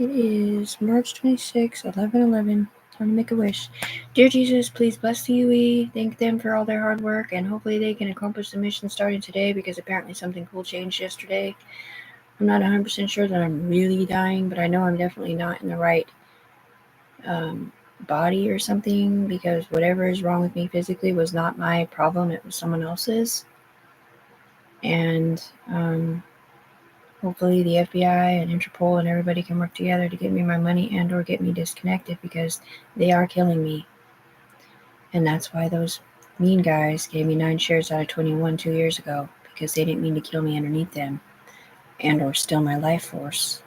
It is March 26, 11/11. Time to make a wish. Dear Jesus, please bless the UE. Thank them for all their hard work, and hopefully they can accomplish the mission starting today because apparently something cool changed yesterday. I'm not 100% sure that I'm really dying, but I know I'm definitely not in the right body or something because whatever is wrong with me physically was not my problem. It was someone else's. And hopefully the FBI and Interpol and everybody can work together to get me my money and or get me disconnected because they are killing me. And that's why those mean guys gave me 9 shares out of 21 2 years ago, because they didn't mean to kill me underneath them and or steal my life force,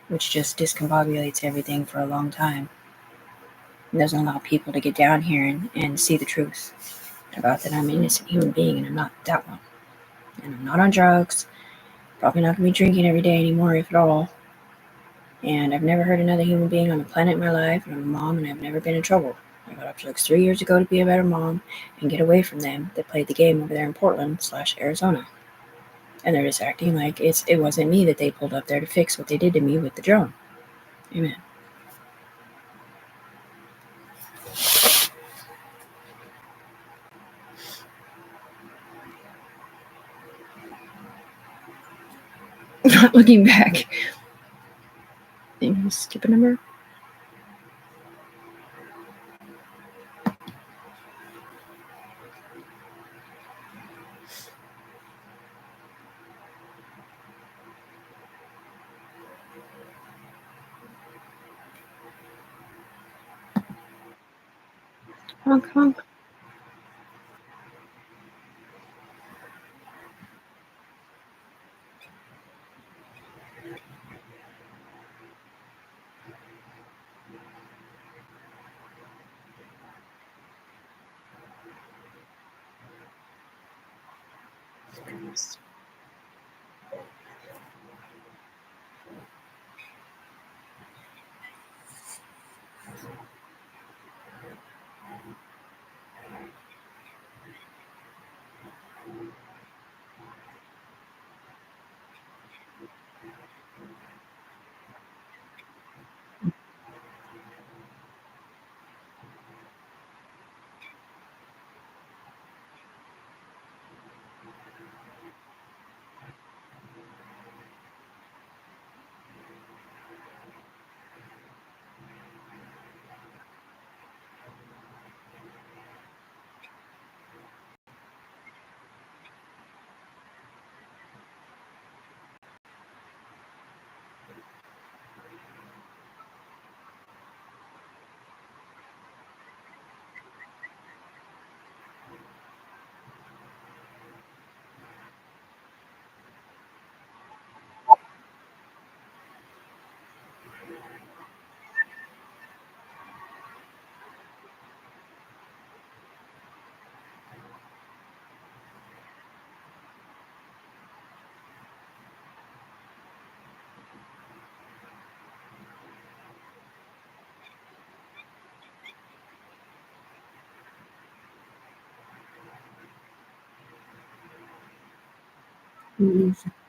which just discombobulates everything for a long time. It doesn't allow people to get down here and see the truth about that I'm an innocent human being and I'm not that one. And I'm not on drugs. Probably not going to be drinking every day anymore, if at all. And I've never hurt another human being on the planet in my life, and I'm a mom, and I've never been in trouble. I got up to 3 years ago to be a better mom and get away from them that played the game over there in Portland/Arizona. And they're just acting like it wasn't me that they pulled up there to fix what they did to me with the drone. Amen. Not looking back. Skip a number. Honk, honk.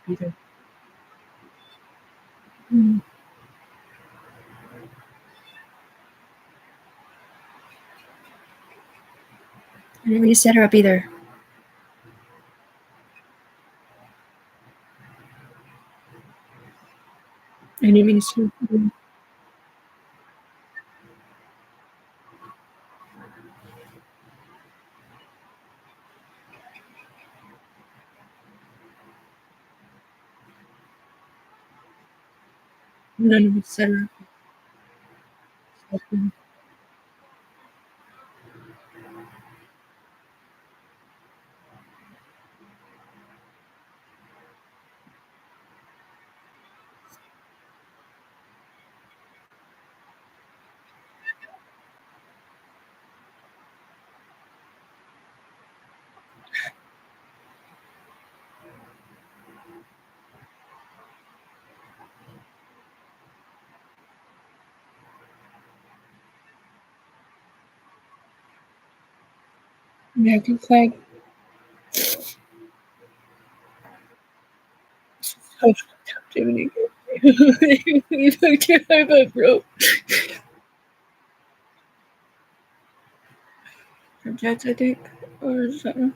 Either. I didn't really set her up either. I didn't mean to. None of it set her up. American flag. Social captivity. You fucked your life up, bro. From Jets, I think, or something.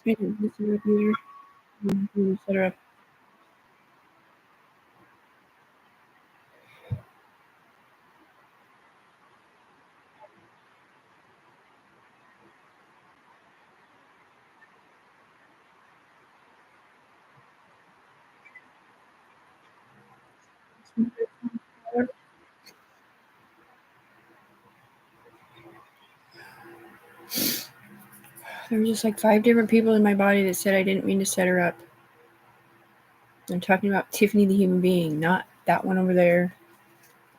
I didn't set her up either. I didn't set her up. There were just like 5 different people in my body that said I didn't mean to set her up. I'm talking about Tiffany the human being, not that one over there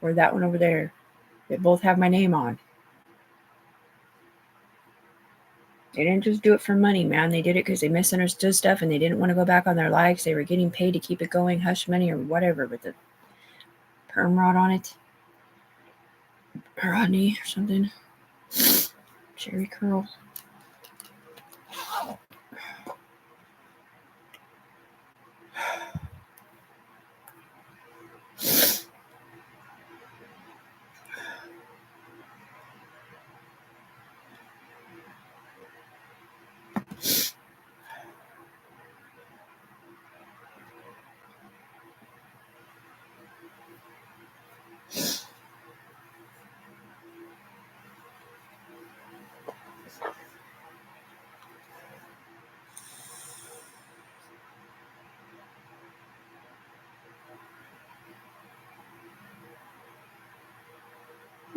or that one over there. They both have my name on. They didn't just do it for money, man. They did it because they misunderstood stuff and they didn't want to go back on their lives. They were getting paid to keep it going, hush money or whatever, with the perm rod on it. Or Rodney or something. Cherry curl.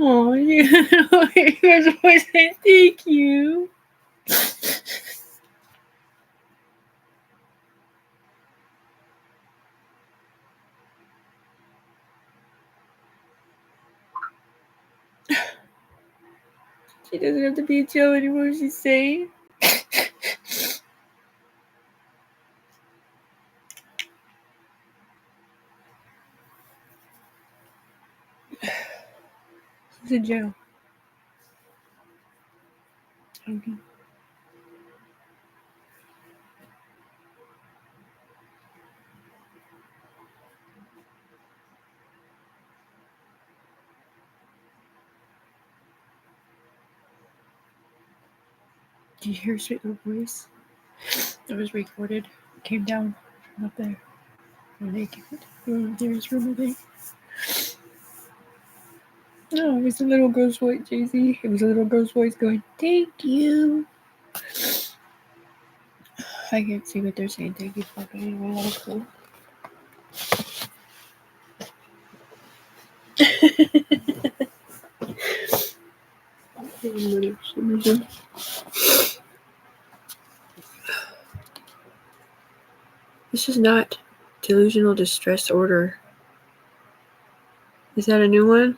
Oh, you guys always say thank you. She doesn't have to be a Joe anymore, she's saying. She's in jail. Okay. Did you hear her sweet little voice? It was recorded. It came down from up there. Where they there's room, I think. No, it was a little girl's voice, Jay-Z. It was a little girl's voice going, thank you. I can't see what they're saying. Thank you for, but anyway, that was cool. This is not delusional distress order. Is that a new one?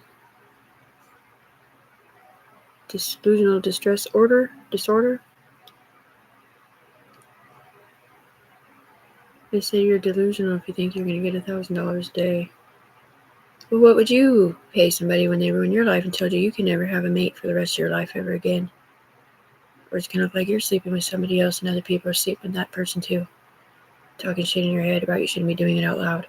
Delusional distress order? Disorder? They say you're delusional if you think you're going to get $1,000 a day. Well, what would you pay somebody when they ruin your life and told you can never have a mate for the rest of your life ever again? Or it's kind of like you're sleeping with somebody else and other people are sleeping with that person too. Talking shit in your head about you shouldn't be doing it out loud.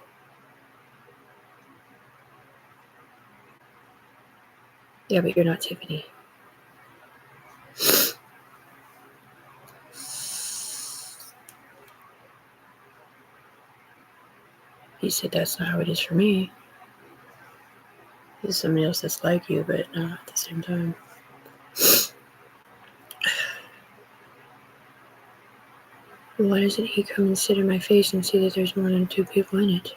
Yeah, but you're not Tiffany. He said that's not how it is for me. There's somebody else that's like you, but not at the same time. Well, why doesn't he come and sit in my face and see that there's more than 2 people in it?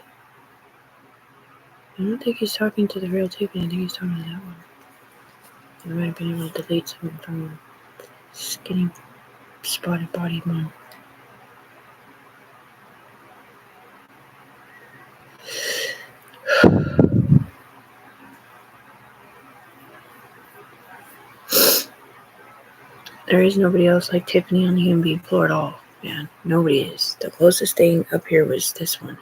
I don't think he's talking to the real Tiffany. I think he's talking to that one. I might have been able to delete something from the skinny, spotted bodied one. There is nobody else like Tiffany on the human being floor at all, man. Nobody is. The closest thing up here was this one.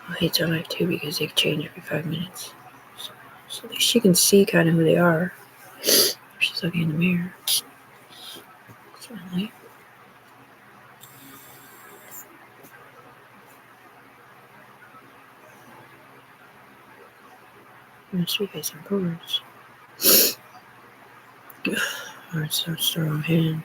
I hate their life too because they change every 5 minutes. So at least she can see kind of who they are. She's looking in the mirror. Certainly. Must be facing forwards. Or it starts the wrong hand.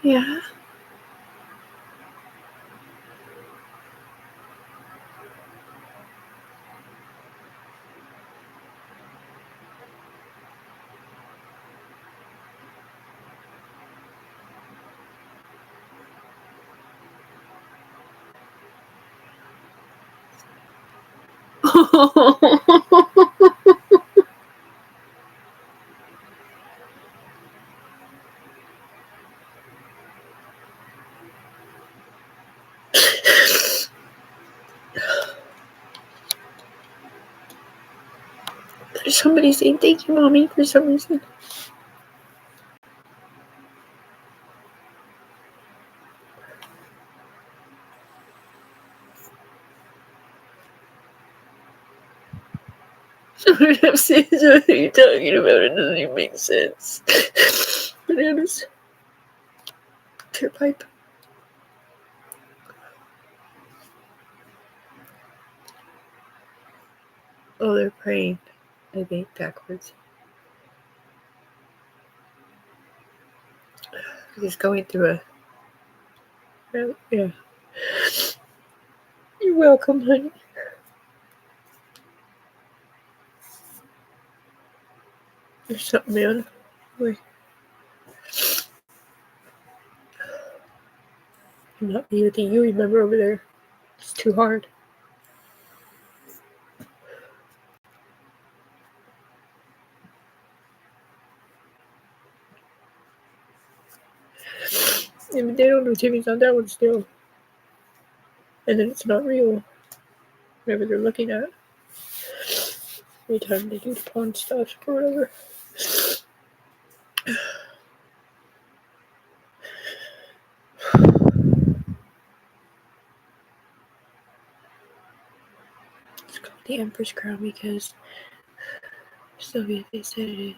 Yeah. There's somebody saying thank you, Mommy, for some reason. I'm saying what you're talking about. It doesn't even make sense. Bananas. Tear pipe. Oh, they're praying. I think backwards. He's going through a. Yeah. You're welcome, honey. There's something, man. Wait. I'm not the you remember over there. It's too hard. Yeah, but they don't know Timmy's on that one still. And then it's not real. Whatever they're looking at. Every time they do the pawn stuff or whatever. It's called the Empress Crown because Sylvia, they said it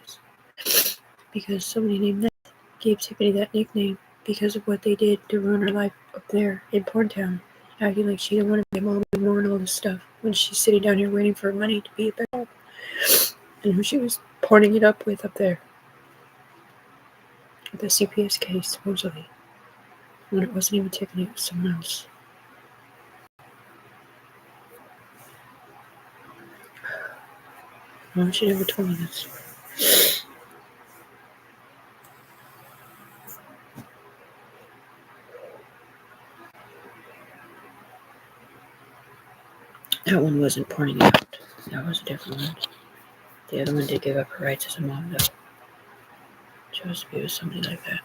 is. Because somebody named that gave Tiffany that nickname because of what they did to ruin her life up there in Porntown. Acting like she didn't want to be a mom anymore and all this stuff when she's sitting down here waiting for money to be a better mom. And who she was porning it up with up there. The CPS case, supposedly. When it wasn't even Tiffany, it was someone else. No, she never told me this. That one wasn't porning it out. That was a different one. The other one did give up her rights as a mom, though. Chose to be with somebody like that.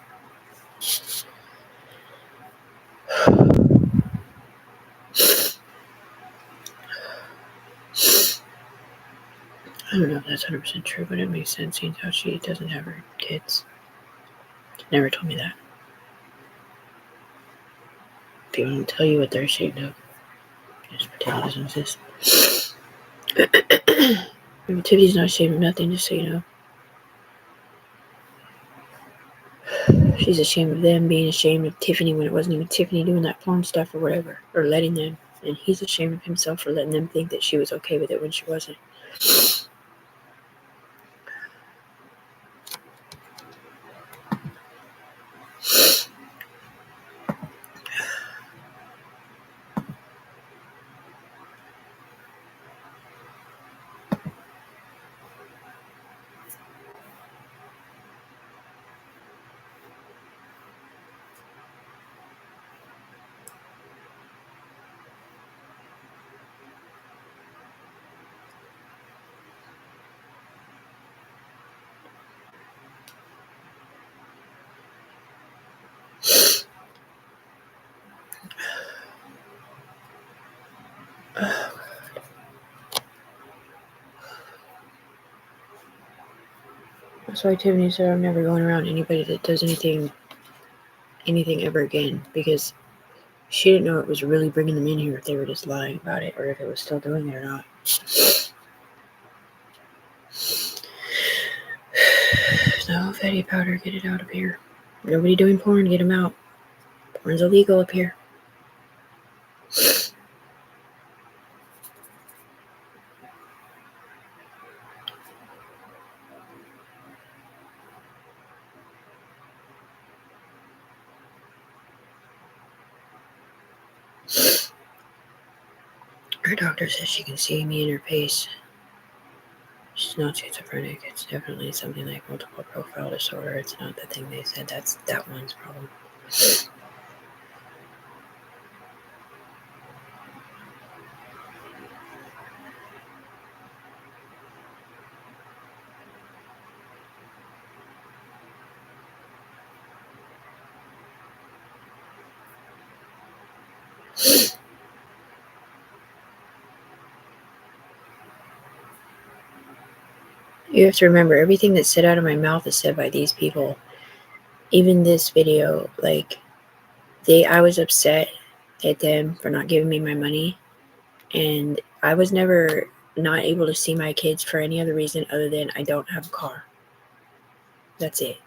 I don't know if that's 100% true, but it makes sense seeing how she doesn't have her kids. She never told me that. People don't tell you what they're ashamed of. Just pretend it doesn't exist. Tiffany's not ashamed of nothing, just so you know. She's ashamed of them being ashamed of Tiffany when it wasn't even Tiffany doing that porn stuff or whatever, or letting them. And he's ashamed of himself for letting them think that she was okay with it when she wasn't. That's why Tiffany said I'm never going around anybody that does anything ever again, because she didn't know it was really bringing them in here if they were just lying about it, or if it was still doing it or not. No, fatty powder, get it out of here. Nobody doing porn, get them out. Porn's illegal up here. Her doctor says she can see me in her face. She's not schizophrenic. It's definitely something like multiple profile disorder. It's not the thing they said. That's that one's problem. You have to remember, everything that's said out of my mouth is said by these people. Even this video, like, I was upset at them for not giving me my money, and I was never not able to see my kids for any other reason other than I don't have a car. That's it.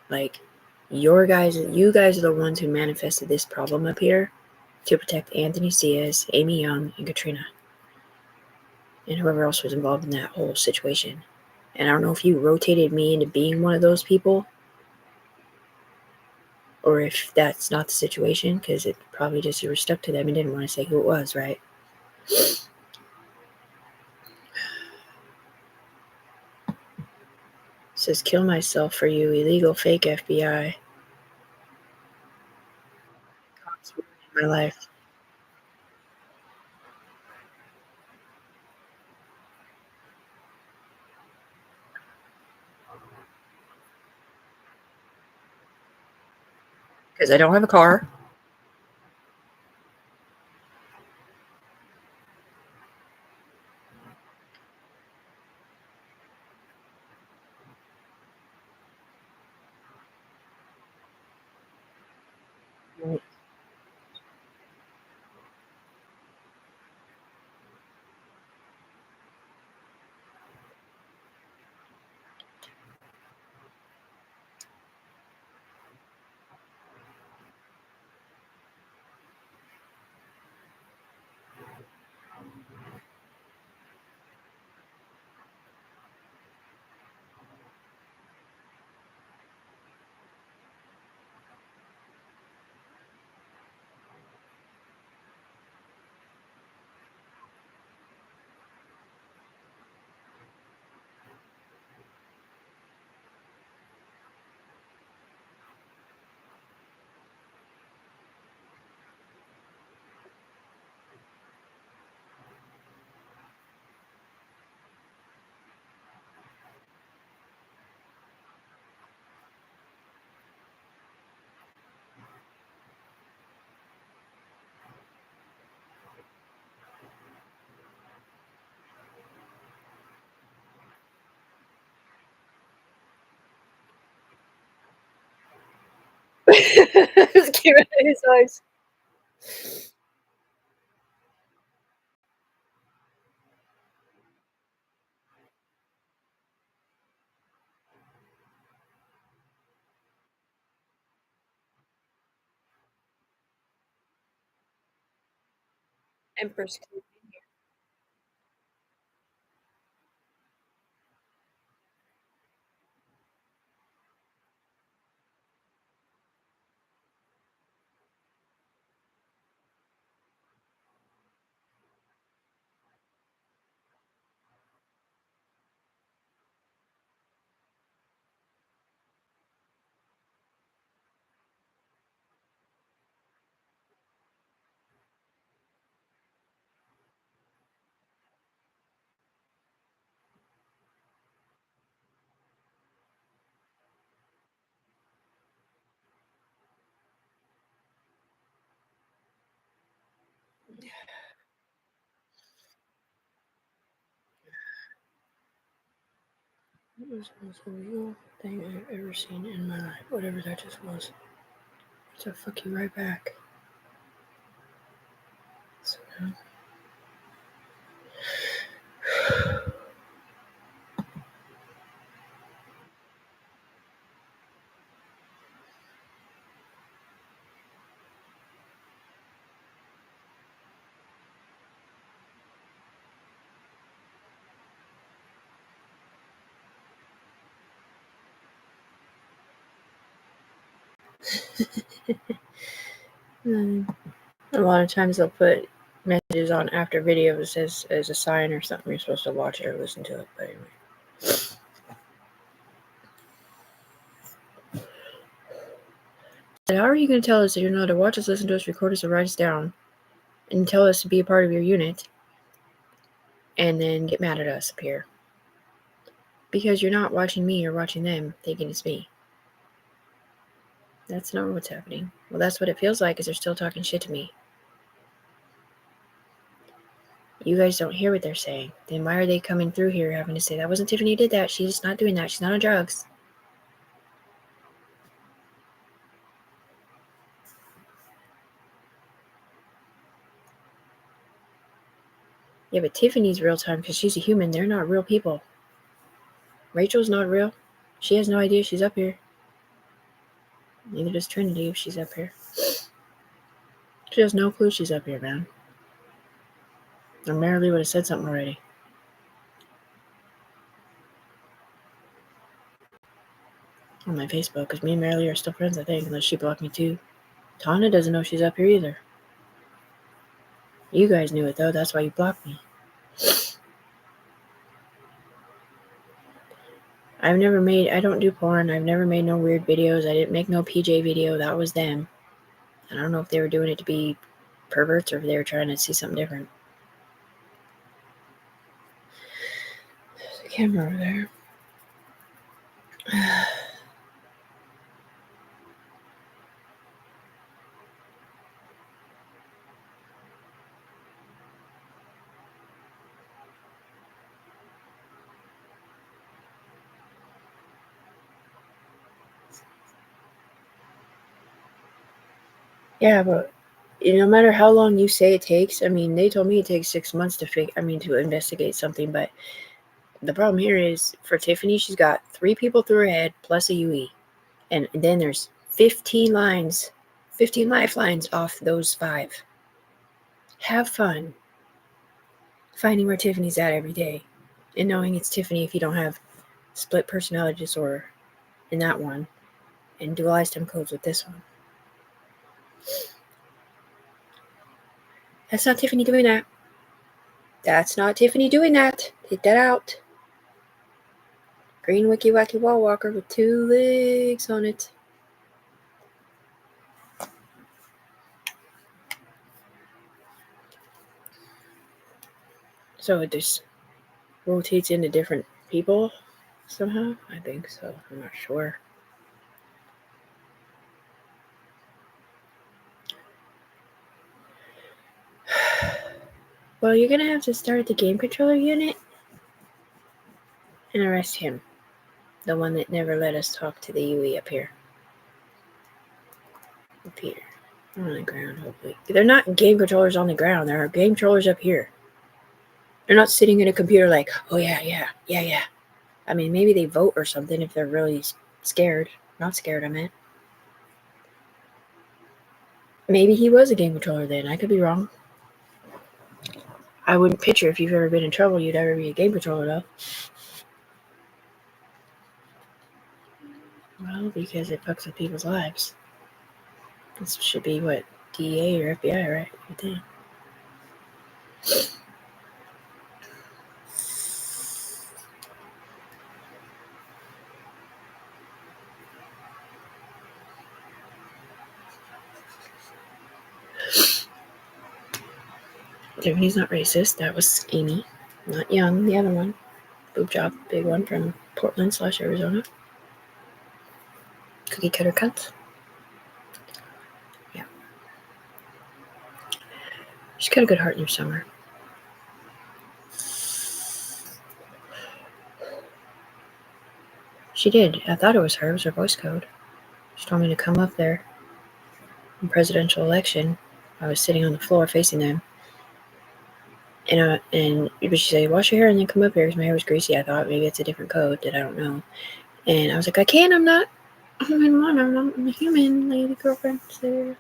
Like, you guys are the ones who manifested this problem up here to protect Anthony Ciaz, Amy Young, and Katrina, and whoever else was involved in that whole situation. And I don't know if you rotated me into being one of those people, or if that's not the situation, because it probably just you were stuck to them and didn't want to say who it was, right? It says, kill myself for you, illegal fake FBI. Cops ruining my life. Because I don't have a car. Just came out of his eyes. Empress. That was the most illegal thing I've ever seen in my life. Whatever that just was. So fuck you right back. So now. A lot of times they'll put messages on after videos as a sign or something you're supposed to watch it or listen to it. But anyway. So how are you going to tell us that you're not to watch us, listen to us, record us, or write us down, and tell us to be a part of your unit, and then get mad at us up here? Because you're not watching me, you're watching them, thinking it's me. That's not what's happening. Well, that's what it feels like, is they're still talking shit to me. You guys don't hear what they're saying. Then why are they coming through here having to say, that wasn't Tiffany who did that, she's not doing that, she's not on drugs? Yeah, but Tiffany's real time because she's a human. They're not real people. Rachel's not real. She has no idea she's up here. Neither does Trinity if she's up here. She has no clue she's up here, man. Or Marilee would have said something already. On my Facebook, because me and Marilee are still friends, I think, unless she blocked me too. Tana doesn't know she's up here either. You guys knew it, though. That's why you blocked me. I don't do porn. I've never made no weird videos. I didn't make no PJ video. That was them. And I don't know if they were doing it to be perverts or if they were trying to see something different. There's a camera over there. Yeah, but no matter how long you say it takes, I mean, they told me it takes 6 months to investigate something, but the problem here is for Tiffany, she's got 3 people through her head plus a UE. And then there's 15 lifelines off those 5. Have fun finding where Tiffany's at every day and knowing it's Tiffany if you don't have split personality disorder in that one and dualized time codes with this one. That's not Tiffany doing that. That's not Tiffany doing that. Take that out. Green Wicky Wacky Wall Walker with 2 legs on it. So it just rotates into different people somehow? I think so. I'm not sure. Well, you're going to have to start the game controller unit and arrest him. The one that never let us talk to the UE up here. up here. On the ground, hopefully. They're not game controllers on the ground. There are game controllers up here. They're not sitting in a computer like, oh yeah. I mean, maybe they vote or something if they're really scared. Not scared, I meant. Maybe he was a game controller then. I could be wrong. I wouldn't picture if you've ever been in trouble, you'd ever be a game controller, though. Well, because it fucks with people's lives. This should be, what, DEA or FBI, right? I think. Tiffany's not racist. That was Amy. Not Young, the other one. Boob job, big one from Portland/Arizona. Cookie cutter cuts. Yeah. She's got a good heart in her summer. She did. I thought it was her. It was her voice code. She told me to come up there. In presidential election, I was sitting on the floor facing them. And she said, wash your hair and then come up here because my hair was greasy. I thought maybe it's a different code that I don't know. And I was like, I can't. I'm not. I'm a human lady girlfriend. So.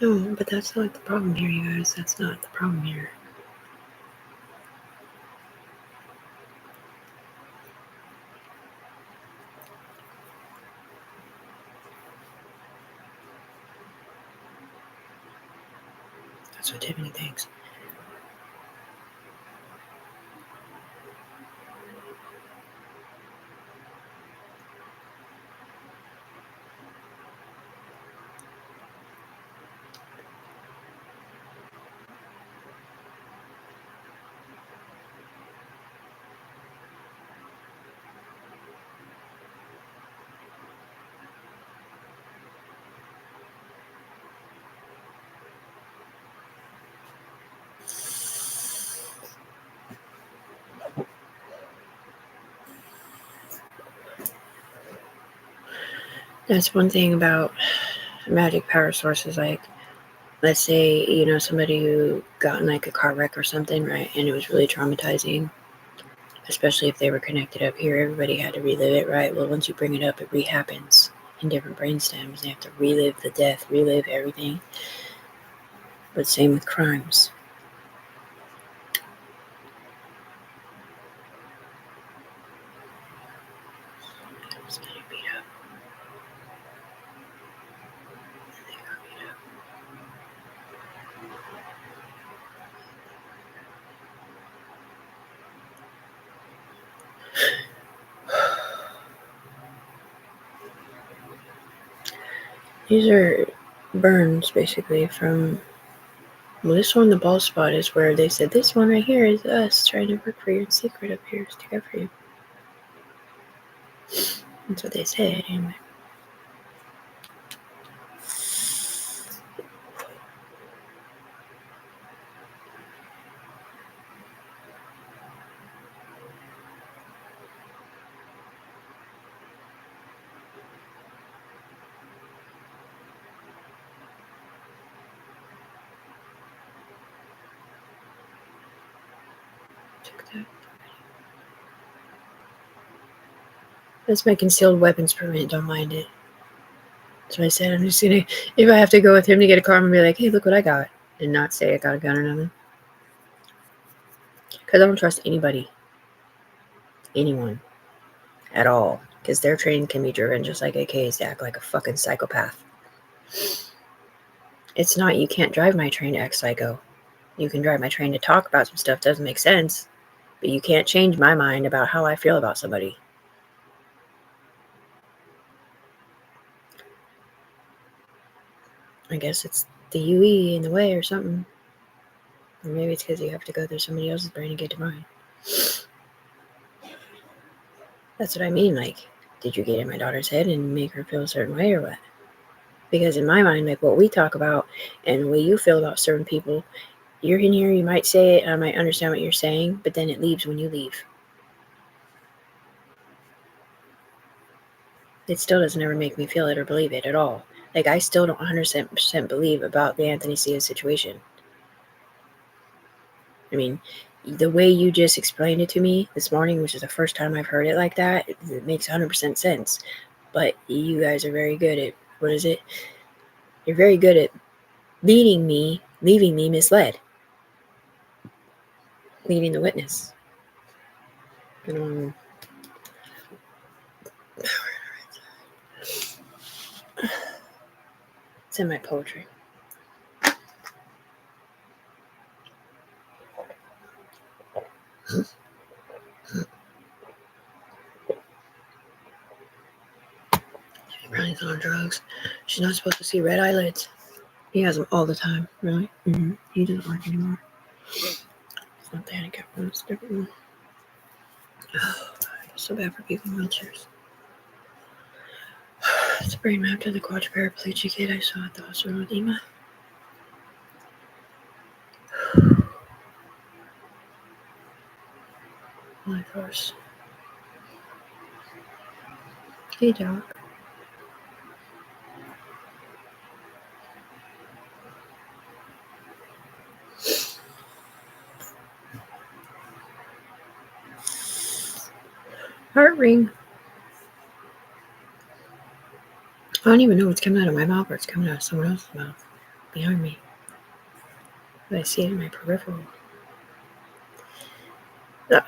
No, but that's not the problem here, you guys. That's not the problem here. That's what Tiffany thinks. That's one thing about magic power sources. Like, let's say, somebody who got in like a car wreck or something, right? And it was really traumatizing, especially if they were connected up here. Everybody had to relive it, right? Well, once you bring it up, it rehappens in different brain stems. They have to relive the death, relive everything. But same with crimes. These are burns, basically, from... Well, this one, the bald spot, is where they said, this one right here is us trying to work for you in secret up here, stick up for you. That's what they said, anyway. That's my concealed weapons permit. Don't mind it. So I said, I'm just gonna, if I have to go with him to get a car, I'm gonna be like, hey, look what I got, and not say I got a gun or nothing. Because I don't trust anybody, anyone, at all. Because their train can be driven just like AKs to act like a fucking psychopath. It's not, you can't drive my train to act psycho. You can drive my train to talk about some stuff that doesn't make sense, but you can't change my mind about how I feel about somebody. I guess it's the UE in the way or something. Or maybe it's because you have to go through somebody else's brain to get to mine. That's what I mean. Like, did you get in my daughter's head and make her feel a certain way or what? Because in my mind, like what we talk about and the way you feel about certain people, you're in here, you might say it, and I might understand what you're saying, but then it leaves when you leave. It still doesn't ever make me feel it or believe it at all. Like, I still don't 100% believe about the Anthony Cia situation. I mean, the way you just explained it to me this morning, which is the first time I've heard it like that, it makes 100% sense. But you guys are very good at, what is it? You're very good at leaving me misled. Leading the witness. It's in my poetry. Ronnie's on drugs. She's not supposed to see red eyelids. He has them all the time. Really? Mm-hmm. He doesn't work anymore. It's not the handicap one. It's a different one. Oh, I feel so bad for people in wheelchairs. It's a brain map to the quadriplegic kid I saw at the hospital with Ema. My course. Hey, Doc. Heart ring. I don't even know what's coming out of my mouth or it's coming out of someone else's mouth behind me. But I see it in my peripheral.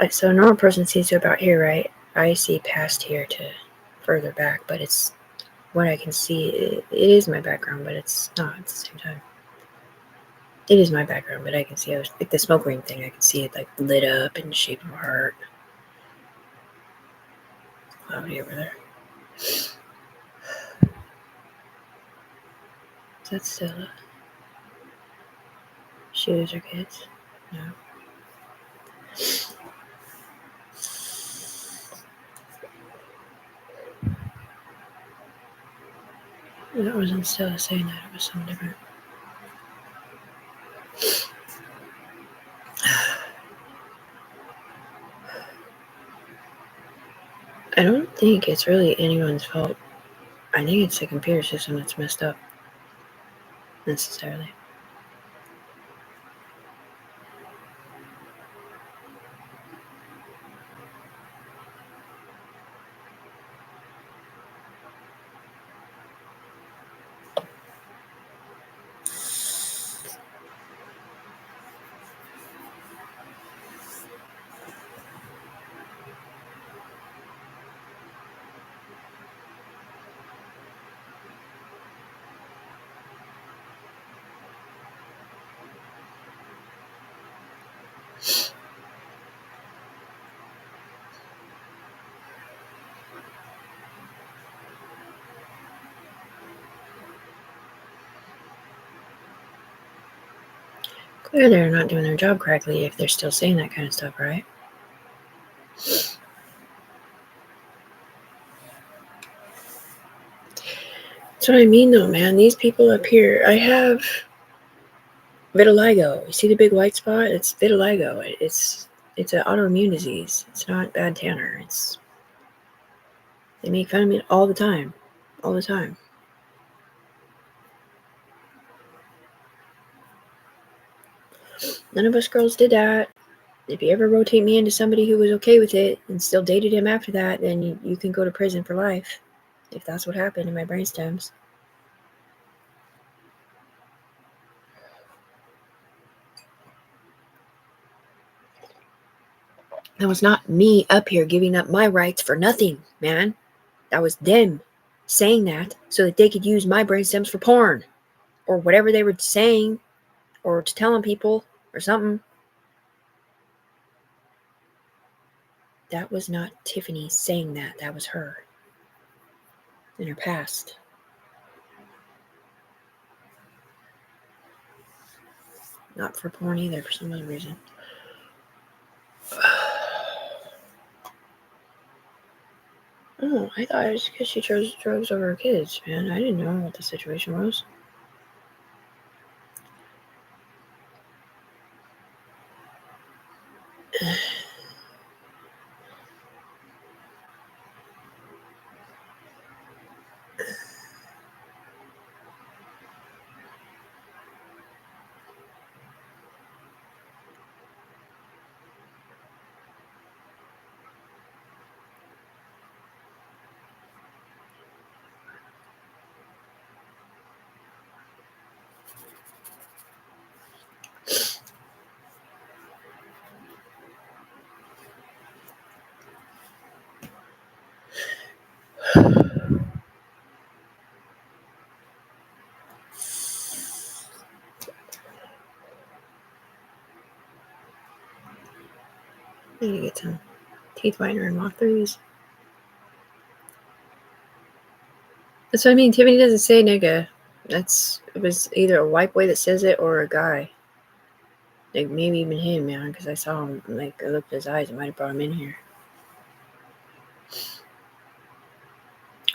So a normal person sees to about here, right? I see past here to further back, but it's what I can see. It is my background, but it's not at the same time. It is my background, but I can see, like the smoke ring thing, I can see it like lit up in the shape of a heart. Cloudy over there. Is that Stella? Shoes or kids? No. That wasn't Stella saying that, it was something different. I don't think it's really anyone's fault. I think it's the computer system that's messed up. Necessarily. Clearly they're not doing their job correctly if they're still saying that kind of stuff, right? That's what I mean though, man. These people up here, I have vitiligo. You see the big white spot? It's vitiligo. It's an autoimmune disease. It's not bad tanner. They make fun of me all the time. All the time. None of us girls did that. If you ever rotate me into somebody who was okay with it and still dated him after that, then you can go to prison for life. If that's what happened in my brainstems. That was not me up here giving up my rights for nothing, man. That was them saying that so that they could use my brainstems for porn. Or whatever they were saying. Or to telling people. Or something. That was not Tiffany saying that. That was her. In her past. Not for porn either, for some other reason. Oh, I thought it was because she chose drugs over her kids, man. I didn't know what the situation was. I need to get some teeth whitener and walk through these. That's what I mean. Tiffany doesn't say nigga. It was either a white boy that says it or a guy. Like maybe even him, man, because I saw him. Like I looked at his eyes. I might have brought him in here.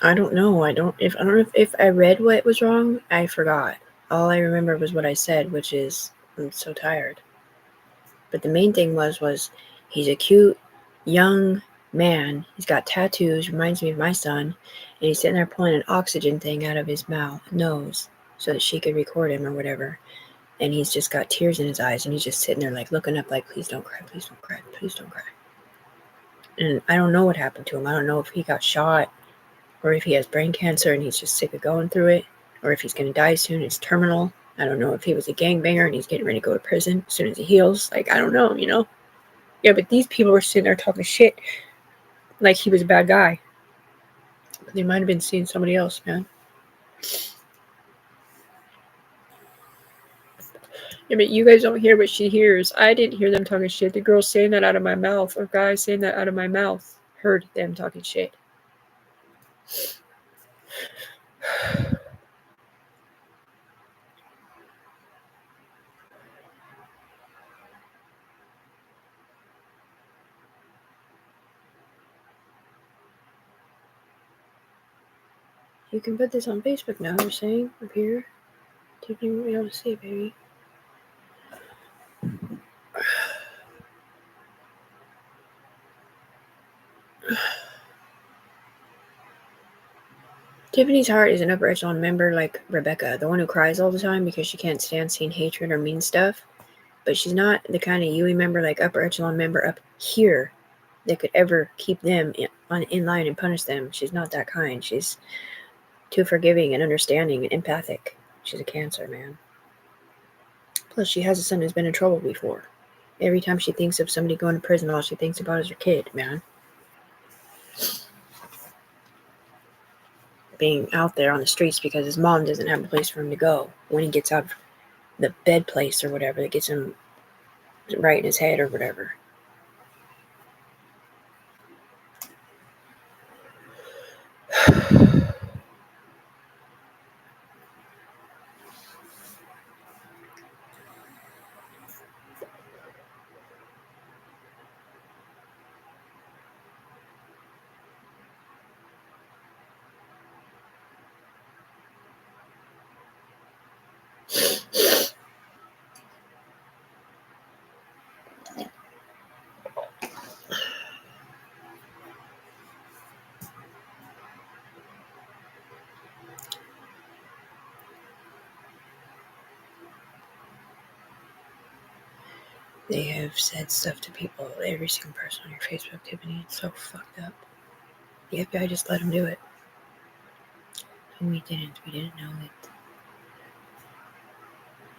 I don't know. I don't know if I read what was wrong. I forgot. All I remember was what I said, which is I'm so tired. But the main thing was he's a cute young man. He's got tattoos. Reminds me of my son. And he's sitting there pulling an oxygen thing out of his nose, so that she could record him or whatever. And he's just got tears in his eyes, and he's just sitting there like looking up like, please don't cry, please don't cry, please don't cry. And I don't know what happened to him. I don't know if he got shot or if he has brain cancer and he's just sick of going through it, or if he's going to die soon, it's terminal. I don't know if he was a gangbanger and he's getting ready to go to prison as soon as he heals. Like, I don't know, you know? Yeah, but these people were sitting there talking shit like he was a bad guy. But they might have been seeing somebody else, man. Yeah, but you guys don't hear what she hears. I didn't hear them talking shit. The girls saying that out of my mouth, or guys saying that out of my mouth, heard them talking shit. You can put this on Facebook now, you're saying, up here. Tiffany won't be able to see it, baby. Tiffany's heart is an upper echelon member like Rebecca, the one who cries all the time because she can't stand seeing hatred or mean stuff. But she's not the kind of Yui member like upper echelon member up here that could ever keep them in line and punish them. She's not that kind. She's too forgiving and understanding and empathic. She's a Cancer, man. Plus, she has a son who's been in trouble before. Every time she thinks of somebody going to prison, all she thinks about is her kid, man. Being out there on the streets because his mom doesn't have a place for him to go when he gets out of the bed place or whatever that gets him right in his head or whatever. They have said stuff to people, every single person on your Facebook, Tiffany. It's so fucked up. The FBI just let them do it. No, we didn't. We didn't know it.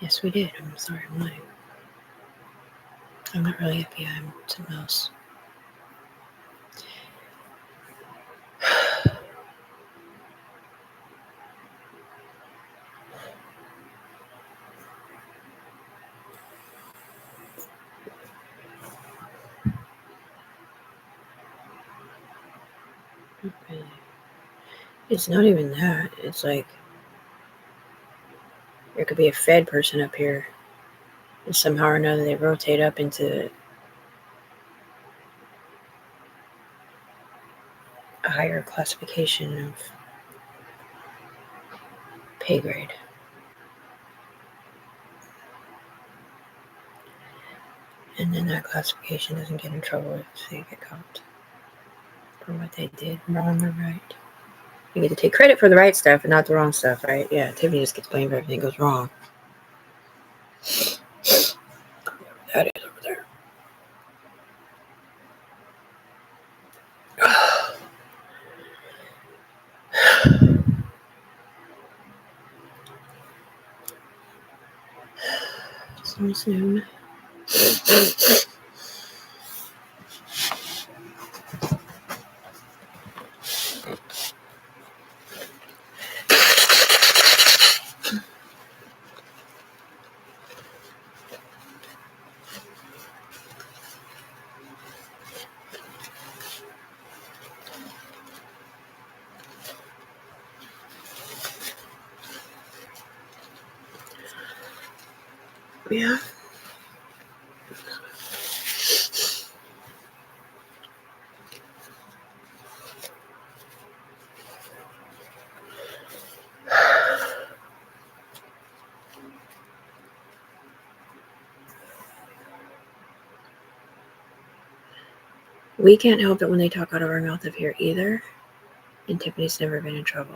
Yes, we did. I'm sorry, I'm lying. I'm not really FBI, I'm something else. Not really. It's not even that. It's like there could be a Fed person up here, and somehow or another they rotate up into a higher classification of pay grade. And then that classification doesn't get in trouble if they get caught for what they did wrong or right. You get to take credit for the right stuff and not the wrong stuff, right? Yeah, Tiffany just gets blamed for everything that goes wrong. That is over there. It's almost noon. Yeah. We can't help it when they talk out of our mouth up here either. And Tiffany's never been in trouble.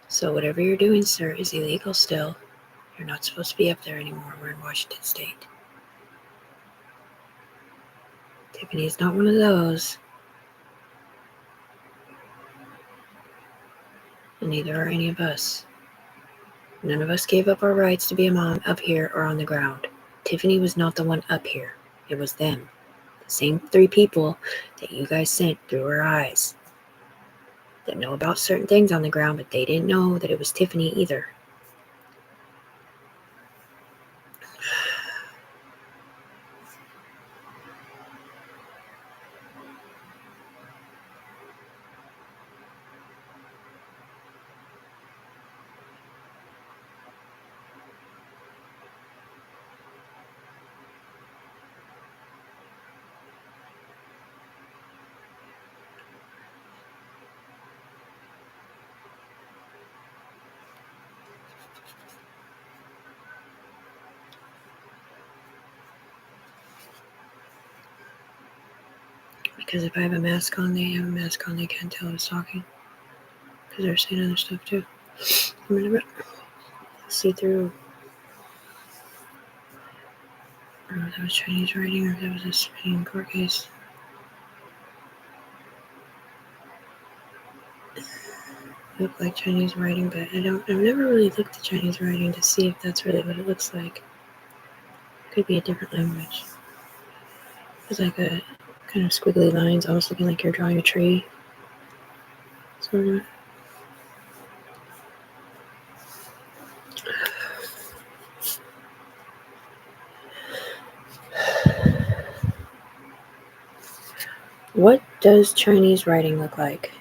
So whatever you're doing, sir, is illegal still. You're not supposed to be up there anymore. We're in Washington State. Tiffany's not one of those. And neither are any of us. None of us gave up our rights to be a mom up here or on the ground. Tiffany was not the one up here. It was them. The same 3 people that you guys sent through her eyes. That know about certain things on the ground, but they didn't know that it was Tiffany either. Because if I have a mask on, they have a mask on, they can't tell I was talking. Because they're saying other stuff too. I'm gonna see through. I don't know if that was Chinese writing or if that was a Supreme Court case. It looked like Chinese writing, but I've never really looked at Chinese writing to see if that's really what it looks like. It could be a different language. It's like a kind of squiggly lines, almost looking like you're drawing a tree. Sort of. What does Chinese writing look like?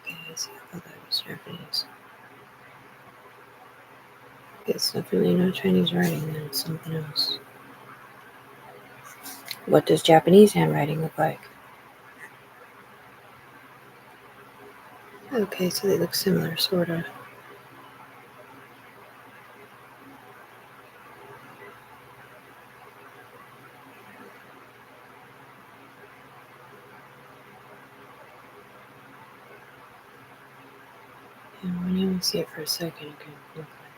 Okay, I see. I thought that was Japanese. It's definitely not Chinese writing, then it's something else. What does Japanese handwriting look like? Okay, so they look similar, sort of. And when you only see it for a second, it can look like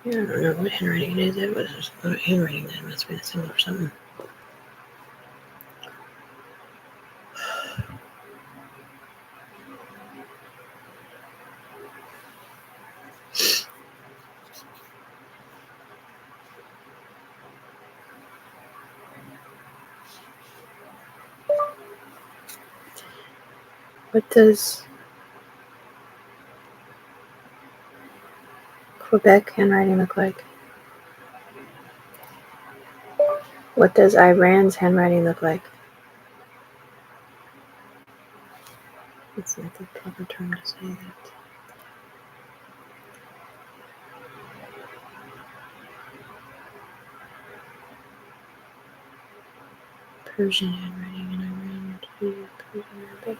Yeah, I don't know what handwriting it is. It was just not handwriting then. It must be the symbol or something. What does Quebec handwriting look like? What does Iran's handwriting look like? It's not the proper term to say that. Persian handwriting in Iran. Persian Arabic.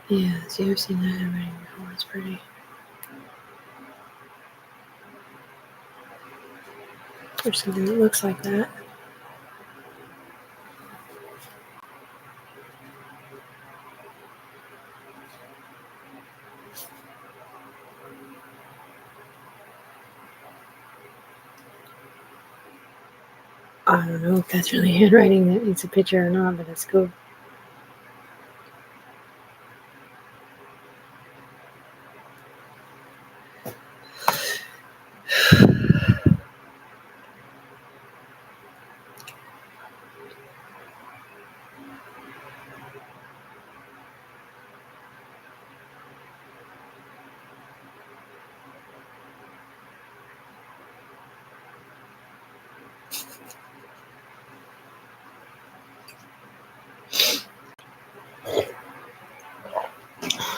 Yeah, see, I've seen that handwriting before. It's pretty. There's something that looks like that. I don't know if that's really handwriting that needs a picture or not, but it's cool.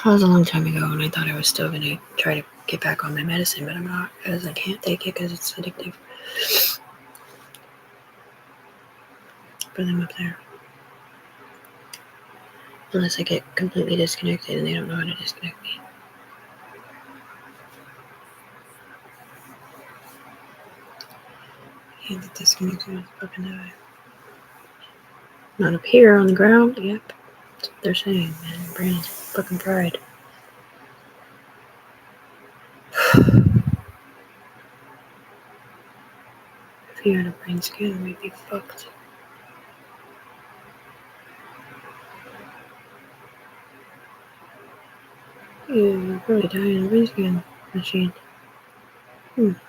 That was a long time ago, and I thought I was still going to try to get back on my medicine, but I'm not, because I can't take it because it's addictive for them up there. Unless I get completely disconnected and they don't know how to disconnect me. I can't get disconnected, fucking die. Not up here on the ground, yep. That's what they're saying, man. Your brain is fucking fried. If you had a brain scan, we'd be fucked. You'd probably die in a brain scan machine. Don't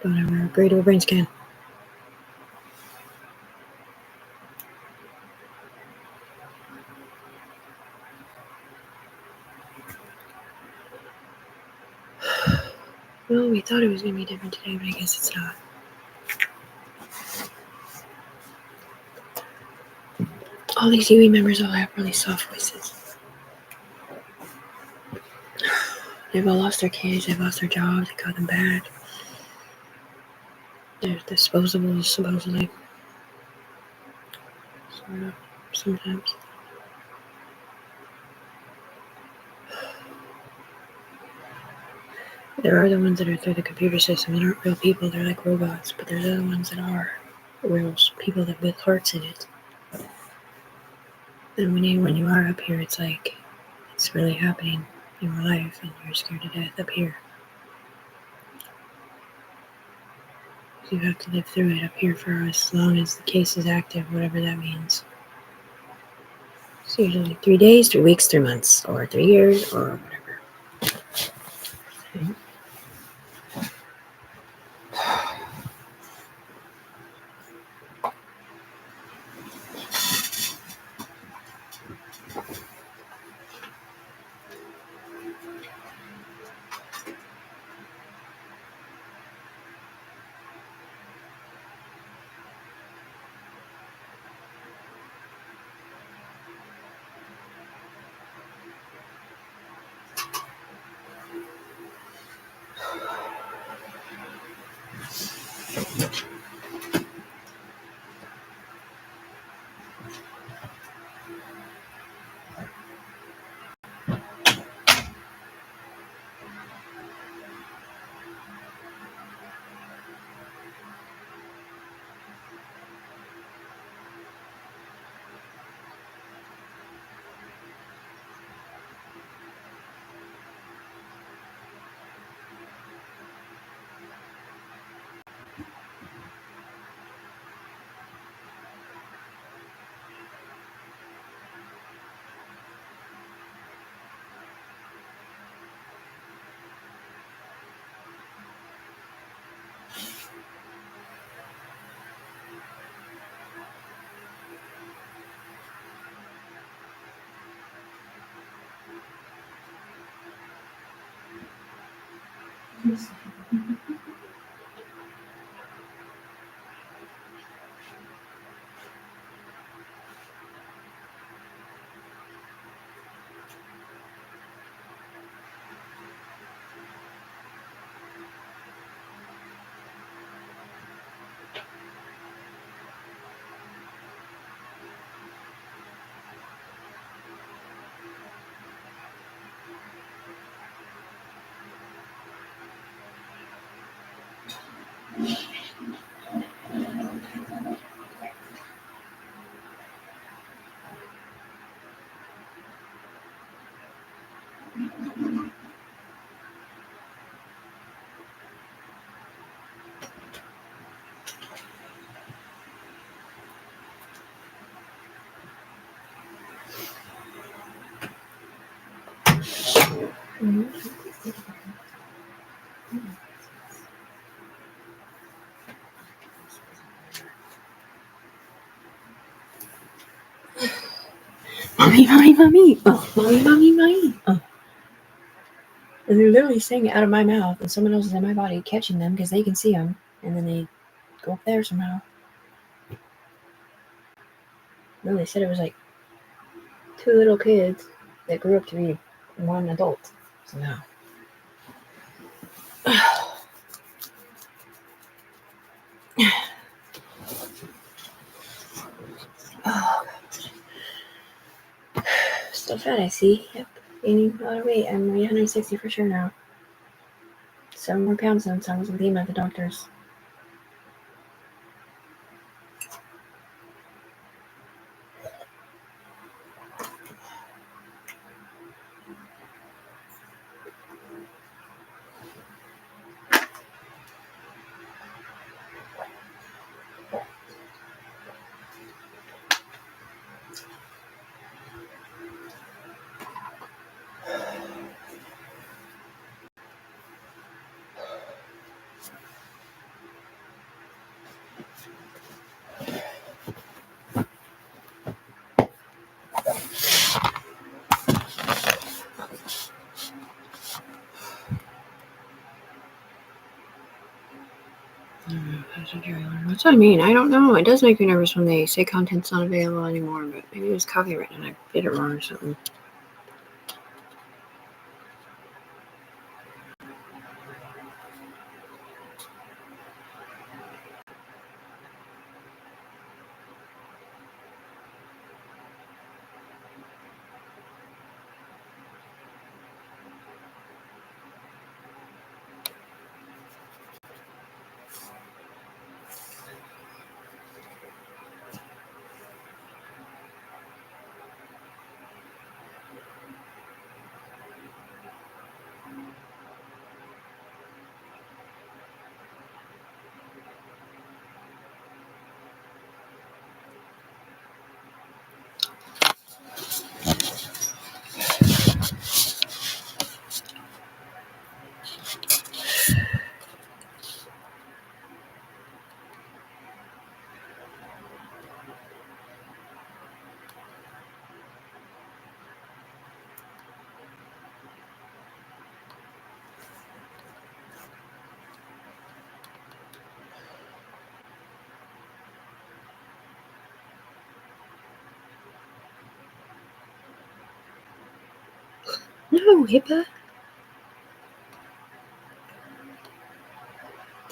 ever agree to a brain scan. Well, we thought it was going to be different today, but I guess it's not. All these UE members all have really soft voices. They've all lost their kids, they've lost their jobs, they got them back. They're disposables, supposedly. Sort of, sometimes. There are the ones that are through the computer system that aren't real people, they're like robots, but there's other ones that are real people that with hearts in it. And when you are up here, it's like, it's really happening in your life and you're scared to death up here. So you have to live through it up here for as long as the case is active, whatever that means. So usually 3 days, 3 weeks, 3 months, or 3 years, or whatever. Okay. Mommy, mommy, mommy. Oh, mommy, mommy, mommy. Oh. And they're literally saying it out of my mouth, and someone else is in my body catching them because they can see them, and then they go up there somehow. No, they said it was like 2 little kids that grew up to be 1 adult somehow. Oh, still fat, I see. Yep, gaining a lot of weight. I'm 160 for sure now. 7 more pounds since I was with him at the doctor's. What's that mean? I don't know. It does make me nervous when they say content's not available anymore, but maybe it was copyright and I did it wrong or something. No, HIPAA.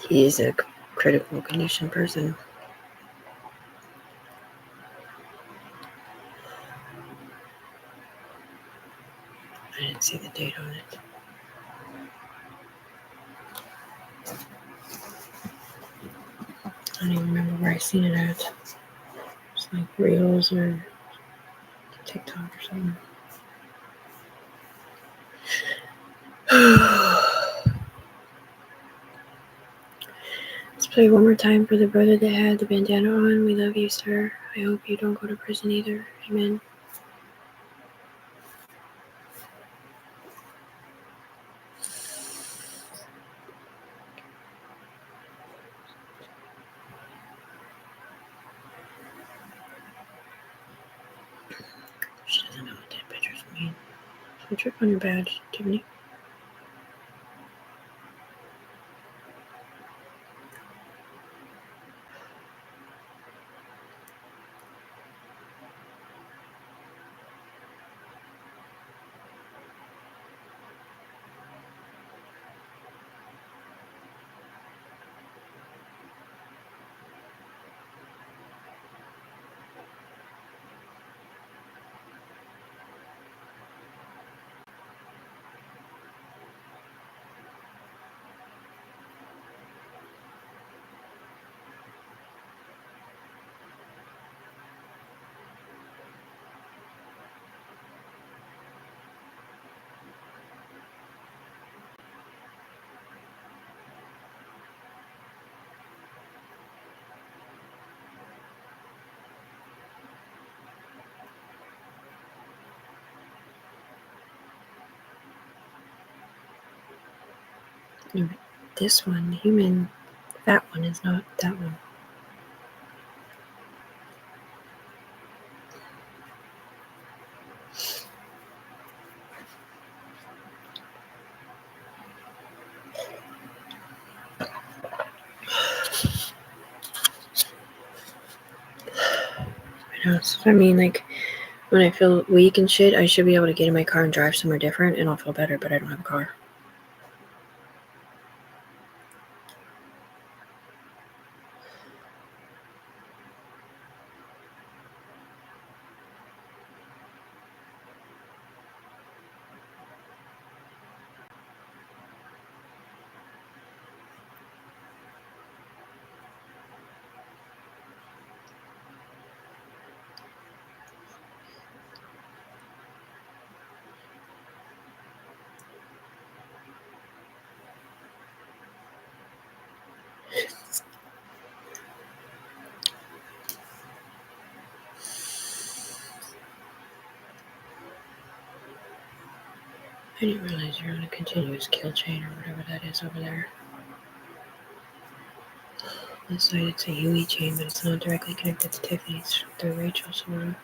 He is a critical condition person. I didn't see the date on it. I don't even remember where I seen it at. It's like Reels or TikTok or something. Let's play one more time for the brother that had the bandana on. We love you, sir. I hope you don't go to prison either. Amen. She doesn't know what dead pictures mean. So trip on your badge, Tiffany. No, this one, the human fat one, is not that one. I mean, like, when I feel weak and shit, I should be able to get in my car and drive somewhere different and I'll feel better, but I don't have a car. I didn't realize you're on a continuous kill chain or whatever that is over there. This side it's a UE chain, but it's not directly connected to Tiffany's through Rachel, sort of.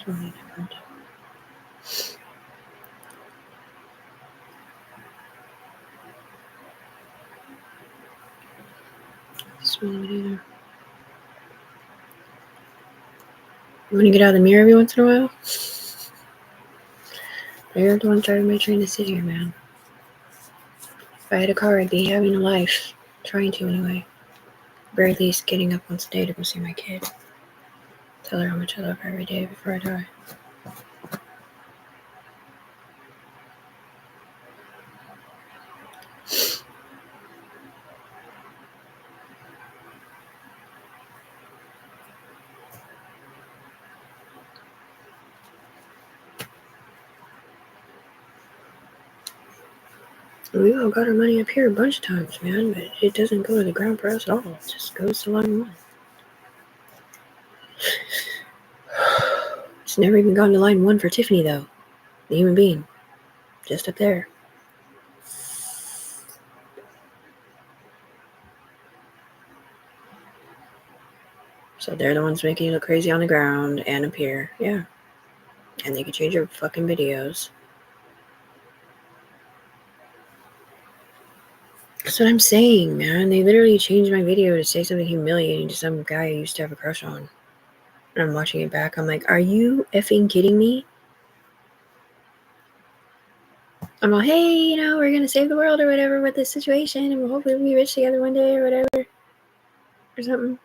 Something different. Smell it either. You want to get out of the mirror every once in a while? You're the one driving my train to sit here, man. If I had a car, I'd be having a life. Trying to, anyway. Very least getting up once a day to go see my kid. Tell her how much I love her every day before I die. We all got our money up here a bunch of times, man, but it doesn't go to the ground for us at all. It just goes to line one. It's never even gone to line one for Tiffany, though. The human being. Just up there. So they're the ones making you look crazy on the ground and up here. Yeah. And they can change your fucking videos. That's what I'm saying, man. They literally changed my video to say something humiliating to some guy I used to have a crush on. And I'm watching it back. I'm like, are you effing kidding me? I'm like, hey, you know, we're going to save the world or whatever with this situation. And we'll hopefully be rich together one day or whatever. Or something.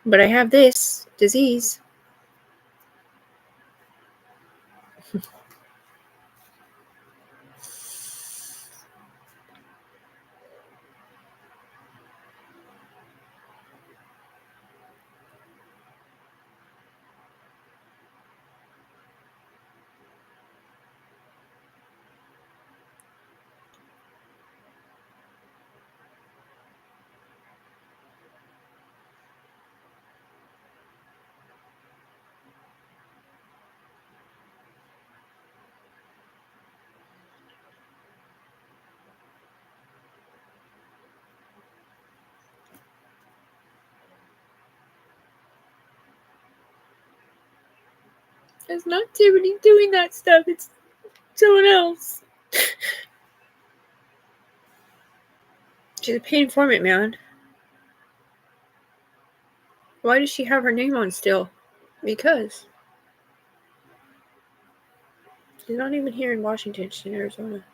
But I have this disease. It's not Tiffany doing that stuff. It's someone else. She's a paid informant, man. Why does she have her name on still? Because she's not even here in Washington. She's in Arizona.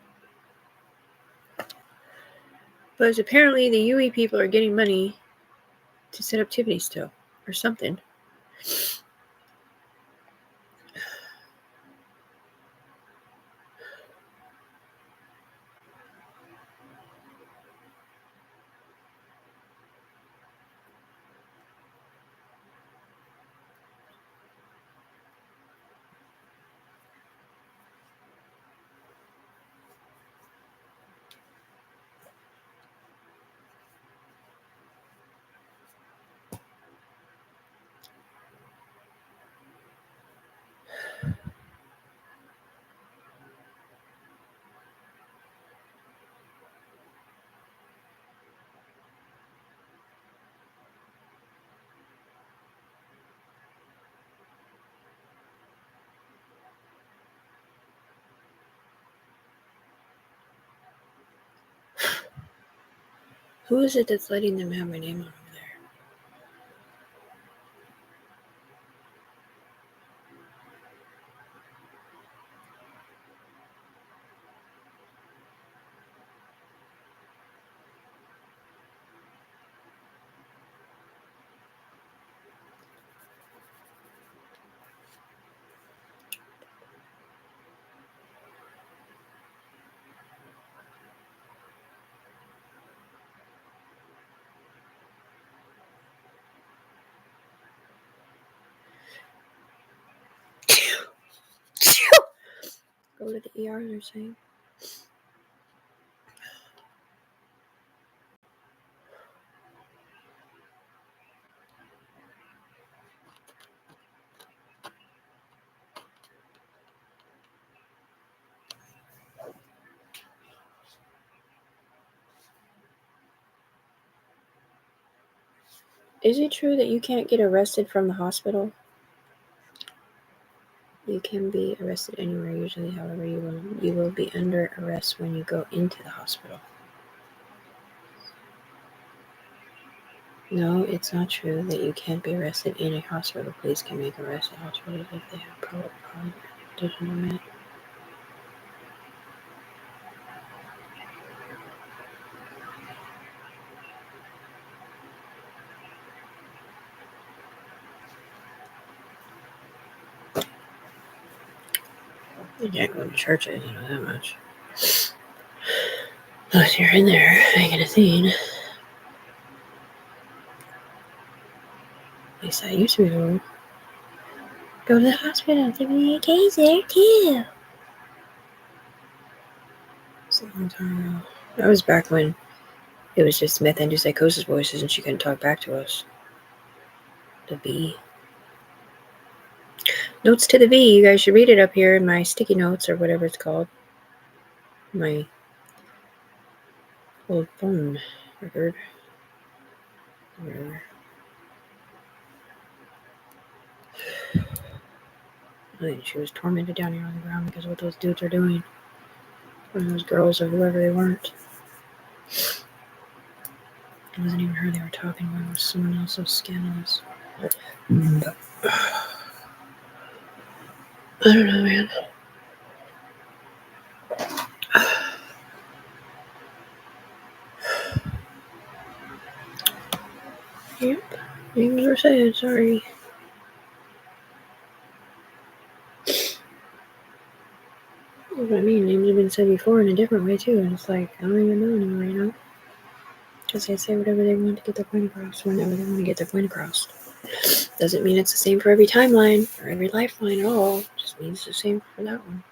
But apparently the UE people are getting money to set up Tiffany still. Or something. Who is it that's letting them have my name on over there? Go to the ER, they're saying. Is it true that you can't get arrested from the hospital? You can be arrested anywhere usually, however, you will be under arrest when you go into the hospital. No, it's not true that you can't be arrested in a hospital. Police can make arrests at hospitals if they have doesn't. You can't go to churches, you know that much. Unless you're in there making a scene. At least that used to be the rule. Go to the hospital. There be AKs there too. It's a long time ago. That was back when it was just meth and psychosis voices and she couldn't talk back to us. The V. Notes to the V. You guys should read it up here in my sticky notes or whatever it's called. My old phone record. Whatever. I think she was tormented down here on the ground because of what those dudes are doing. Or those girls or whoever they weren't. It wasn't even her they were talking about. It was someone else so scandalous. I don't know, man. Yep. Names were said, sorry. What I mean, names have been said before in a different way too, and it's like, I don't even know anymore, you know? Because they say whatever they want to get their point across whenever they want to get their point across. Doesn't mean it's the same for every timeline or every lifeline at all. It just means it's the same for that one.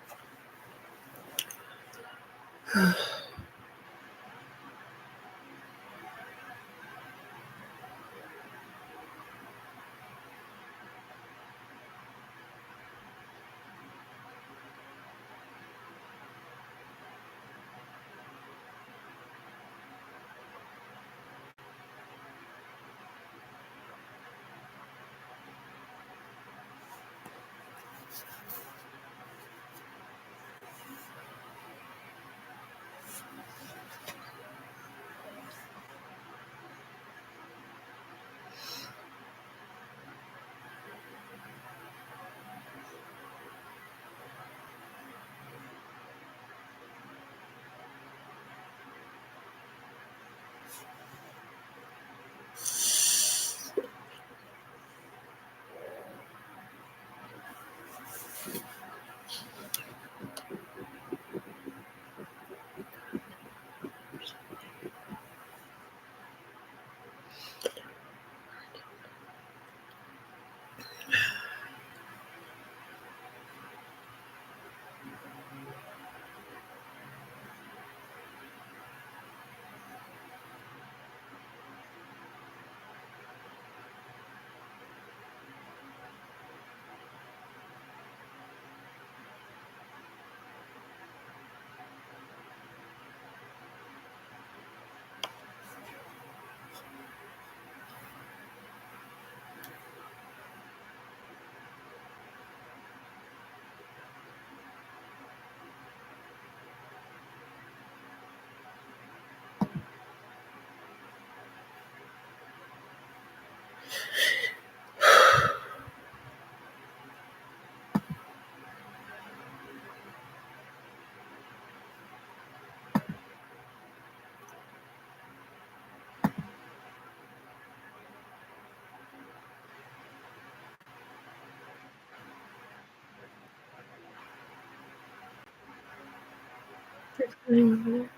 Do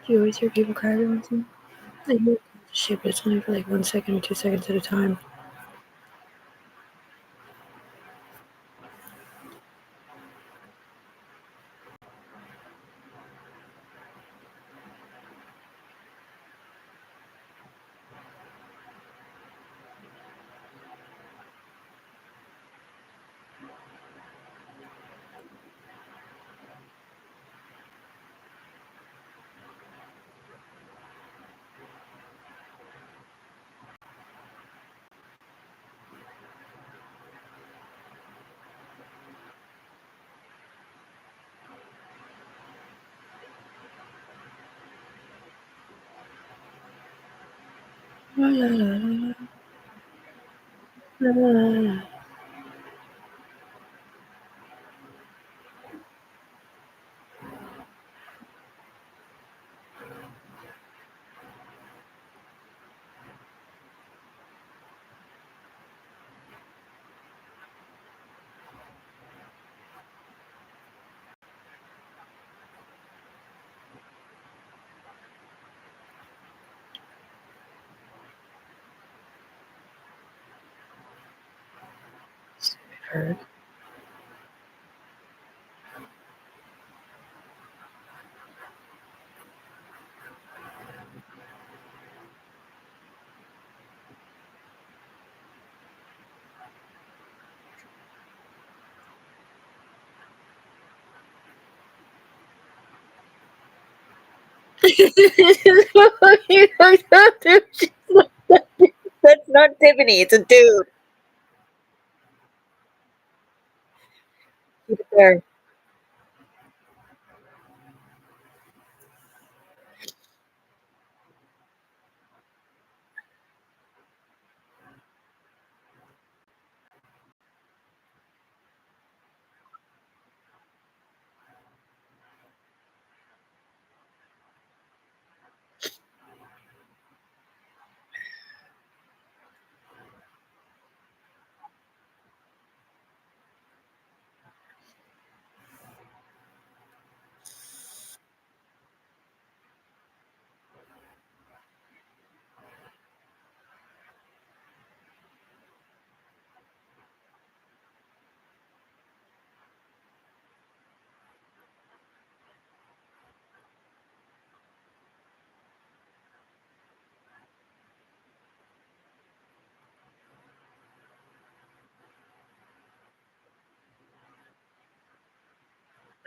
you always hear people cry every once in a while? I hear shit, but it's only for like 1 second or 2 seconds at a time. La, la, la, la, la, la, la. Heard. That's not Tiffany. It's a dude. Keep it there.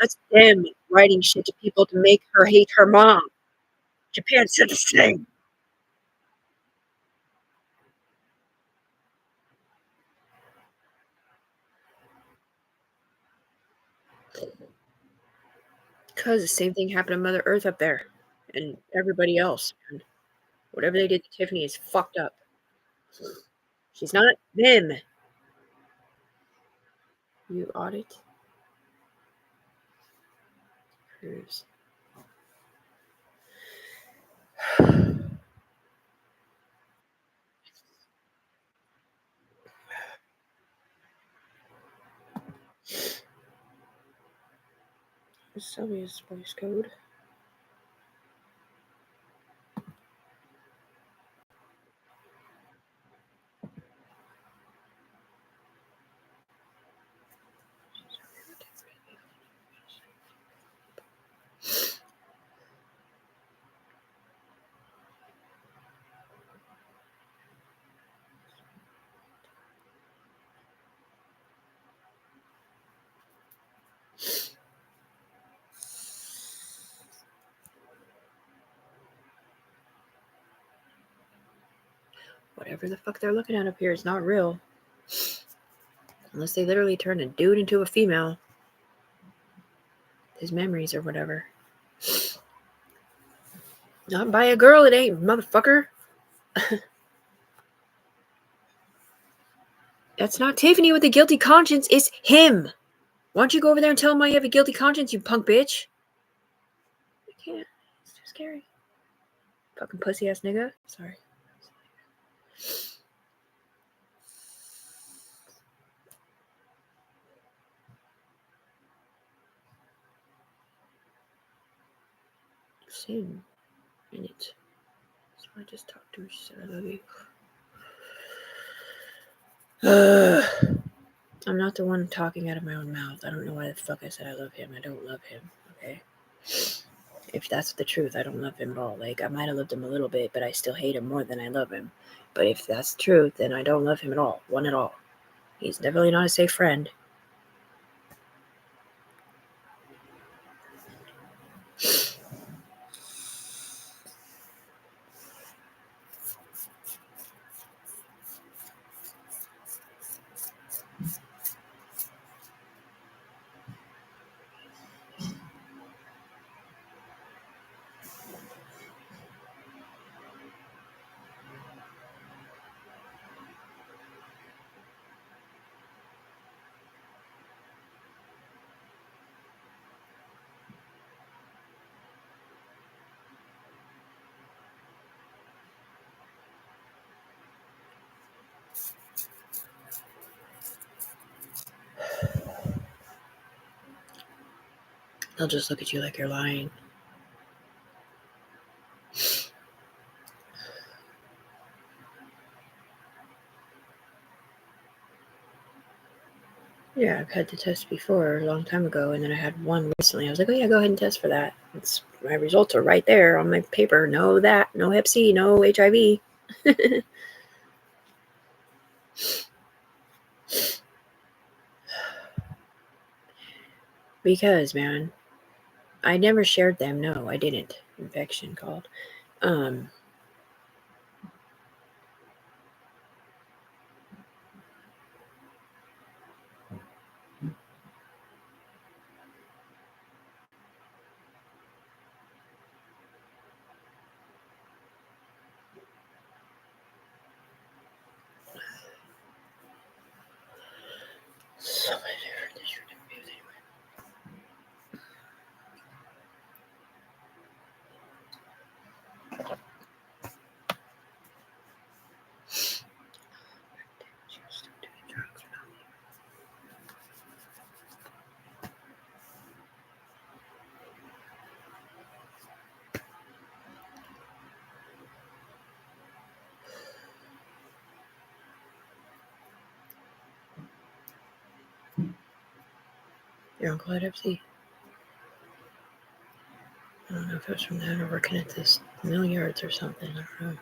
That's them writing shit to people to make her hate her mom. Japan said the same. Because the same thing happened to Mother Earth up there and everybody else. And whatever they did to Tiffany is fucked up. She's not them. You audit Cruise. Sylvia's voice code. Whatever the fuck they're looking at up here is not real. Unless they literally turn a dude into a female. His memories or whatever. Not by a girl, it ain't, motherfucker. That's not Tiffany with a guilty conscience, it's him. Why don't you go over there and tell him why you have a guilty conscience, you punk bitch? I can't. It's too scary. Fucking pussy ass nigga. Sorry. same minute. So I just talked to her. She said, I love you. I'm not the one talking out of my own mouth. I don't know why the fuck I said I love him. I don't love him, okay? If that's the truth, I don't love him at all. Like, I might have loved him a little bit, but I still hate him more than I love him. But if that's the truth, then I don't love him at all. One at all. He's definitely not a safe friend. They'll just look at you like you're lying. Yeah, I've had the test before a long time ago, and then I had one recently. I was like, oh yeah, go ahead and test for that. My results are right there on my paper. No that, no Hep C, no HIV. Because, man, I never shared them. No, I didn't. Infection called. So many different issues anyway. Your uncle had Hep C. I don't know if it was from that or working at this mill yards or something. I don't know.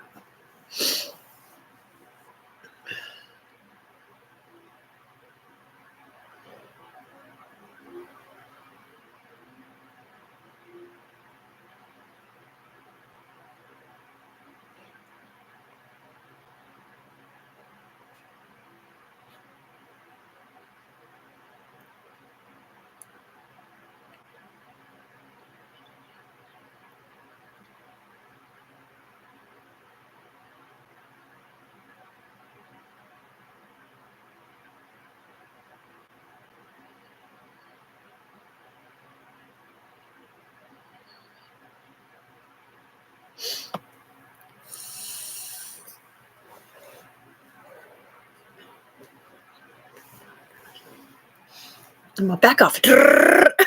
I'm gonna back off. That's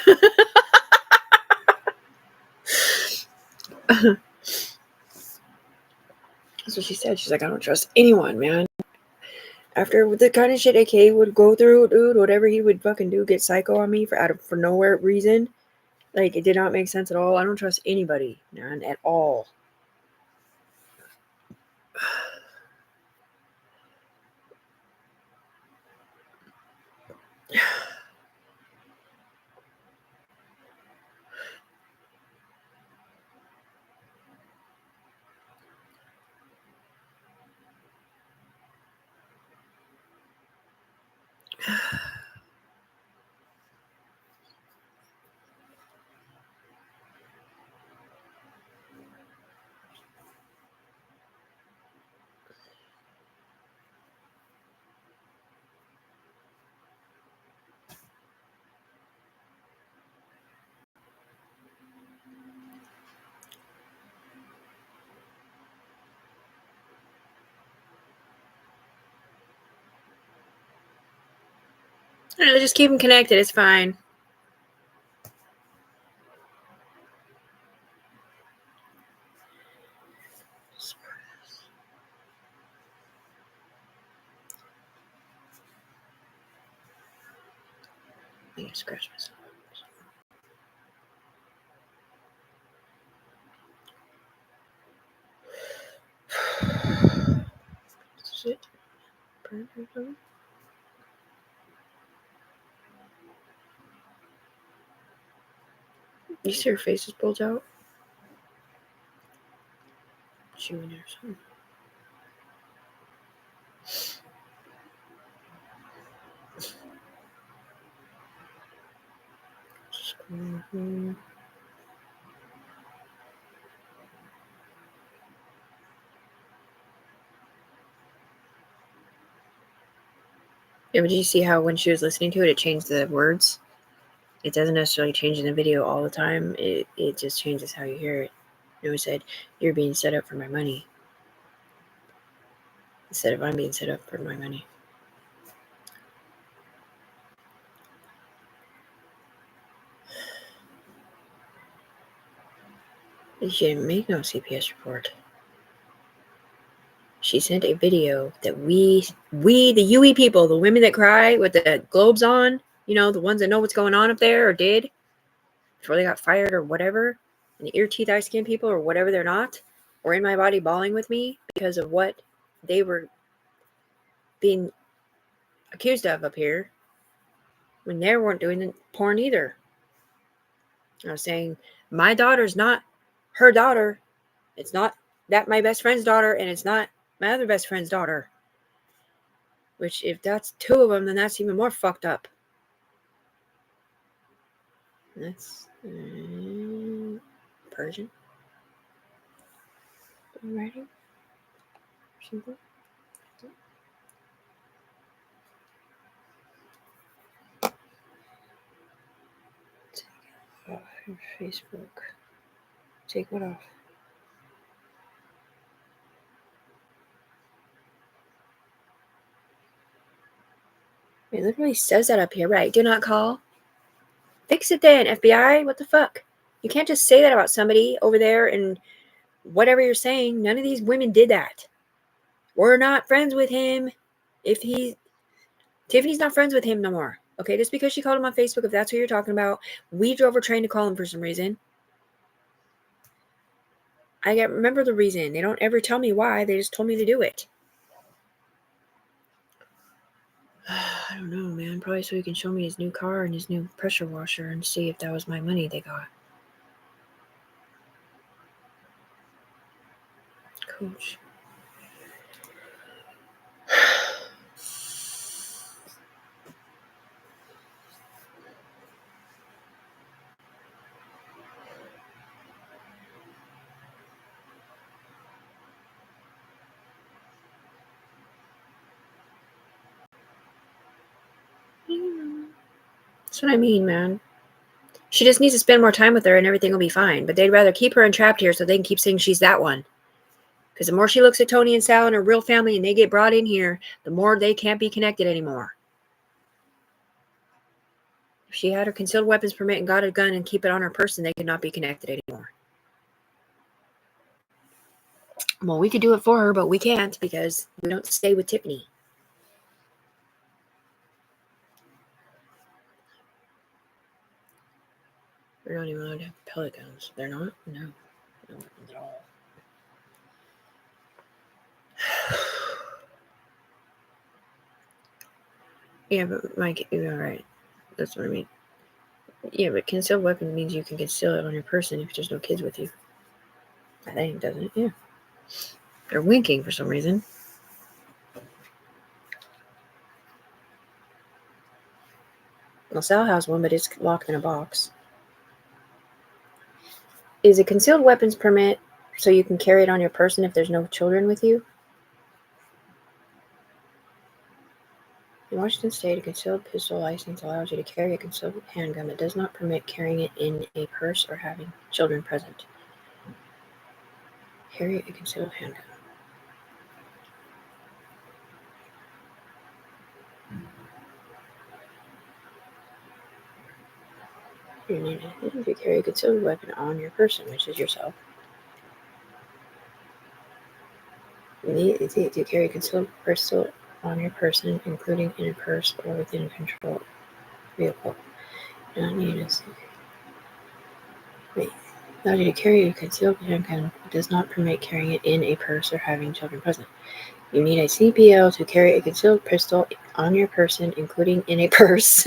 what she said. She's like, I don't trust anyone, man. After the kind of shit AK would go through, dude, whatever he would fucking do, get psycho on me for nowhere reason. Like, it did not make sense at all. I don't trust anybody, man, at all. Just keep them connected. It's fine. I gotta scratch myself. Is it burnt or something? You see her face is pulled out? Chewing or something. Yeah, but did you see how when she was listening to it, it changed the words? It doesn't necessarily change in the video all the time. It just changes how you hear it. It said, "You're being set up for my money," instead of "I'm being set up for my money." She didn't make no CPS report. She sent a video that we, the UE people, the women that cry with the globes on, the ones that know what's going on up there or did before they got fired or whatever, and the ear, teeth, eye, skin people or whatever they're not, were in my body bawling with me because of what they were being accused of up here when they weren't doing the porn either. I was saying, my daughter's not her daughter. It's not that my best friend's daughter, and it's not my other best friend's daughter. Which, if that's two of them, then that's even more fucked up. That's Persian writing. Simple. Take off your Facebook. Take what off? It literally says that up here, right? Do not call. Fix it then, FBI. What the fuck? You can't just say that about somebody over there and whatever you're saying. None of these women did that. We're not friends with him. Tiffany's not friends with him no more. Okay, just because she called him on Facebook, if that's who you're talking about, we drove her train to call him for some reason. I can't remember the reason. They don't ever tell me why. They just told me to do it. I don't know, man. Probably so he can show me his new car and his new pressure washer and see if that was my money they got. Coach. That's what I mean, man. She just needs to spend more time with her and everything will be fine. But they'd rather keep her entrapped here so they can keep saying she's that one. Because the more she looks at Tony and Sal and her real family and they get brought in here, the more they can't be connected anymore. If she had her concealed weapons permit and got a gun and keep it on her person, they could not be connected anymore. Well, we could do it for her, but we can't because we don't stay with Tiffany. They're not even allowed to have pellet guns. They're not? No. No weapons at all. Yeah, but Mike, you're right. That's what I mean. Yeah, but concealed weapon means you can conceal it on your person if there's no kids with you. I think, doesn't it? Yeah. They're winking for some reason. Well, Sal has one, but it's locked in a box. Is a concealed weapons permit so you can carry it on your person if there's no children with you? In Washington State, a concealed pistol license allows you to carry a concealed handgun but does not permit carrying it in a purse or having children present. Carry a concealed handgun. You need to carry a concealed weapon on your person, which is yourself. You need to carry a concealed pistol on your person, including in a purse or within a controlled vehicle. Not needed. Wait. Allows you to carry a concealed handgun, but does not permit carrying it in a purse or having children present. You need a CPL to carry a concealed pistol on your person, including in a purse.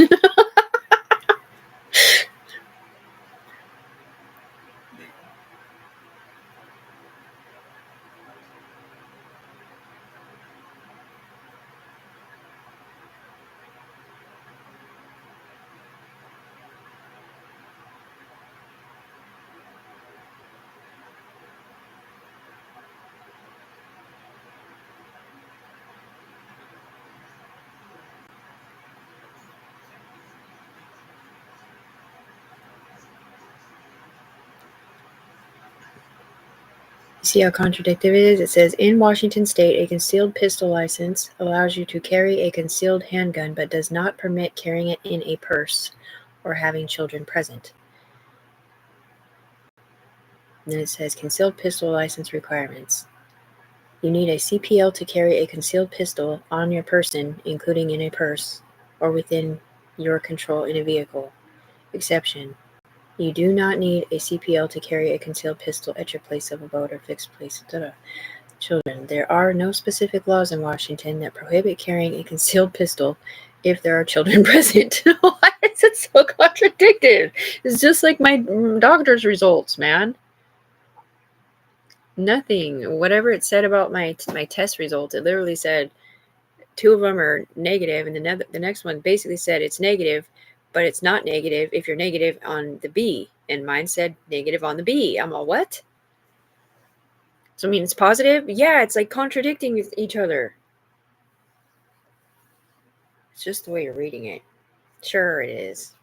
See how contradictory it is? It says, in Washington state, a concealed pistol license allows you to carry a concealed handgun, but does not permit carrying it in a purse or having children present. And then it says, concealed pistol license requirements. You need a CPL to carry a concealed pistol on your person, including in a purse or within your control in a vehicle. Exception. You do not need a CPL to carry a concealed pistol at your place of abode or fixed place. Children. There are no specific laws in Washington that prohibit carrying a concealed pistol if there are children present. Why is it so contradicted? It's just like my doctor's results, man. Nothing. Whatever it said about my test results, it literally said 2 of them are negative, and the next one basically said it's negative, but it's not negative if you're negative on the B. And mine said negative on the B. I'm all, what? So, I mean, it's positive? Yeah, it's like contradicting each other. It's just the way you're reading it. Sure, it is.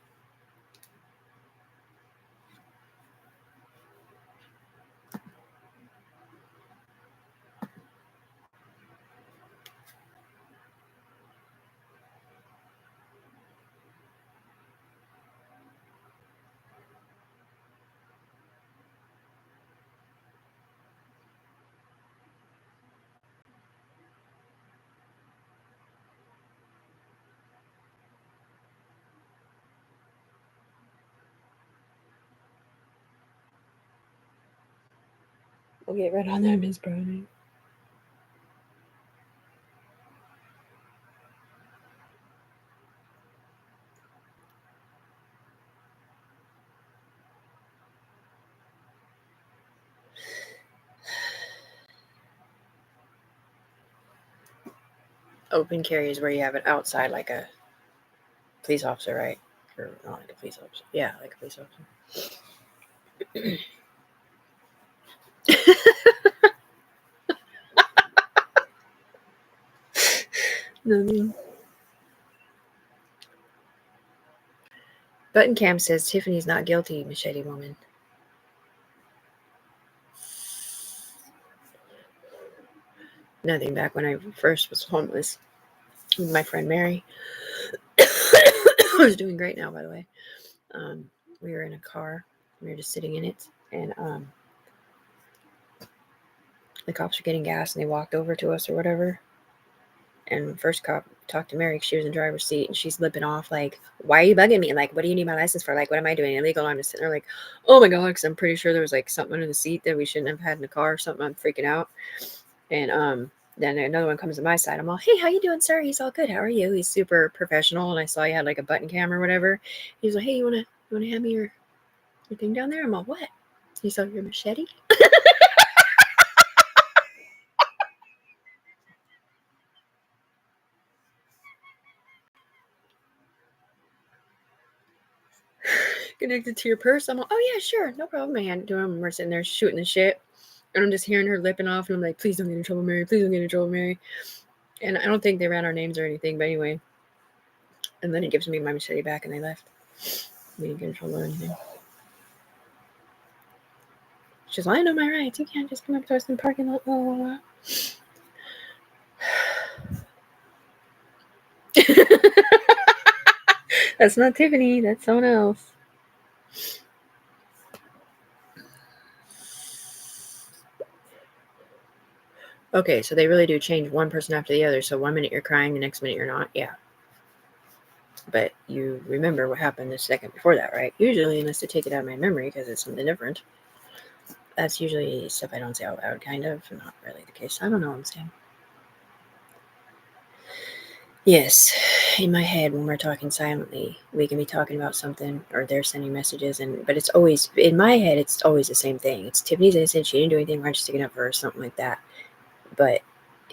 We'll get right on that, Miss Browning. Open carry is where you have it outside like a police officer, right? Or not like a police officer. Yeah, like a police officer. No. Button Cam says Tiffany's not guilty, Machete Woman. Nothing. Back when I first was homeless with my friend Mary. I was doing great now, by the way. We were in a car. We were just sitting in it, and the cops were getting gas, and they walked over to us or whatever. And the first cop talked to Mary because she was in the driver's seat, and she's lipping off like, why are you bugging me? Like, what do you need my license for? Like, what am I doing illegal? I'm just sitting there like, oh my God, because I'm pretty sure there was like something under the seat that we shouldn't have had in the car or something. I'm freaking out. And then another one comes to my side. I'm all, hey, how you doing, sir? He's all, good. How are you? He's super professional. And I saw he had like a button cam or whatever. He's like, hey, you wanna hand me your thing down there? I'm all, what? He's all, your machete? Connected to your purse? I'm like, oh yeah, sure, no problem. I hand it to him, and we're sitting there shooting the shit, and I'm just hearing her lipping off, and I'm like, please don't get in trouble, Mary. Please don't get in trouble, Mary. And I don't think they ran our names or anything, but anyway. And then he gives me my machete back, and they left. We didn't get in trouble or anything. She's like, I know my rights. You can't just come up to us in the parking lot. Blah, blah, blah. That's not Tiffany. That's someone else. Okay, so they really do change one person after the other. So 1 minute you're crying, the next minute you're not. Yeah. but you remember what happened the second before that, right? Usually, unless they take it out of my memory because it's something different. That's usually stuff I don't say out loud, kind of. Not really the case. I don't know what I'm saying. Yes, in my head, when we're talking silently, we can be talking about something, or they're sending messages, but it's always, in my head, it's always the same thing. It's Tiffany's innocent, she didn't do anything wrong, just sticking up for her, something like that. But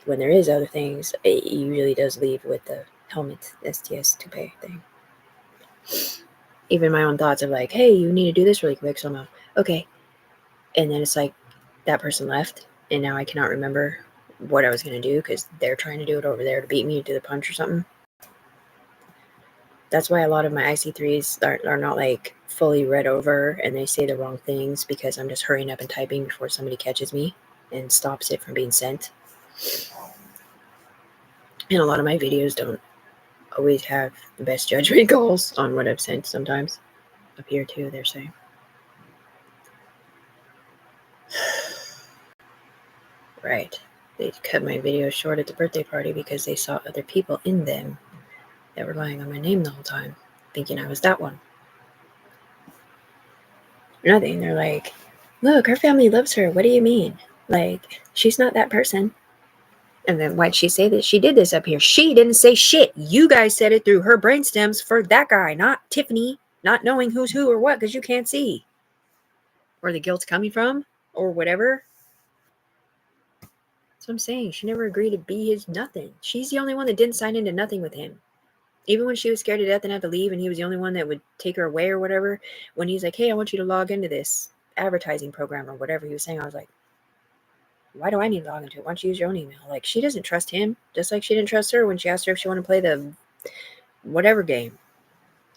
when there is other things, it usually does leave with the helmet STS toupee thing. Even my own thoughts of like, hey, you need to do this really quick, so I'm like, okay. And then it's like, that person left, and now I cannot remember what I was going to do because they're trying to do it over there to beat me to the punch or something. That's why a lot of my IC3s are not like fully read over and they say the wrong things because I'm just hurrying up and typing before somebody catches me and stops it from being sent. And a lot of my videos don't always have the best judgment calls on what I've sent sometimes. Up here too, they're saying. Right. They cut my videos short at the birthday party because they saw other people in them that were lying on my name the whole time, thinking I was that one. Nothing. They're like, look, her family loves her. What do you mean? Like, she's not that person. And then why'd she say that she did this up here? She didn't say shit. You guys said it through her brain stems for that guy, not Tiffany, not knowing who's who or what because you can't see. Where the guilt's coming from or whatever. That's what I'm saying. She never agreed to be his nothing. She's the only one that didn't sign into nothing with him. Even when she was scared to death and had to leave and he was the only one that would take her away or whatever, when he's like, hey, I want you to log into this advertising program or whatever he was saying, I was like, why do I need to log into it? Why don't you use your own email? Like, she doesn't trust him, just like she didn't trust her when she asked her if she wanted to play the whatever game.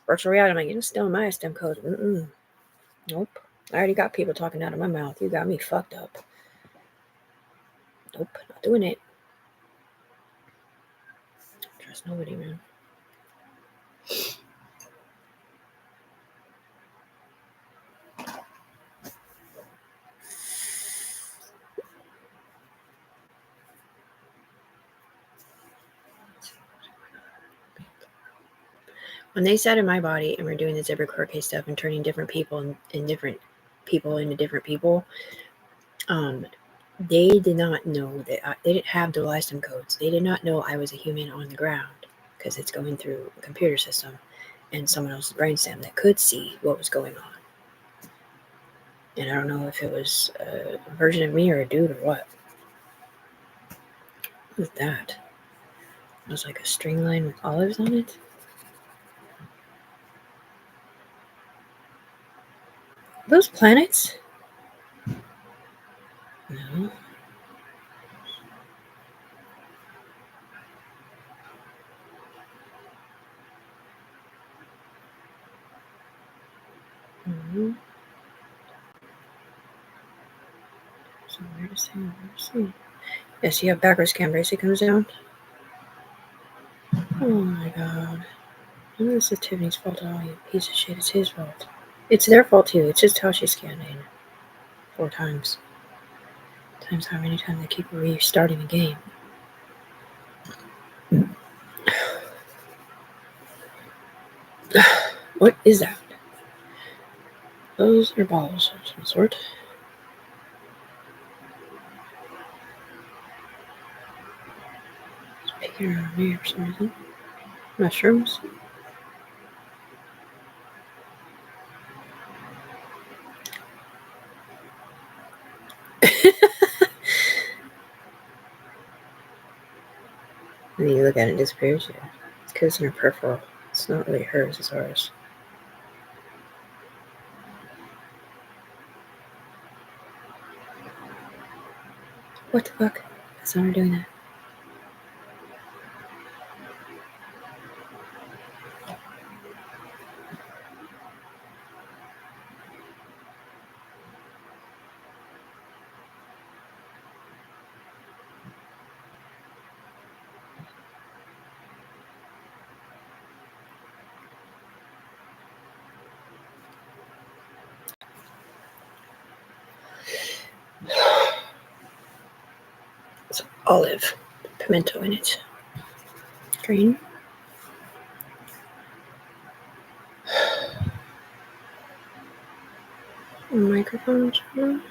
Virtual reality. I'm like, you're still in my STEM code. Nope. I already got people talking out of my mouth. You got me fucked up. Nope, not doing it. Don't trust nobody, man. When they sat in my body and were doing the zebra court case stuff and turning different people and different people into different people, they did not know that they didn't have dual ISTEM codes. They did not know I was a human on the ground because it's going through a computer system and someone else's brainstem that could see what was going on. And I don't know if it was a version of me or a dude or what. What was that? It was like a string line with olives on it. Are those planets? No. Mm-hmm. So where to see? Yes, you have backwards cam basically comes down. Oh my god. I know this is Tiffany's fault at all, you piece of shit. It's his fault. It's their fault too. It's just how she scanned in 4 times. Times how many times they keep restarting the game. What is that? Those are balls of some sort. It's picking around me for some reason. Mushrooms. And then you look at it, it disappears. Yeah. It's because it's in her peripheral. It's not really hers, it's ours. What the fuck? That's not her doing that. It's olive. Pimento in it. Green. Microphones. You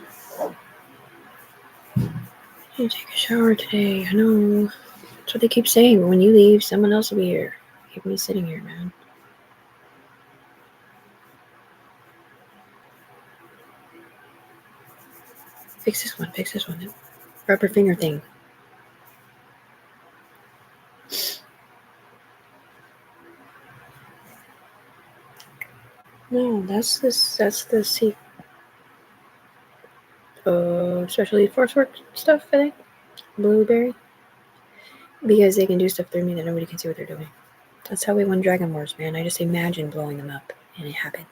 take a shower today. I know. That's what they keep saying. But when you leave, someone else will be here. Keep me sitting here, man. Fix this one. Fix this one. Rubber finger thing. No, that's this. That's the seat. Especially force work stuff. I think blueberry. Because they can do stuff through me that nobody can see what they're doing. That's how we won Dragon Wars, man. I just imagined blowing them up, and it happened.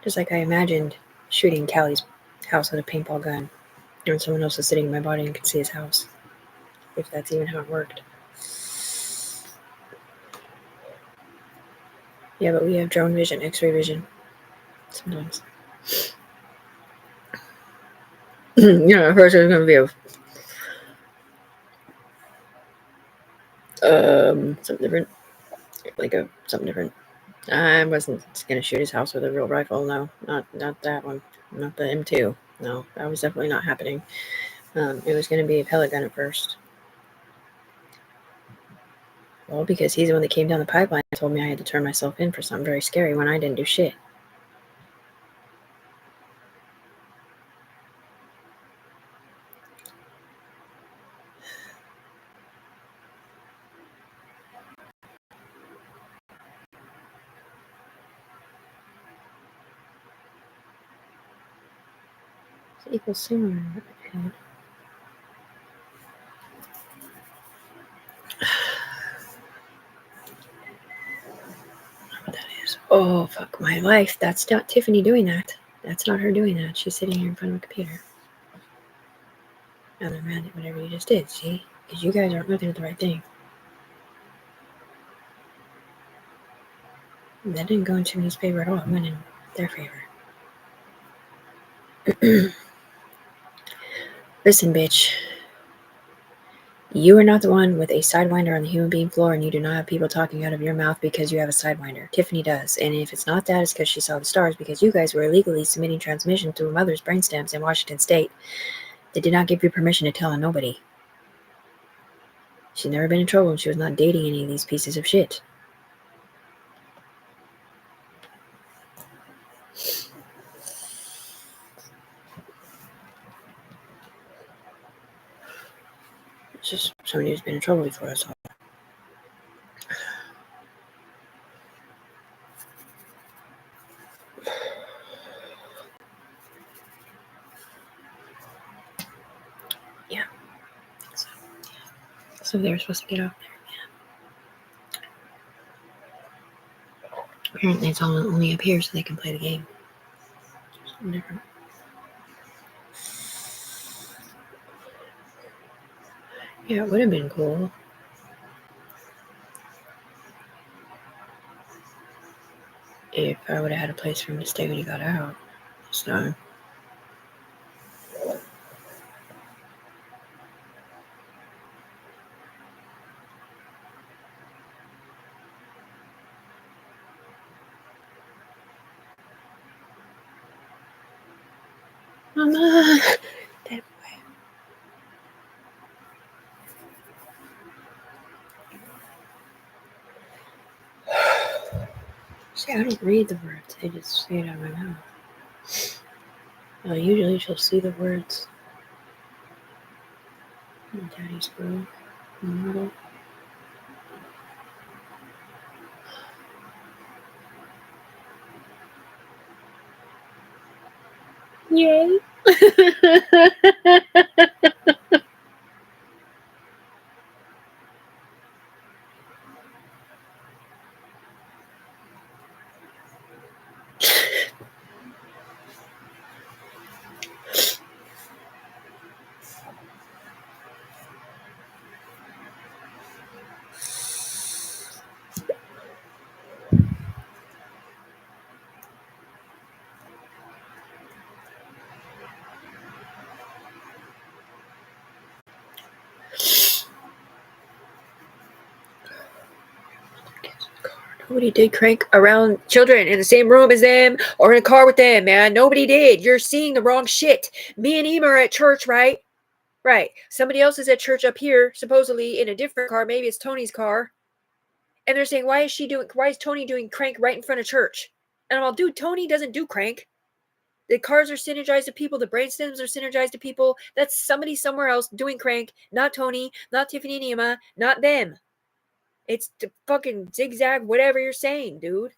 Just like I imagined shooting Callie's house with a paintball gun, and someone else is sitting in my body and can see his house. If that's even how it worked. Yeah, but we have drone vision, X-ray vision. Sometimes. Yeah, at first it was going to be something different. Something different. I wasn't going to shoot his house with a real rifle, no. Not that one. Not the M2. No, that was definitely not happening. It was going to be a pellet gun at first. Well, because he's the one that came down the pipeline and told me I had to turn myself in for something very scary when I didn't do shit. It's equals similar. What that is. Oh, fuck my life. That's not Tiffany doing that. That's not her doing that. She's sitting here in front of a computer. Now they're mad at whatever you just did, see? Because you guys aren't looking at the right thing. That didn't go in Tiffany's favor at all. It went in their favor. Listen, bitch. You are not the one with a sidewinder on the human being floor, and you do not have people talking out of your mouth because you have a sidewinder. Tiffany does. And if it's not that, it's because she saw the stars, because you guys were illegally submitting transmission to a mother's brainstems in Washington State. They did not give you permission to tell on nobody. She's never been in trouble, and she was not dating any of these pieces of shit. It's just somebody who's been in trouble before us all. Yeah. So they were supposed to get off there. Yeah. Apparently it's only up here so they can play the game. Something different. Yeah, it would have been cool. If I would have had a place for him to stay when he got out. So. Mama! Dead boy. See, I don't read the words. I just say it out of my mouth. Usually she'll see the words. Daddy's girl. Model. Yay! Nobody did crank around children in the same room as them or in a car with them, man. Nobody did. You're seeing the wrong shit. Me and Ema are at church, right? Right. Somebody else is at church up here, supposedly in a different car. Maybe it's Tony's car. And they're saying, why is Tony doing crank right in front of church? And I'm all, dude, Tony doesn't do crank. The cars are synergized to people. The brainstems are synergized to people. That's somebody somewhere else doing crank. Not Tony, not Tiffany and Ema, not them. It's the fucking zigzag, whatever you're saying, dude.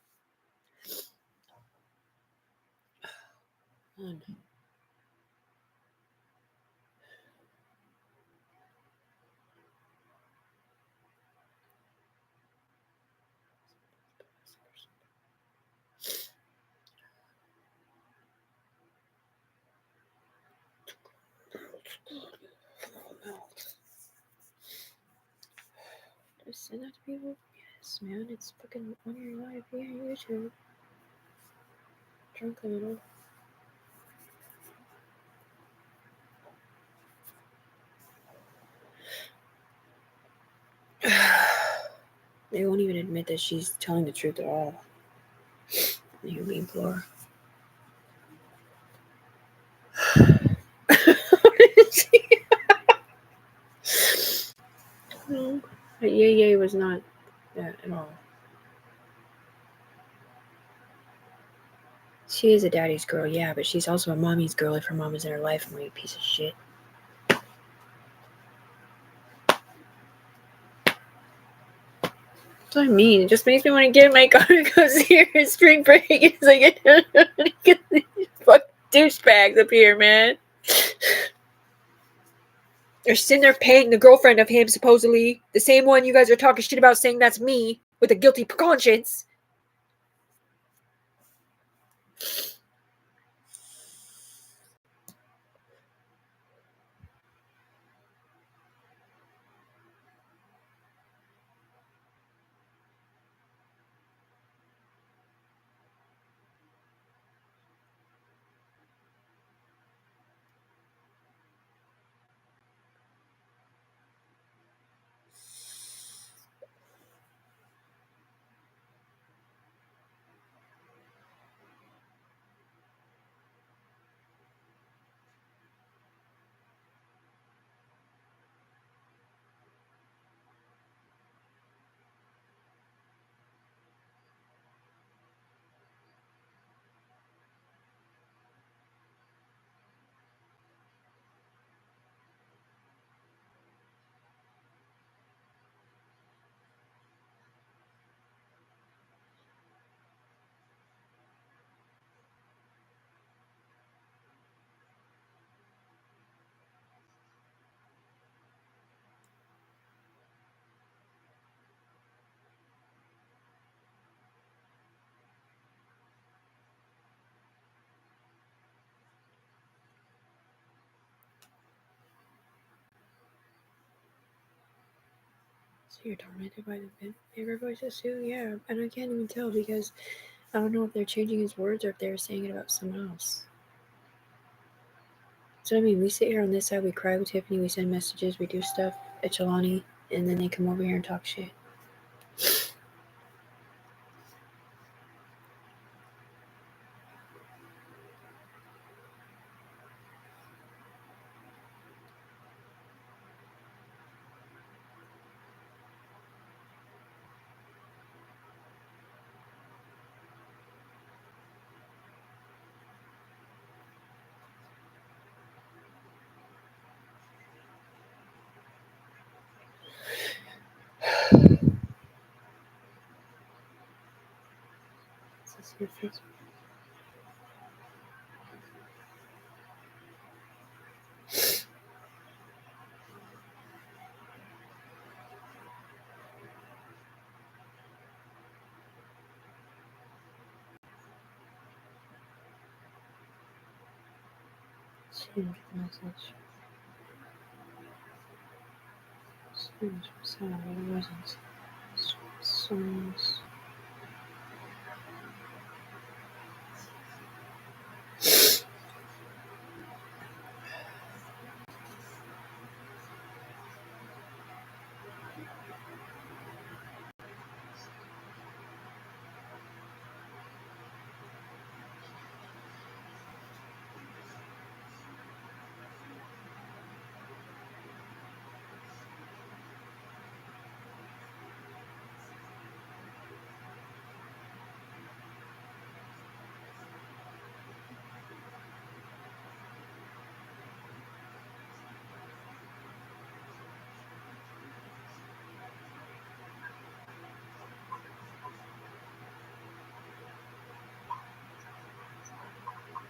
Just send that to people? Yes, man. It's fucking on your live here on YouTube. Drunk a little. They won't even admit that she's telling the truth at all. You implore. No, but Yay was not that at all. She is a daddy's girl, yeah, but she's also a mommy's girl if her mom is in her life. I'm a piece of shit. That's what I mean. It just makes me want to get in my car and go see her spring break. It's like, get these fucking douchebags up here, man. They're sitting there paying the girlfriend of him, supposedly. The same one you guys are talking shit about, saying that's me, with a guilty conscience. So you're tormented by the favorite voices too? Yeah, and I can't even tell because I don't know if they're changing his words or if they're saying it about someone else. So I mean, we sit here on this side, we cry with Tiffany, we send messages, we do stuff at Chelani, and then they come over here and talk shit. This is your face. Change message. Change sound. It wasn't. Songs.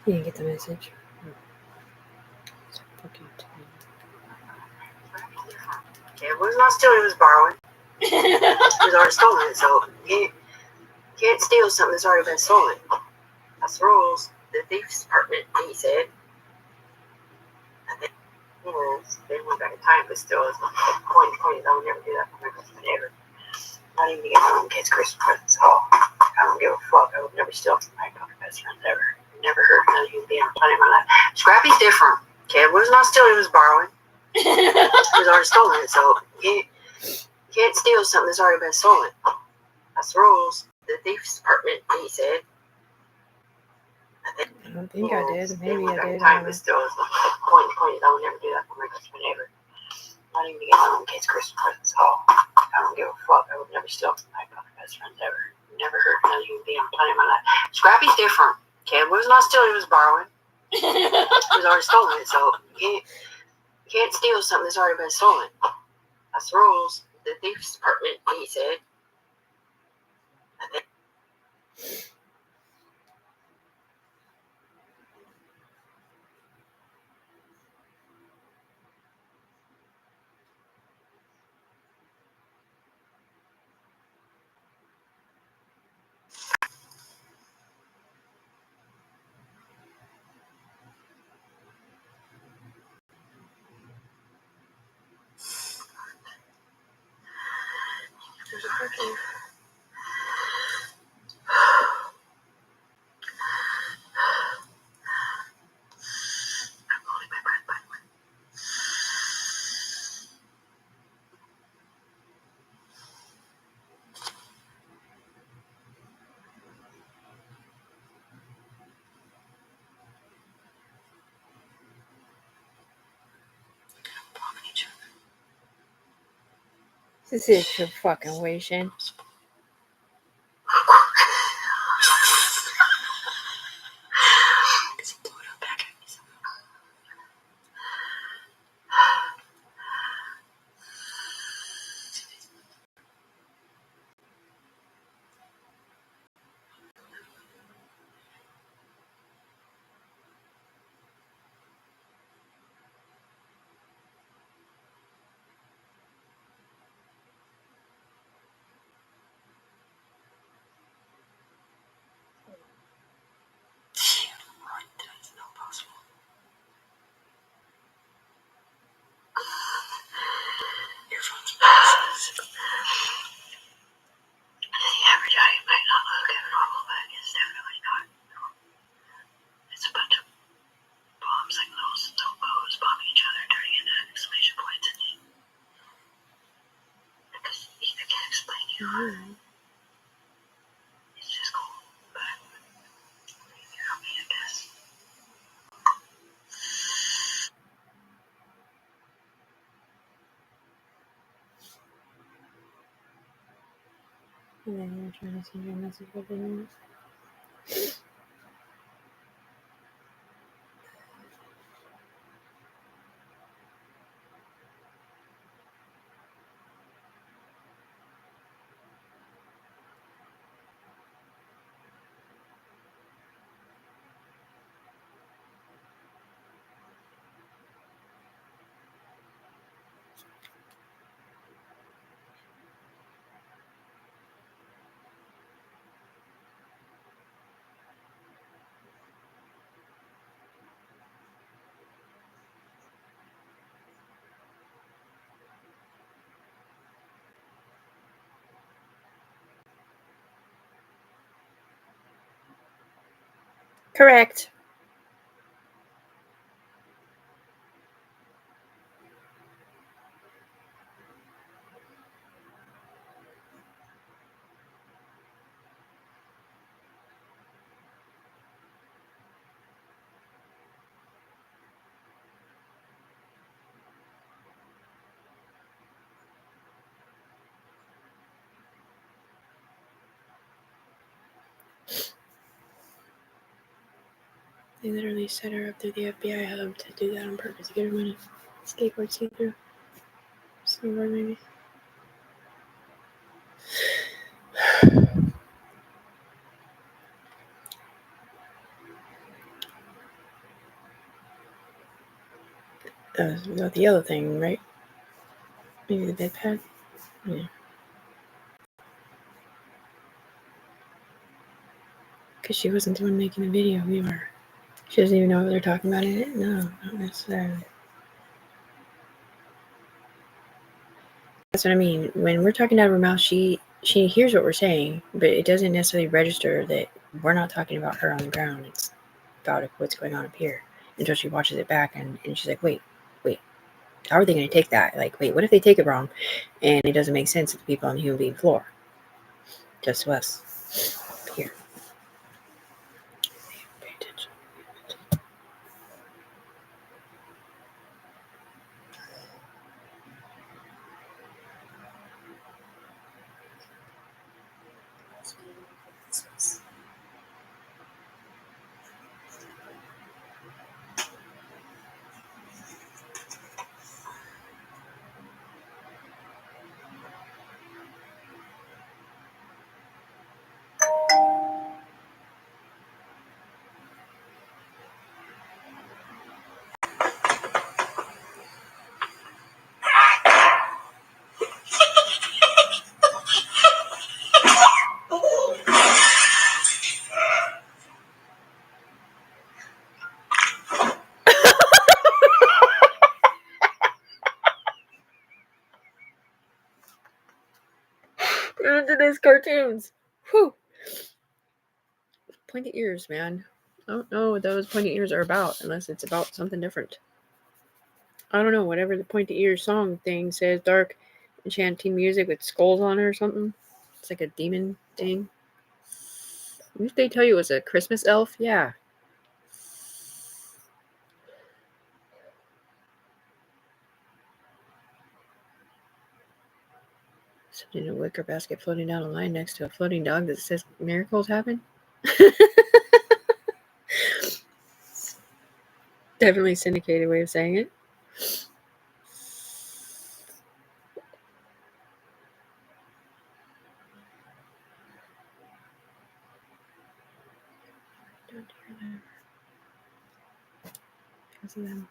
You didn't get the message. It's fucking Yeah, it was not stealing, it was borrowing. He's already stolen it, so you can't steal something that's already been stolen. That's the rules. The thief's department, he said. I think, they went back in time, but still, it's not point. I would never do that for my husband ever. Not even to get my own kids Christmas presents at all. I don't give a fuck. I would never steal from my best friends ever. Never heard none of you being on planet in my life. Scrappy's different. Okay, it was not stealing, it was borrowing. He was already stolen it, so you can't steal something that's already been stolen. That's the rules. The thief's department, he said. I don't think I did. Maybe I did. Time, but still, it's not point. I would never do that for my husband ever. Not even to get my own kids Christmas presents at all. I don't give a fuck. I would never steal from my best friends ever. Never heard none of you being on planet in my life. Scrappy's different. Okay, it was not stealing, it was borrowing. He was already stolen it, so you can't steal something that's already been stolen. That's the rules. The thief's department, he said. There's a hurricane. I'm holding my breath, by the way. This is your fucking wishing. That's not possible. Your phone's the average eye might not look abnormal, but it's definitely not. It's a bunch of bombs like little snowballs bombing each other, turning into exclamation points, and because I can't explain to you. It's just cool, but you help me, I guess. And then you're trying to send you a message with it. Correct. They literally set her up through the FBI hub to do that on purpose to get her money. Skateboard see through. Snowboard maybe. the yellow thing, right? Maybe the bed pad? Yeah. Because she wasn't the one making the video, we were. She doesn't even know what they're talking about in it? No, not necessarily. That's what I mean. When we're talking out of her mouth, she hears what we're saying, but it doesn't necessarily register that we're not talking about her on the ground. It's about what's going on up here. Until she watches it back and she's like, wait, how are they going to take that? Like, wait, what if they take it wrong? And it doesn't make sense to the people on the human being floor. Just to us. Here. Pay attention. Into these cartoons. Whew. Pointy ears, man. I don't know what those pointy ears are about unless it's about something different. I don't know, whatever the pointy ear song thing says, dark enchanting music with skulls on it or something. It's like a demon thing. Didn't they tell you it was a Christmas elf? Yeah. Something in a wicker basket floating down a line next to a floating dog that says miracles happen. Definitely syndicated way of saying it. Don't hear that. Because of them.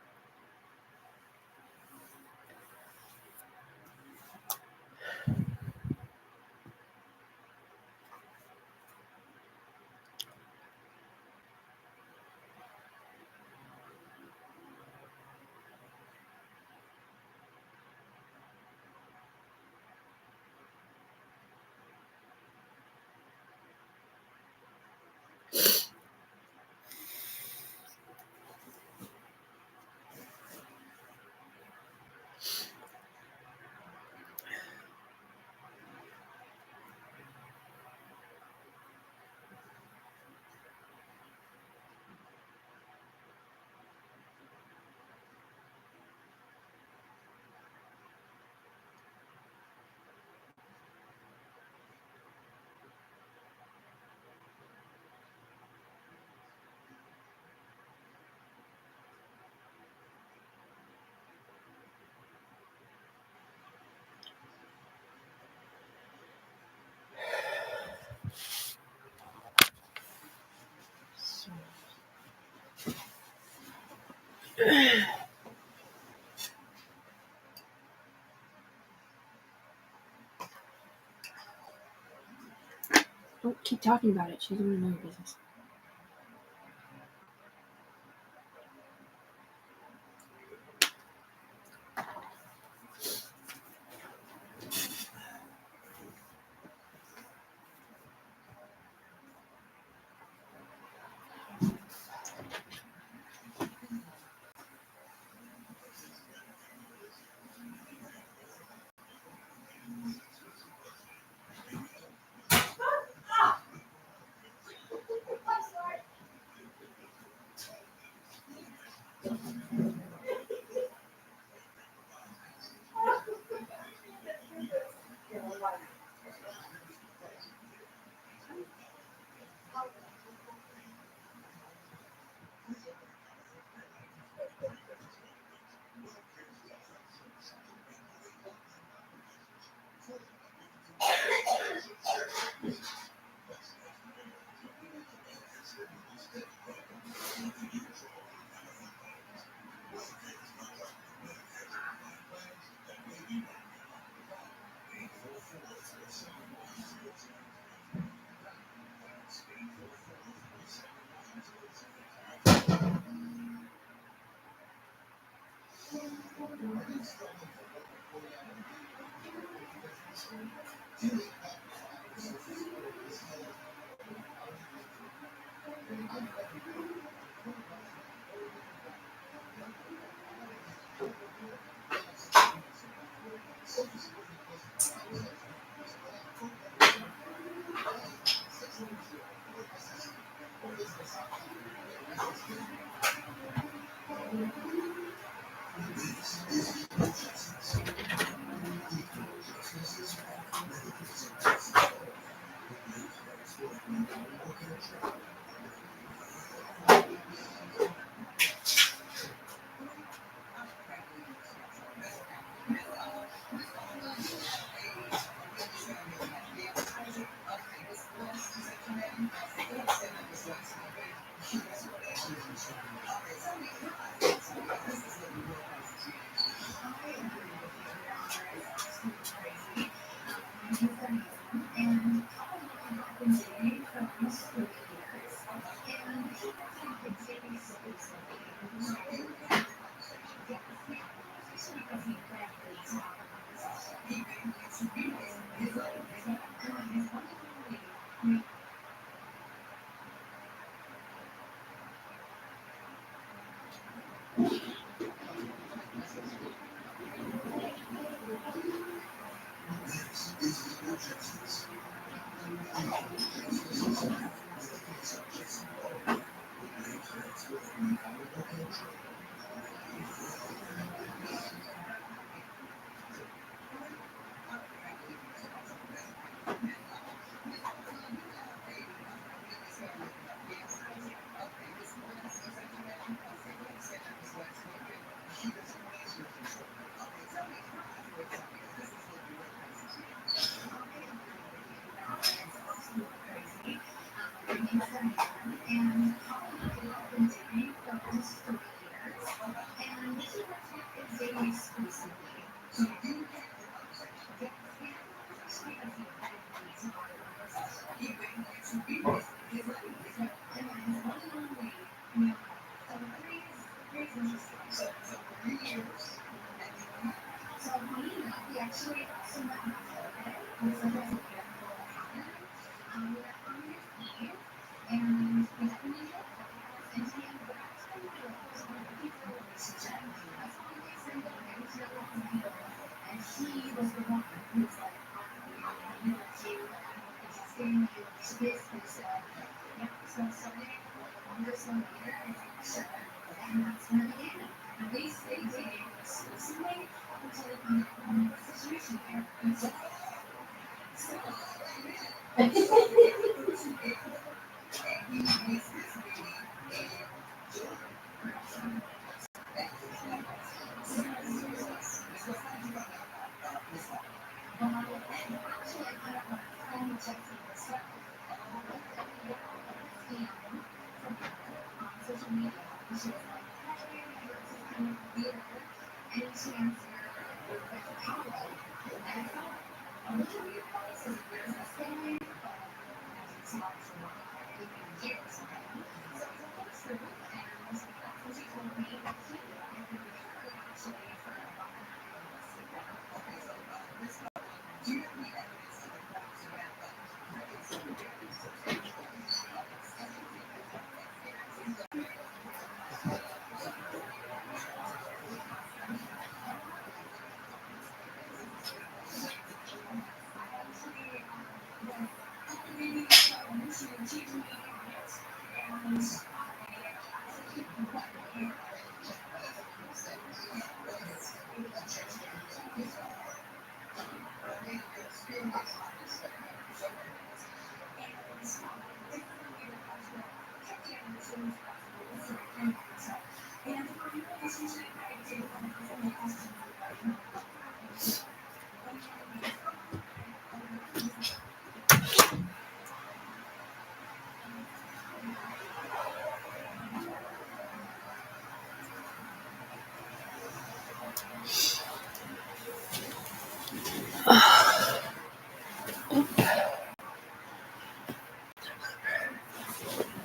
Don't keep talking about it. She doesn't want to know your business.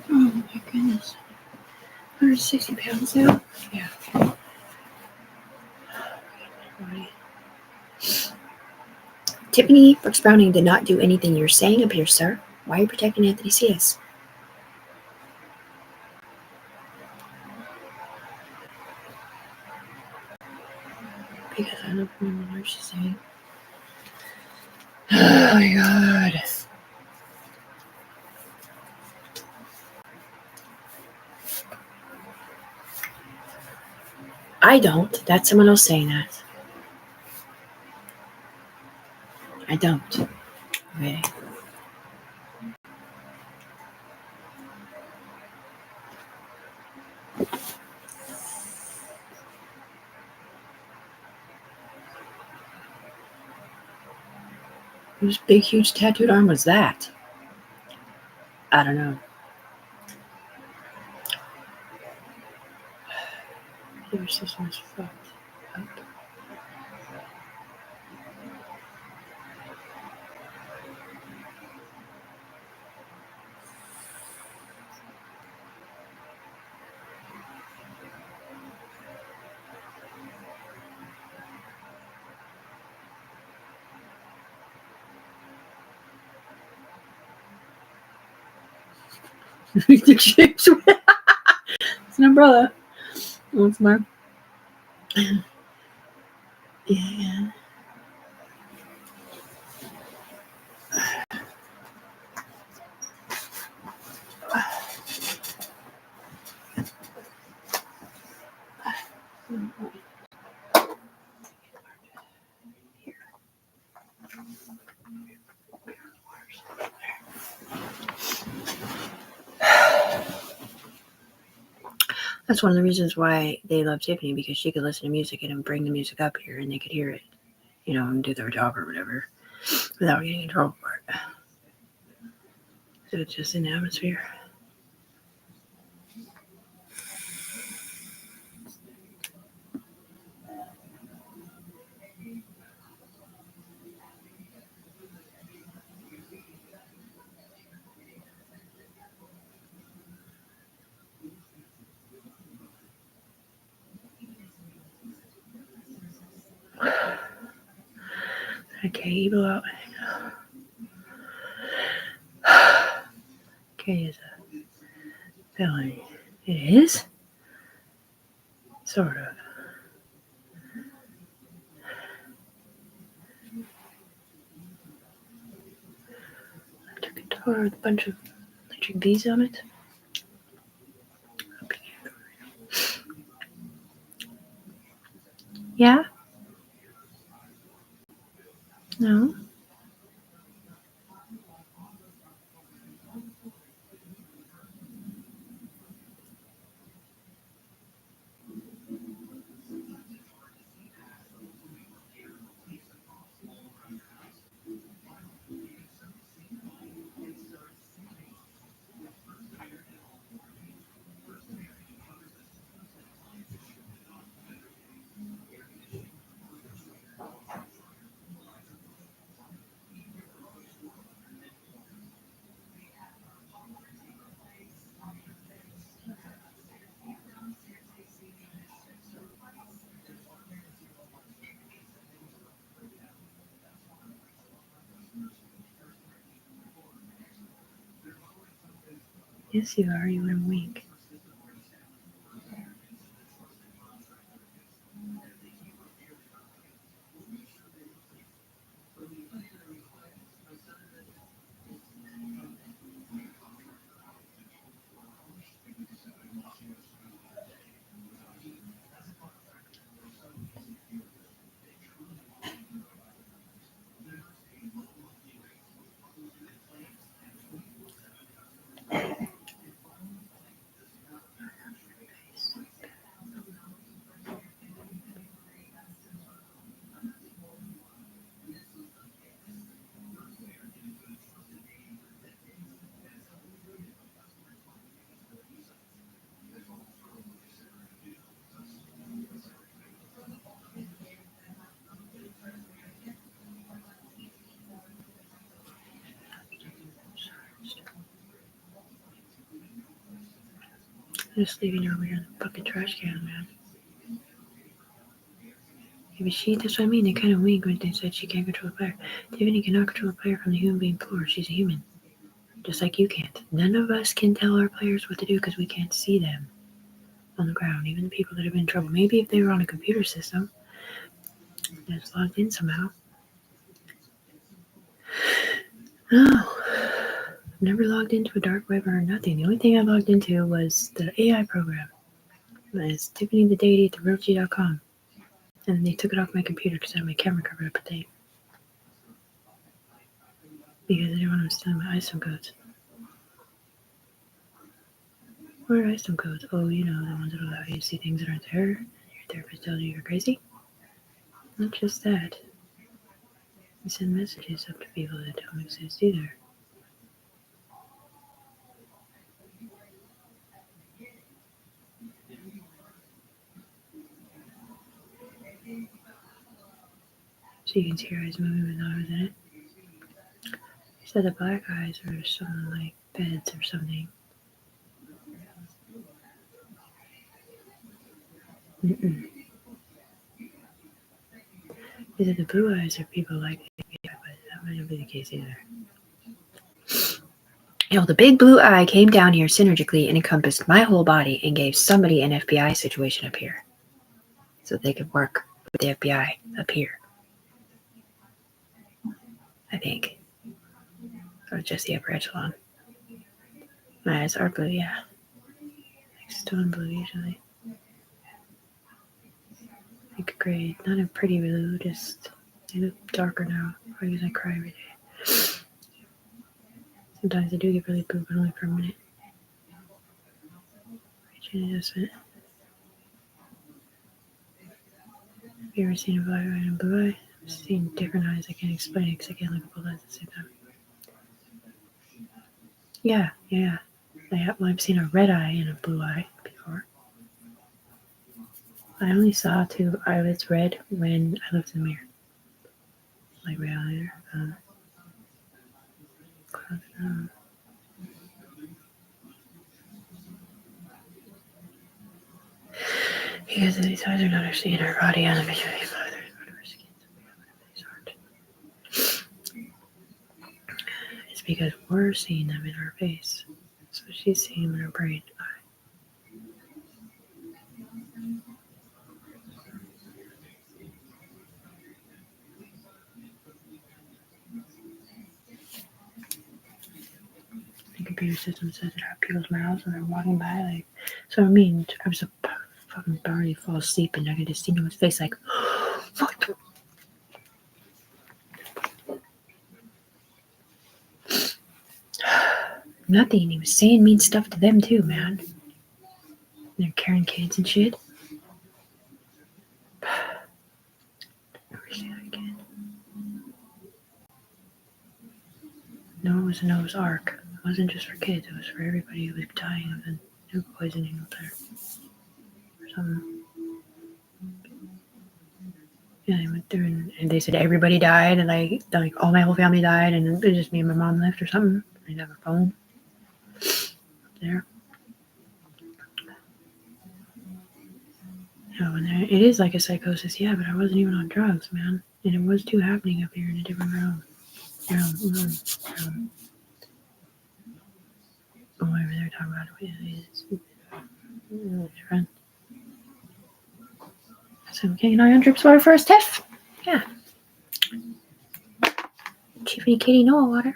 Oh my goodness. 160 pounds now? Yeah. Tiffany Brooks Browning did not do anything you're saying up here, sir. Why are you protecting Anthony C.S.? Because I don't remember what she's saying. Oh my god. I don't. That's someone else saying that. I don't. Okay. Whose big, huge tattooed arm was that? I don't know. Your system's fucked up. It's an umbrella. What's my? Yeah. That's one of the reasons why they love Tiffany, because she could listen to music and bring the music up here and they could hear it, and do their job or whatever without getting in trouble for it. So it's just in the atmosphere. Okay, evil out. K is a felony. It is? Sort of. Electric guitar with a bunch of electric V's on it. Yeah? No? Yes, you are. You went weak. Just leaving you over here in the fucking trash can, man. Yeah, but that's what I mean. They kind of wink when they said she can't control a player. Tiffany cannot control a player from the human being floor. She's a human. Just like you can't. None of us can tell our players what to do because we can't see them on the ground. Even the people that have been in trouble. Maybe if they were on a computer system that's logged in somehow. No. I've never logged into a dark web or nothing. The only thing I logged into was the AI program. It's Tiffany the Deity at therealg.com. And they took it off my computer because I had my camera covered up at date. Because I didn't want them stealing my ISO codes. What are ISO codes? Oh, you know, the ones that allow you to see things that aren't there. Your therapist tells you you're crazy. Not just that. You send messages up to people that don't exist either. So you can see your eyes moving without eyes in it. You said the black eyes are something like beds or something. Mm-mm. You said the blue eyes are people like the FBI, but that might not be the case either. The big blue eye came down here synergically and encompassed my whole body and gave somebody an FBI situation up here. So they could work with the FBI up here. I think. Or just the upper echelon. My eyes are blue, yeah. Like stone blue usually. Like gray, not a pretty blue, just they look darker now. Probably because I cry every day. Sometimes I do get really blue, but only for a minute. Region adjustment. Have you ever seen a black eye and a blue eye? I've seen different eyes. I can't explain it because I can't look at both eyes at the same time. Yeah. I've seen a red eye and a blue eye before. I only saw two eyelids red when I looked in the mirror. Like right out there. Because these eyes are not actually in our body on the visually farther part of our skin. These aren't. It's because we're seeing them in our face. So she's seeing them in her brain. The computer system says it have people's mouths when they're walking by. Like, so I mean, I was fucking already fall asleep and I could just see his face like, fuck. Nothing. He was saying mean stuff to them too, man. They're carrying kids and shit. Never say that again. No, it was a Noah's Ark. It wasn't just for kids. It was for everybody who was dying of the nuke poisoning up there. Or something. Yeah, I went through and they said everybody died and like all my whole family died and it was just me and my mom left or something. I didn't have a phone. There. And it is like a psychosis, yeah, but I wasn't even on drugs, man. And it was too happening up here in a different room. Oh, whatever they're talking about it. Friend. So getting on drips water for a Steph. Yeah. Tiffany Katie Noah water.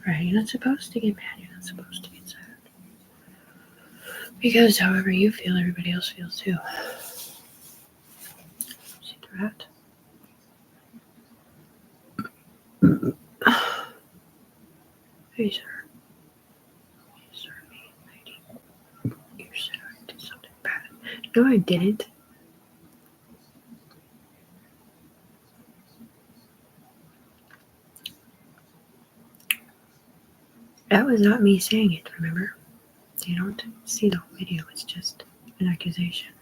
Right, you're not supposed to get mad, you're not supposed to get sad. Because however you feel, everybody else feels too. See the rat? Hey, sir. Yes, sir, me, lady. You said I did something bad. No, I didn't. That was not me saying it, remember? You don't see the whole video, it's just an accusation.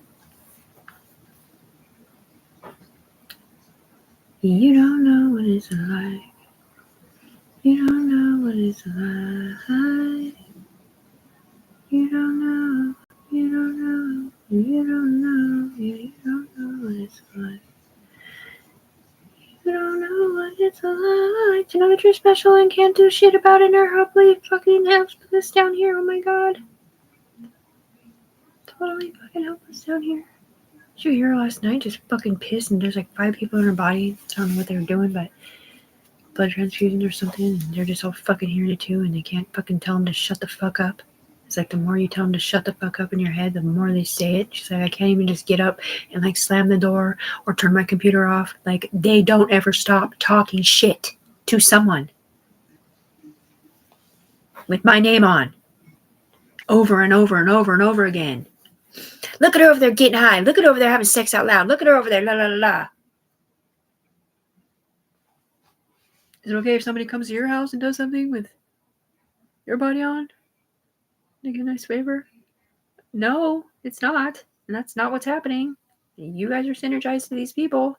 You don't know what it's like. You don't know what it's like. You don't know. You don't know. You don't know. You don't know what it's like. You don't know what it's like to know that you're special and can't do shit about it, or hopefully fucking helpless down here. Oh my god. Totally fucking helpless down here. Did you hear her last night? Just fucking pissed, and there's like 5 people in her body. I don't know what they were doing, but blood transfusions or something, and they're just all fucking hearing it too, and they can't fucking tell them to shut the fuck up. It's like the more you tell them to shut the fuck up in your head, the more they say it. She's like, I can't even just get up and like slam the door or turn my computer off. Like, they don't ever stop talking shit to someone with my name on over and over and over and over again. Look at her over there getting high. Look at her over there having sex out loud. Look at her over there, la la la la. Is it okay if somebody comes to your house and does something with your body on? They get a nice favor? No, it's not. And that's not what's happening. You guys are synergized to these people.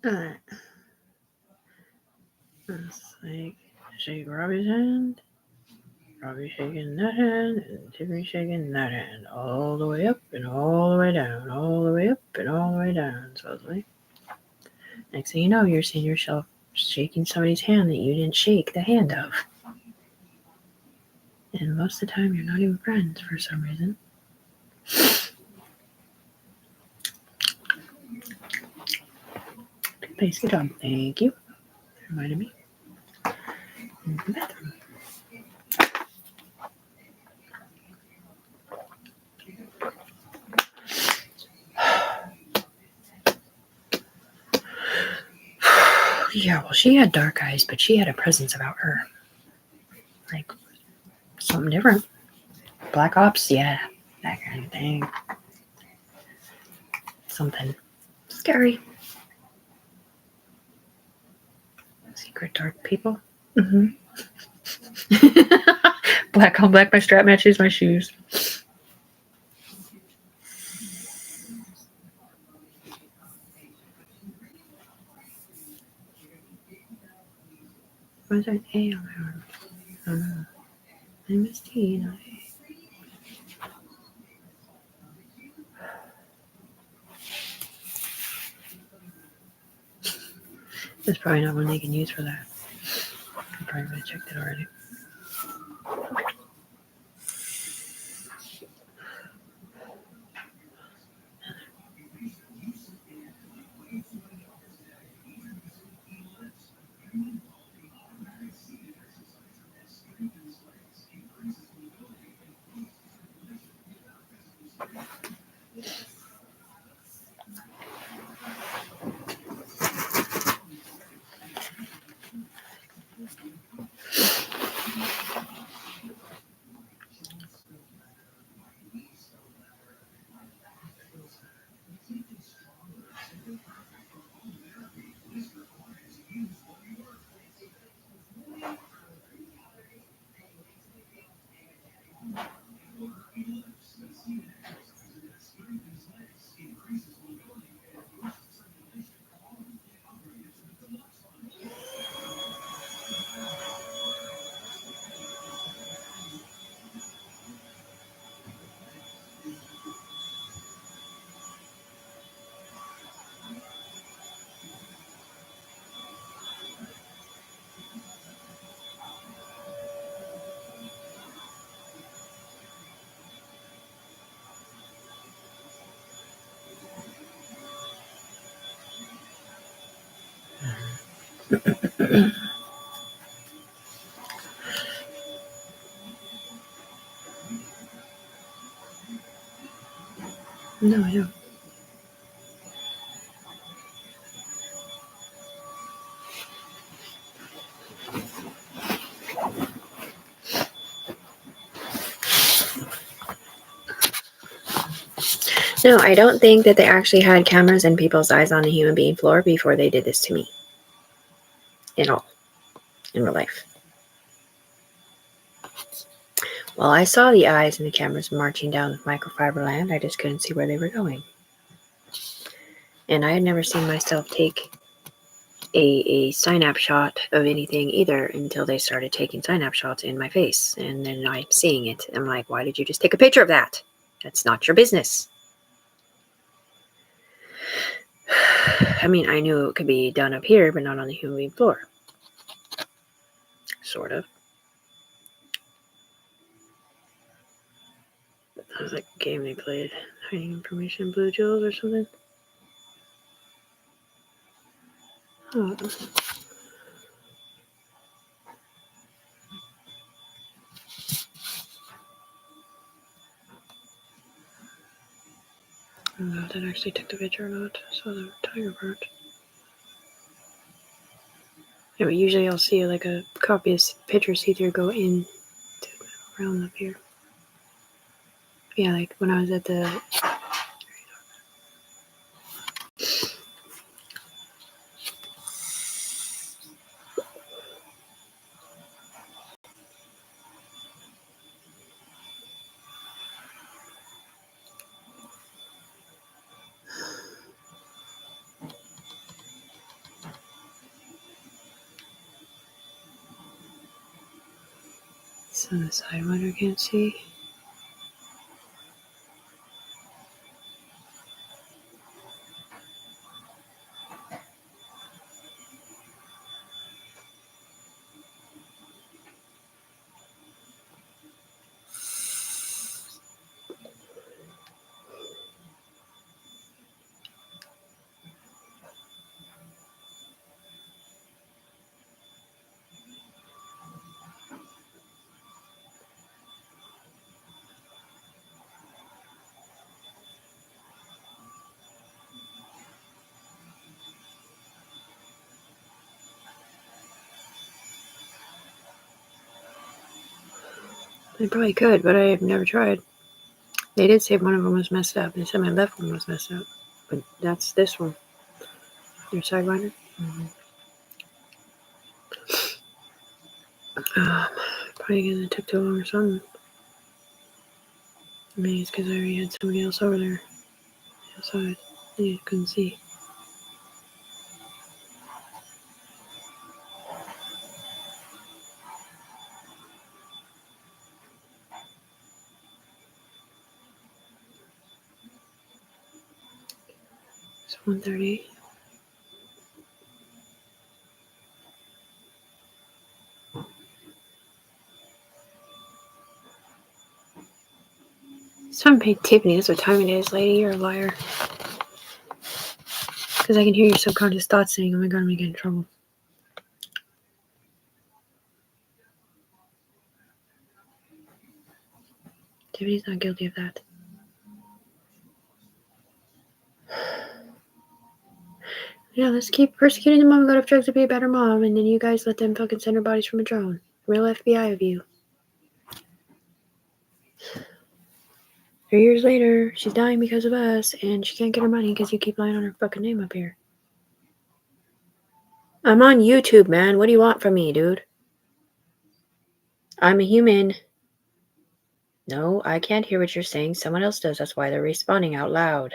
It's like, shake Robbie's hand. Robbie shaking that hand, and Tiffany shaking that hand. All the way up and all the way down. All the way up and all the way down, supposedly. Next thing you know, you're seeing yourself shaking somebody's hand that you didn't shake the hand of. And most of the time, you're not even friends for some reason. Thanks, good job. Thank you. Reminded me. In the bathroom. Yeah, well, she had dark eyes, but she had a presence about her. Like, something different. Black Ops, yeah. That kind of thing. Something scary. Secret dark people. Mm-hmm. Black on black, my strap matches my shoes. Why is there an A on my arm? I don't know. I missed T, not A. There's probably not one they can use for that. I probably would have checked it already. No, I don't. No, I don't think that they actually had cameras in people's eyes on the human being floor before they did this to me. At all. In real life. Well, I saw the eyes and the cameras marching down microfiber land. I just couldn't see where they were going. And I had never seen myself take a synapse shot of anything either until they started taking synapse shots in my face. And then I'm seeing it. I'm like, why did you just take a picture of that? That's not your business. I mean, I knew it could be done up here, but not on the human being floor. Sort of. That was like a game they played. Hiding information, blue jewels or something. Oh. I don't know if that actually took the picture or not. I saw the tiger part. Yeah, but usually I'll see like a copy of picture see-through go in around up here. Yeah, like when I was at the so the sidewinder can't see. They probably could, but I have never tried. They did say one of them was messed up. They said my left one was messed up, but that's this one. Your sidewinder. Probably because it took too long or something. Maybe it's because I already had somebody else over there outside. You couldn't see. It's 1:30. Someone paid Tiffany. That's what time it is, lady. You're a liar. Because I can hear your subconscious thoughts saying, oh my god, I'm going to get in trouble. Tiffany's not guilty of that. Yeah, let's keep persecuting the mom who got off drugs to be a better mom, and then you guys let them fucking send her bodies from a drone. Real FBI of you. 3 years later, she's dying because of us, and she can't get her money because you keep lying on her fucking name up here. I'm on YouTube, man. What do you want from me, dude? I'm a human. No, I can't hear what you're saying. Someone else does. That's why they're responding out loud.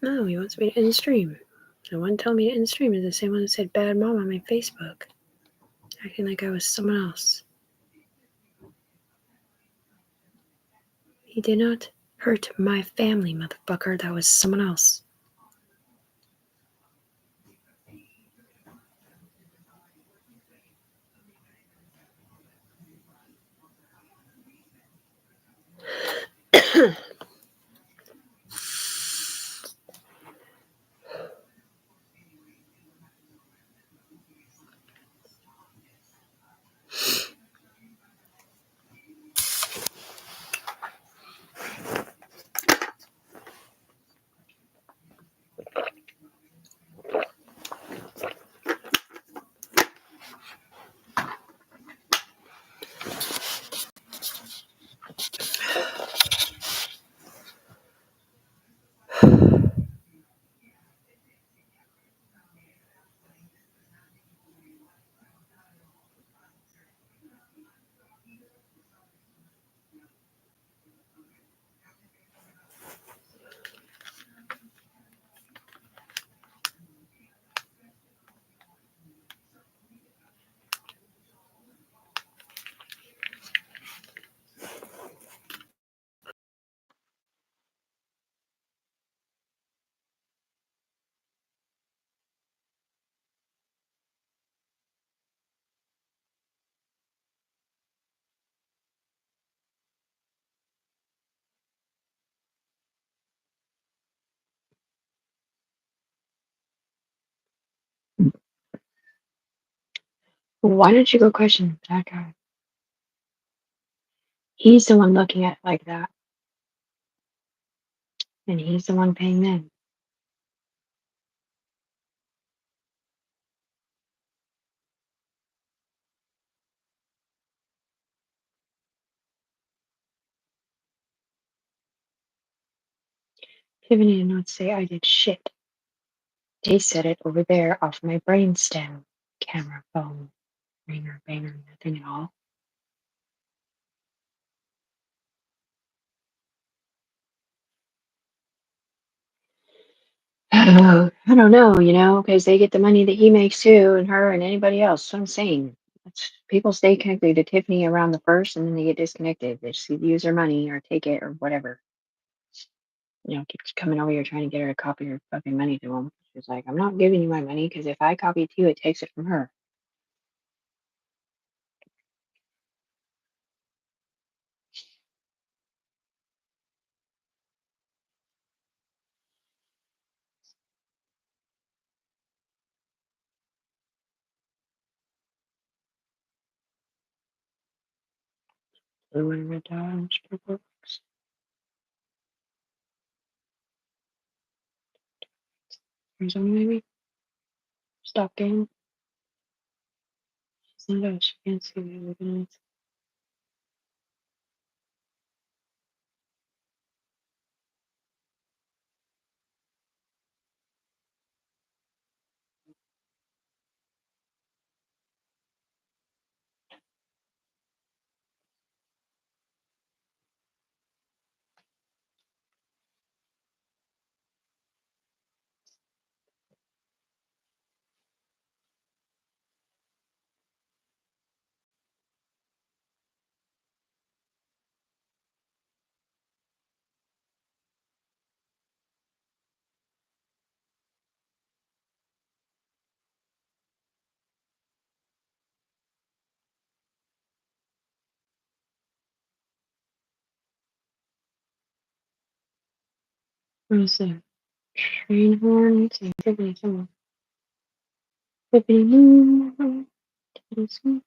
No, he wants me to end stream. The one telling me to end stream is the same one that said bad mom on my Facebook. Acting like I was someone else. He did not hurt my family, motherfucker. That was someone else. Why don't you go question that guy? He's the one looking at it like that. And he's the one paying them. Tiffany did not say I did shit. They said it over there off my brainstem. Camera, phone, ringer, banger, nothing at all. I don't know, because they get the money that he makes too, and her and anybody else. So I'm saying, people stay connected to Tiffany around the first, and then they get disconnected. They just use their money or take it or whatever. Keeps coming over here trying to get her to copy her fucking money to him. She's like, I'm not giving you my money because if I copy it to you, it takes it from her. Blue and red dots, purple box. Arizona maybe? Stop game. She's not out. She can't see what you're looking at. What is that? Train horn? Tiffany somewhere. Tiffany moon. Tiffany.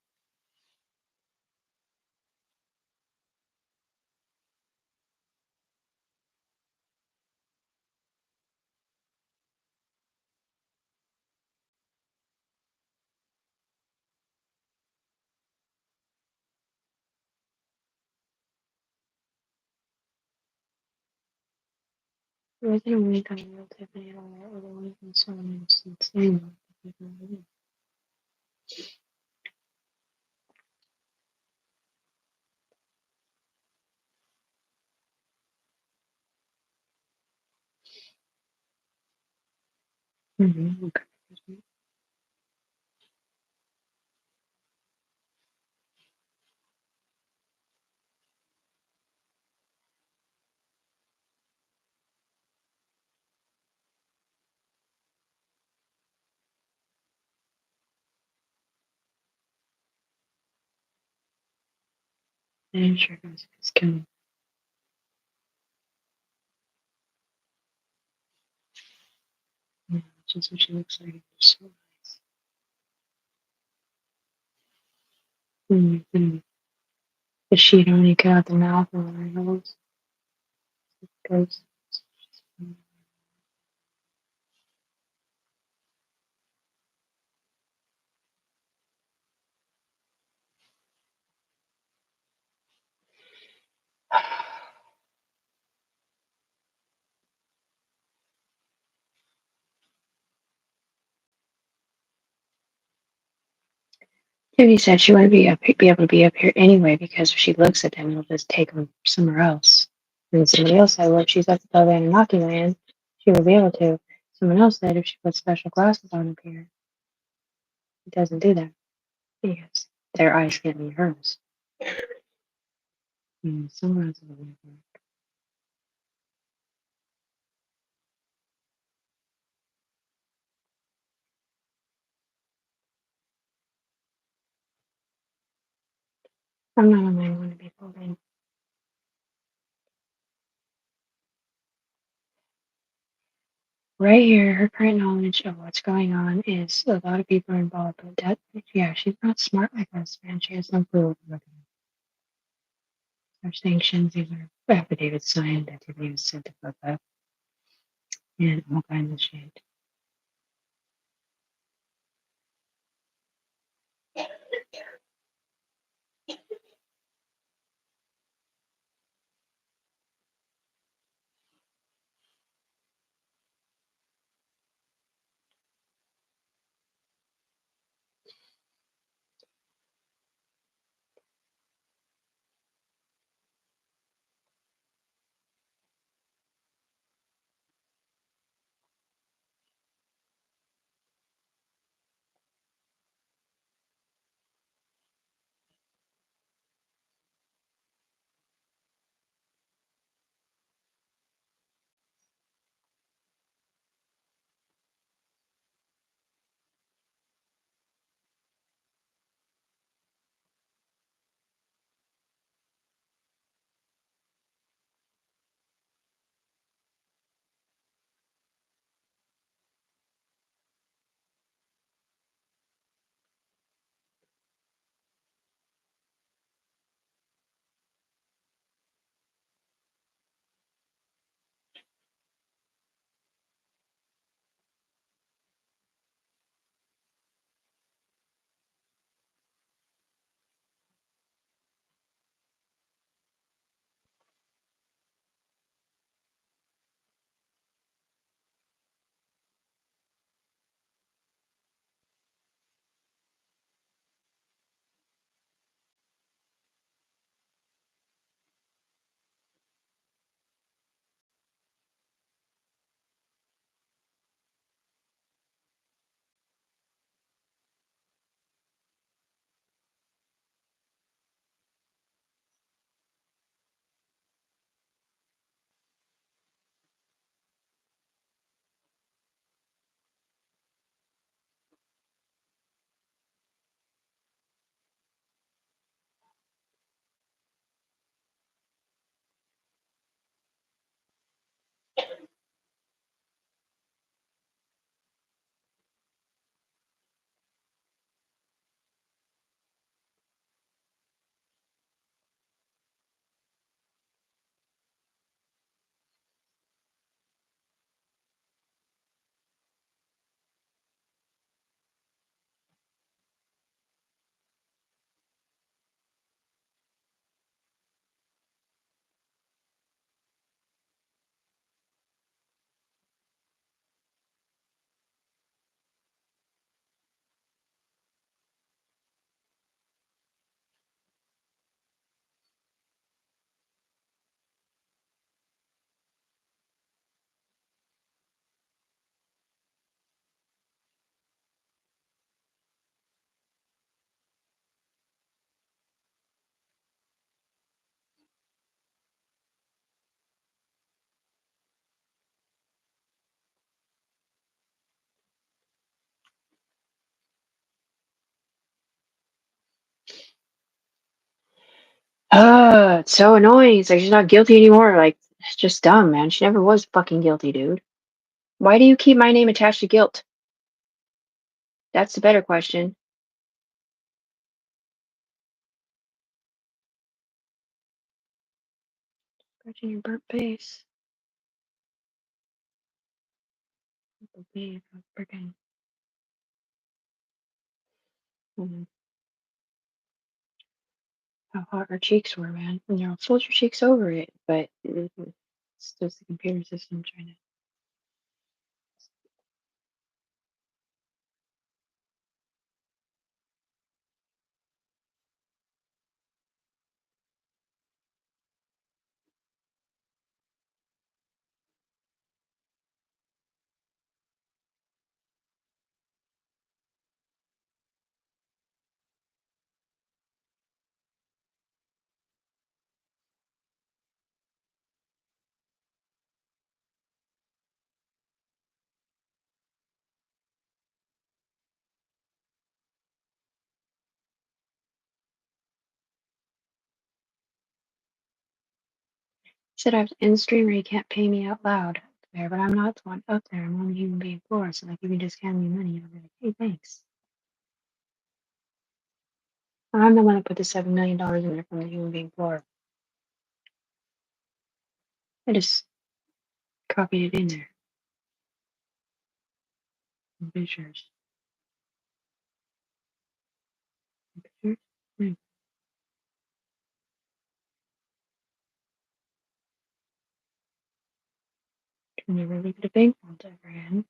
I wasn't awake on real Tiffany at all. Otherwise, I'm so insane. Mm-hmm. Okay. I'm sure it's killing. Just what she looks like. It's so nice. Mm-hmm. The sheet only cut out the mouth and the nose. It goes. Tiffany said she wouldn't be able to be up here anyway because if she looks at him, it'll just take him somewhere else. And somebody else said, well, if she's at the Bell Anunnaki land, she will be able to. Someone else said if she puts special glasses on up here, it doesn't do that because their eyes get in hers. Somewhere else. I'm not on my own to be pulled in. Right here, her current knowledge of what's going on is a lot of people are involved, but that, yeah, she's not smart like us, man. She has no clue what we're looking at. Our sanctions, these are affidavits signed that they was sent to fuck up and all kinds of shit. It's so annoying. It's like she's not guilty anymore. Like, it's just dumb, man. She never was fucking guilty, dude. Why do you keep my name attached to guilt? That's the better question. Scratching your burnt face. Freaking. How hot her cheeks were, man. And you know, fold your cheeks over it, but it's just the computer system trying to. Said I was in the stream where you can't pay me out loud there, but I'm not the one up there. I'm on the human being floor, so like you can just hand me money. I'll be like, hey, thanks. I'm the one that put the $7 million in there from the human being floor. I just copied it in there. Pictures. Pictures. Never look at a bank vault ever again.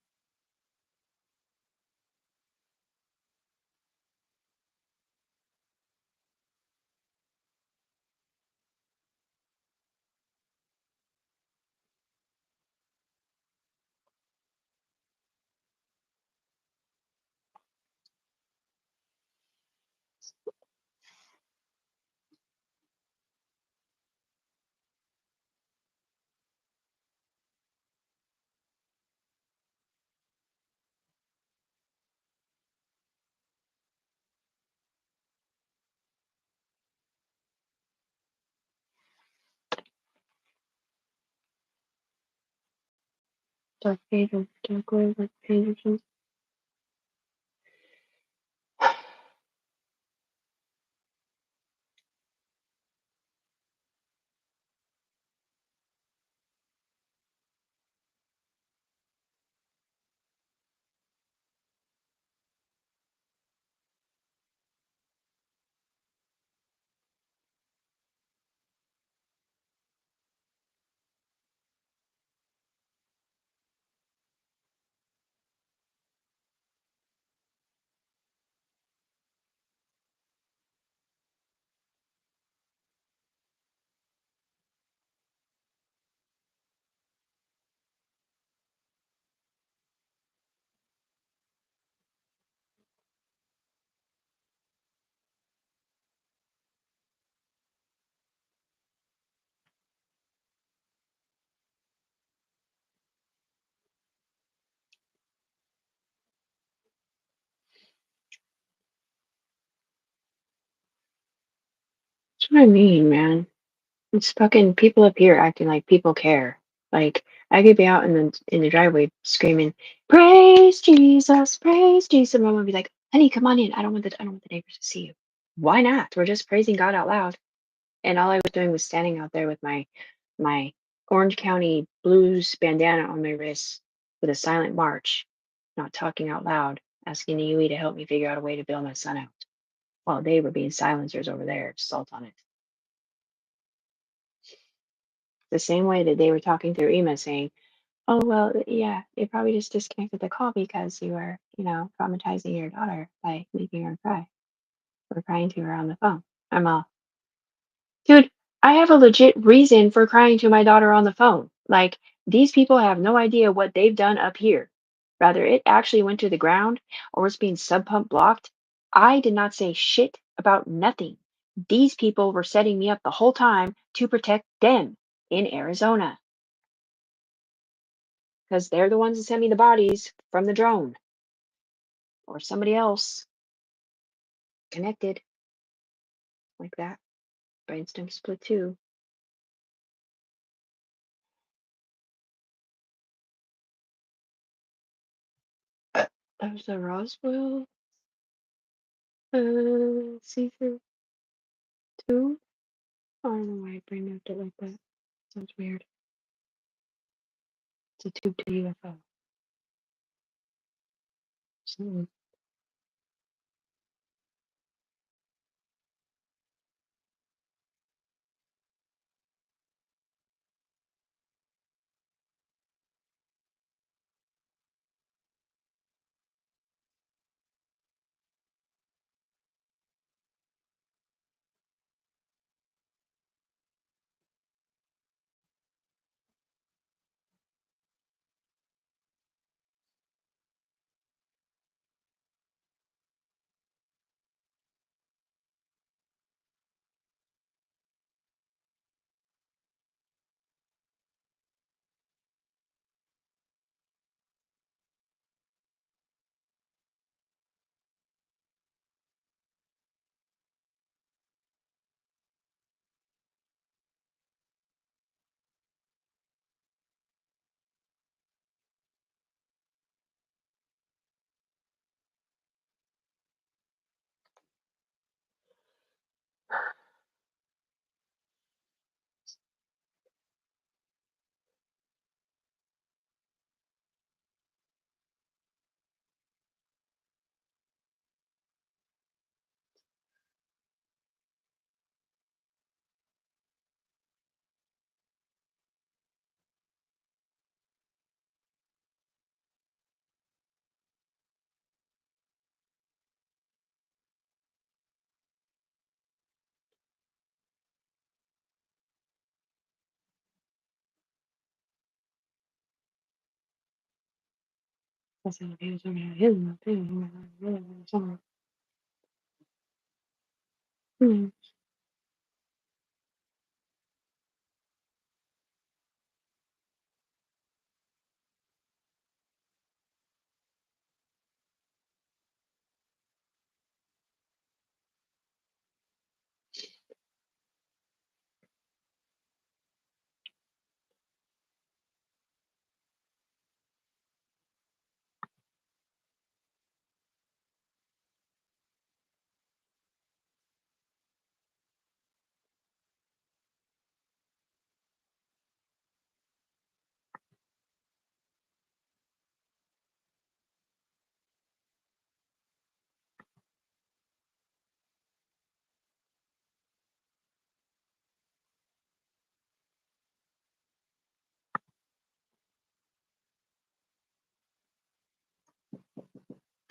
Dark pages, dark waves, like pages. That's what I mean, man. It's fucking people up here acting like people care. Like I could be out in the driveway screaming, "Praise Jesus, praise Jesus!" And my mom would be like, "Honey, come on in. I don't want the neighbors to see you." Why not? We're just praising God out loud. And all I was doing was standing out there with my Orange County blues bandana on my wrist with a silent march, not talking out loud, asking the UE to help me figure out a way to bail my son out, while they were being silencers over there, salt on it. The same way that they were talking through Ema saying, "Oh, well, yeah, they probably just disconnected the call because you were, traumatizing your daughter by making her cry or crying to her on the phone." I'm all, dude, I have a legit reason for crying to my daughter on the phone. Like, these people have no idea what they've done up here. Rather, it actually went to the ground or it's being sub pump blocked. I did not say shit about nothing. These people were setting me up the whole time to protect them in Arizona because they're the ones that sent me the bodies from the drone or somebody else connected like that. Brainstem split too. That was a Roswell seafood too. I don't know why I brain mapped it like that. Sounds weird. It's a tube to UFO. So,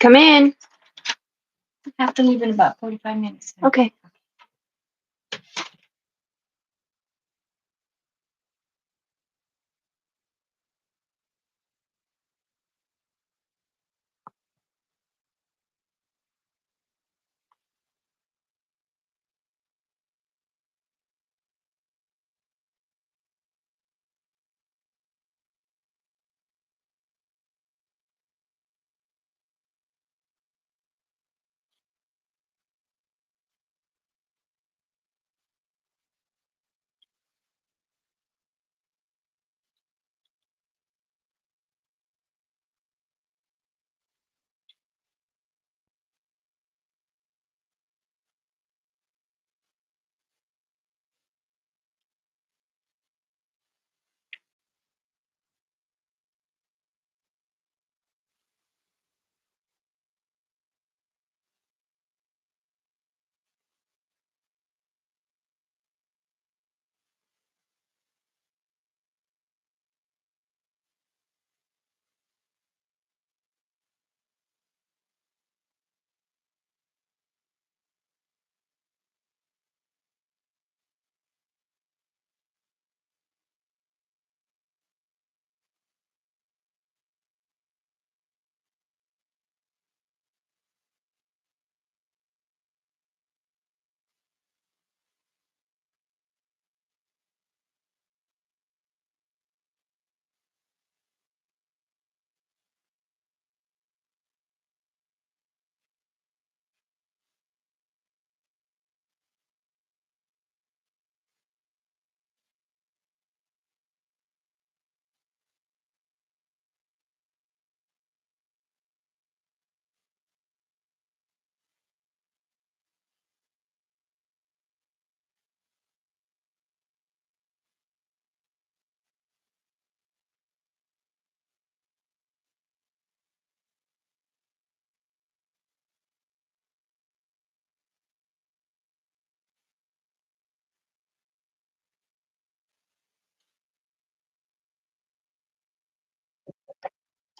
come in. I have to leave in about 45 minutes. Okay.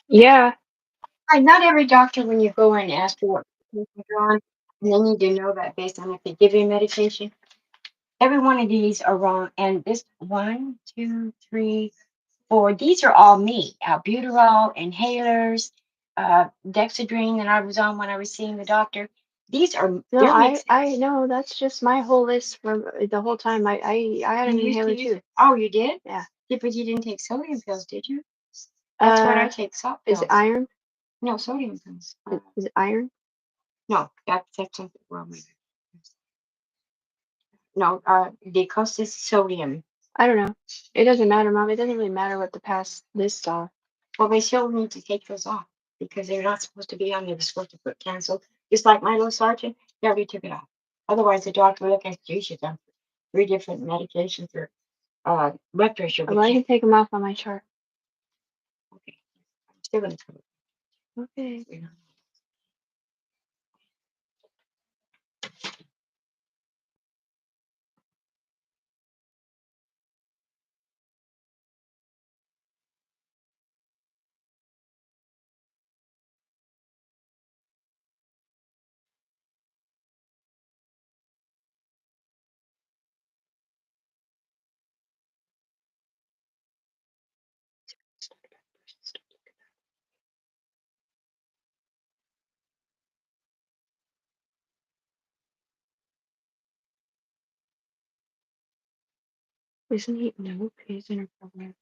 Yeah. Not every doctor, when you go in and ask for what medication you're on, and they need to know that based on if they give you medication. Every one of these are wrong. And this one, two, three, four, these are all me. Albuterol, inhalers, Dexedrine that I was on when I was seeing the doctor. These are, No, they're mixed. I know that's just my whole list from the whole time. I had an You used to inhaler use too. it. Oh, you did? Yeah. Yeah, but you didn't take sodium pills, did you? That's what I take, salt Is pills. it iron? No, sodium pills. Is it iron? No, that's something wrong with it. No, because it's sodium. I don't know. It doesn't matter, Mom. It doesn't really matter what the past lists are. Well, they still need to take those off because they're not supposed to be on there. They're supposed to put cancel. Just like my little sergeant, they already took it off. Otherwise, the doctor will look at you. She's on 3 different medications for blood pressure. Well, I can take them off on my chart. Okay, I'm still gonna cover Okay. it. Isn't he? No, he's in a program.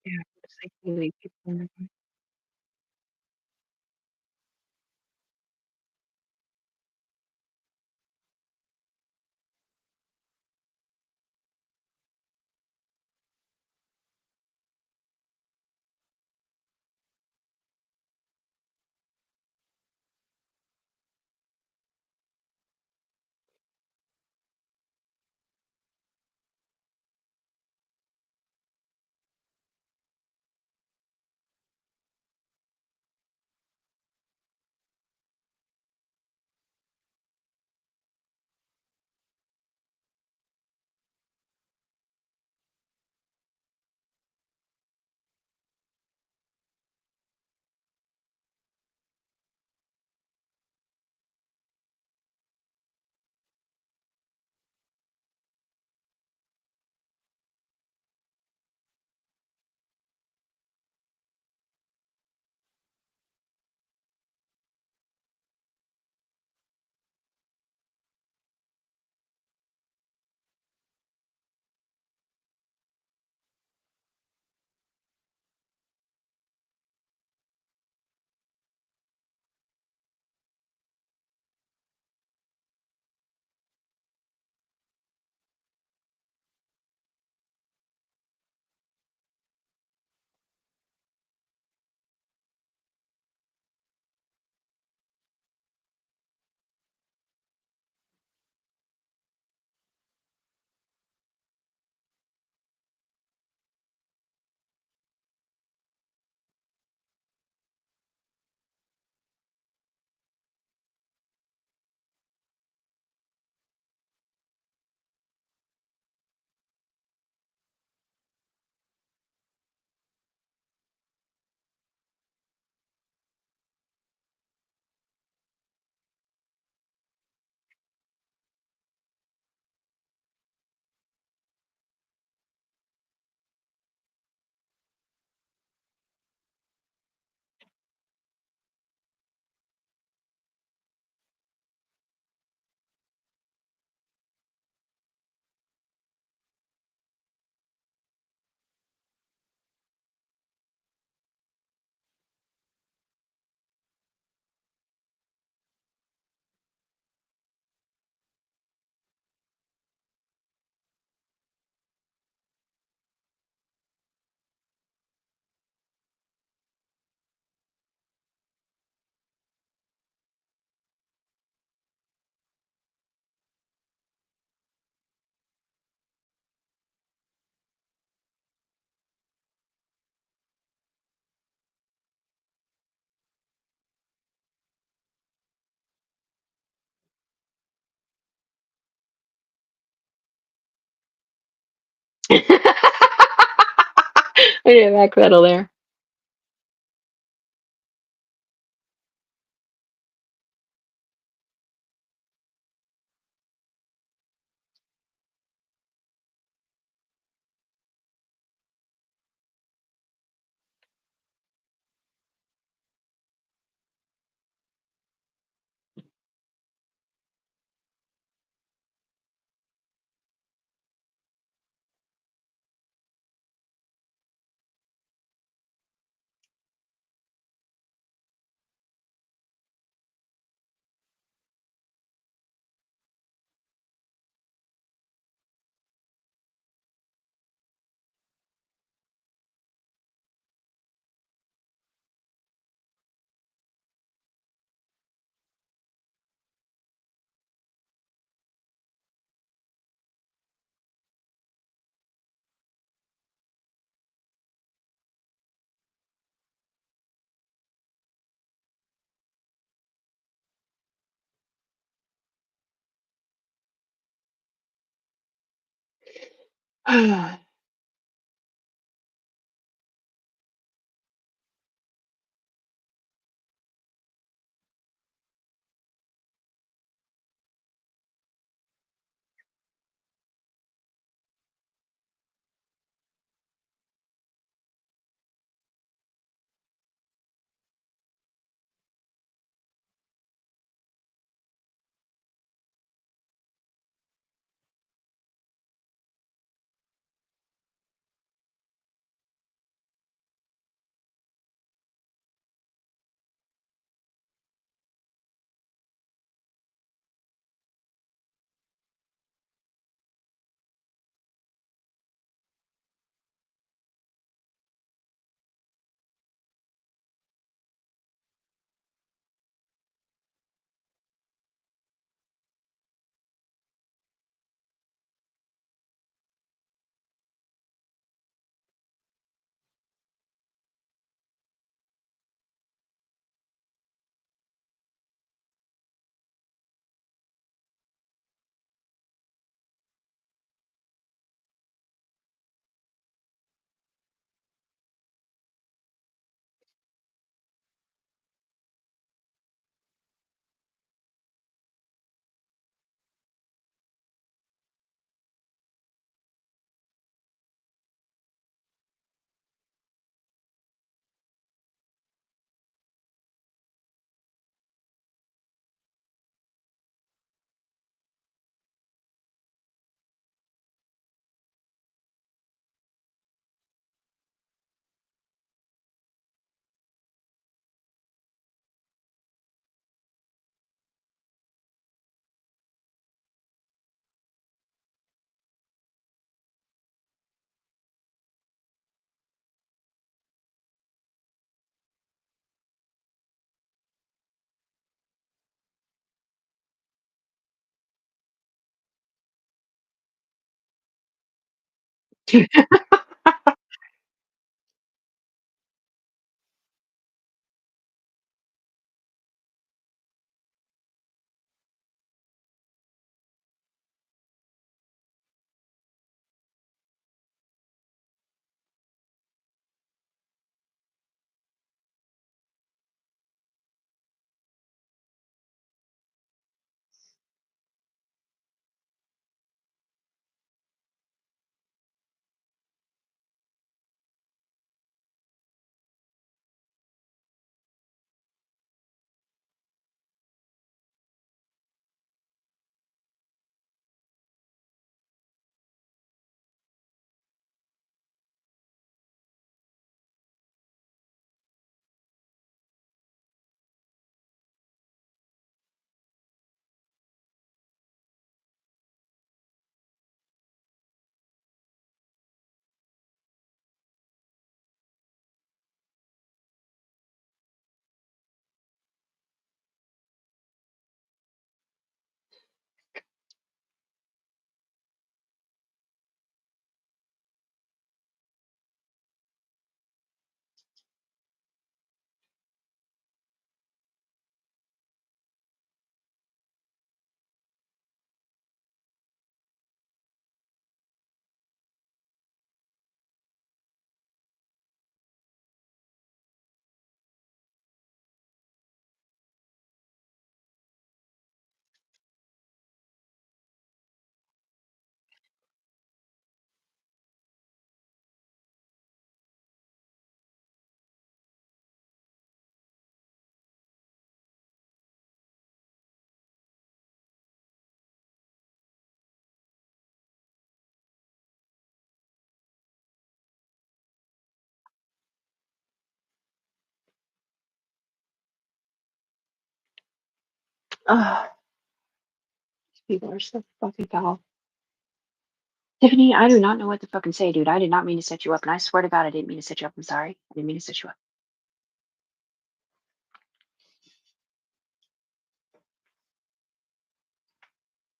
Yeah, it's like really people in the room. I did a back pedal there. Ugh, people are so fucking foul. Tiffany, I do not know what to fucking say, dude. I did not mean to set you up, and I swear to God, I didn't mean to set you up. I'm sorry. I didn't mean to set you up.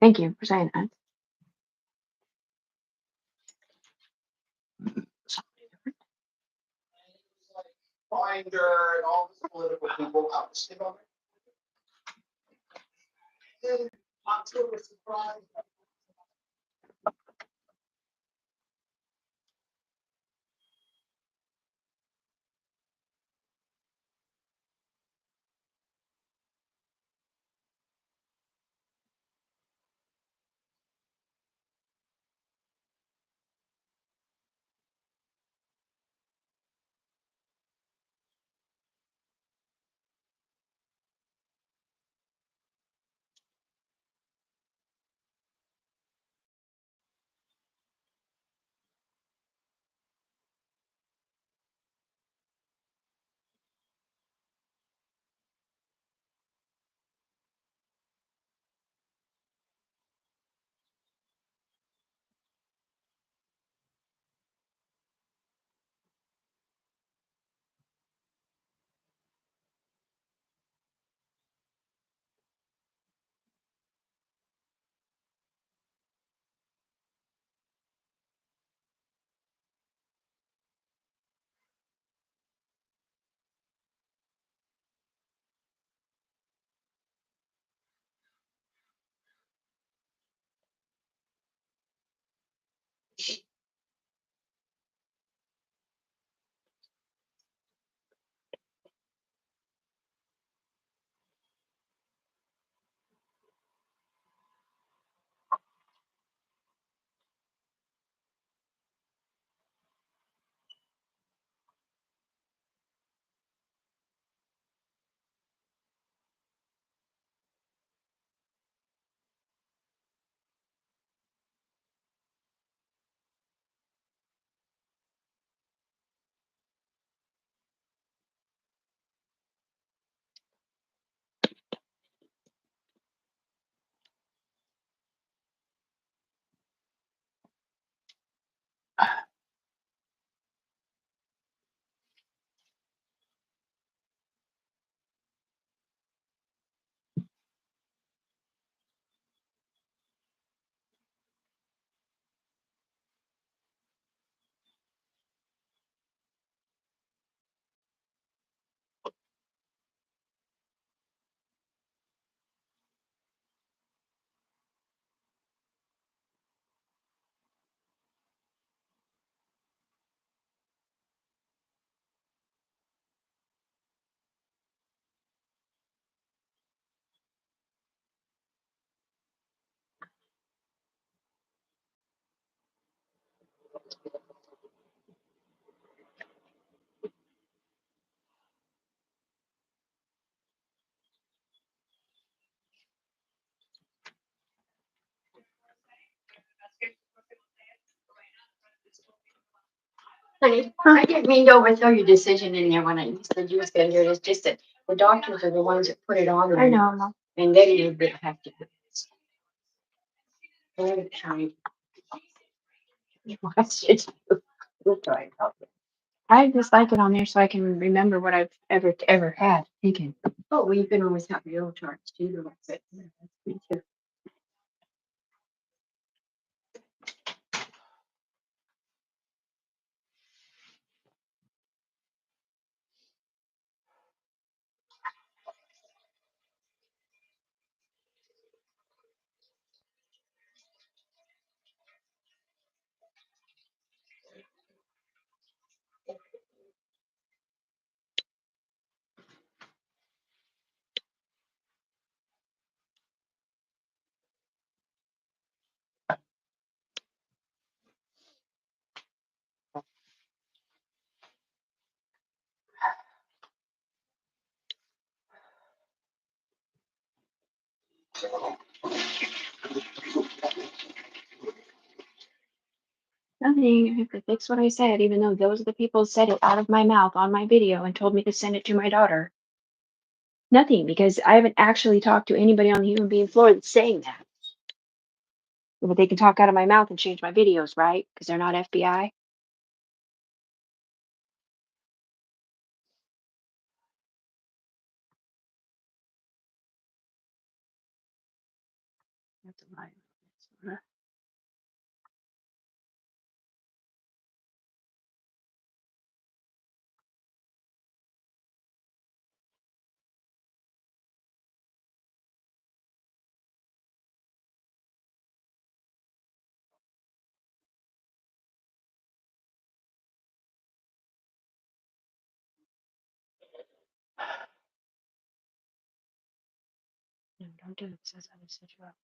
Thank you for saying that. Finder and all the political people out to skip on it. October surprise. Honey, I didn't mean to overthrow your decision in there when I said you was gonna do it. It's just that the doctors are the ones that put it on. I know, Mom. And they didn't have to. Every time you watch it, you'll try it. I just like it on there so I can remember what I've ever had taken. Oh, well, you can always have your own charts too. But yeah, that's me too. Nothing. I have to fix what I said, even though those are the people said it out of my mouth on my video and told me to send it to my daughter. Nothing, because I haven't actually talked to anybody on the human being floor that's saying that. But they can talk out of my mouth and change my videos, right? Because they're not FBI. That's a lie. No, don't do it. It says I set you up.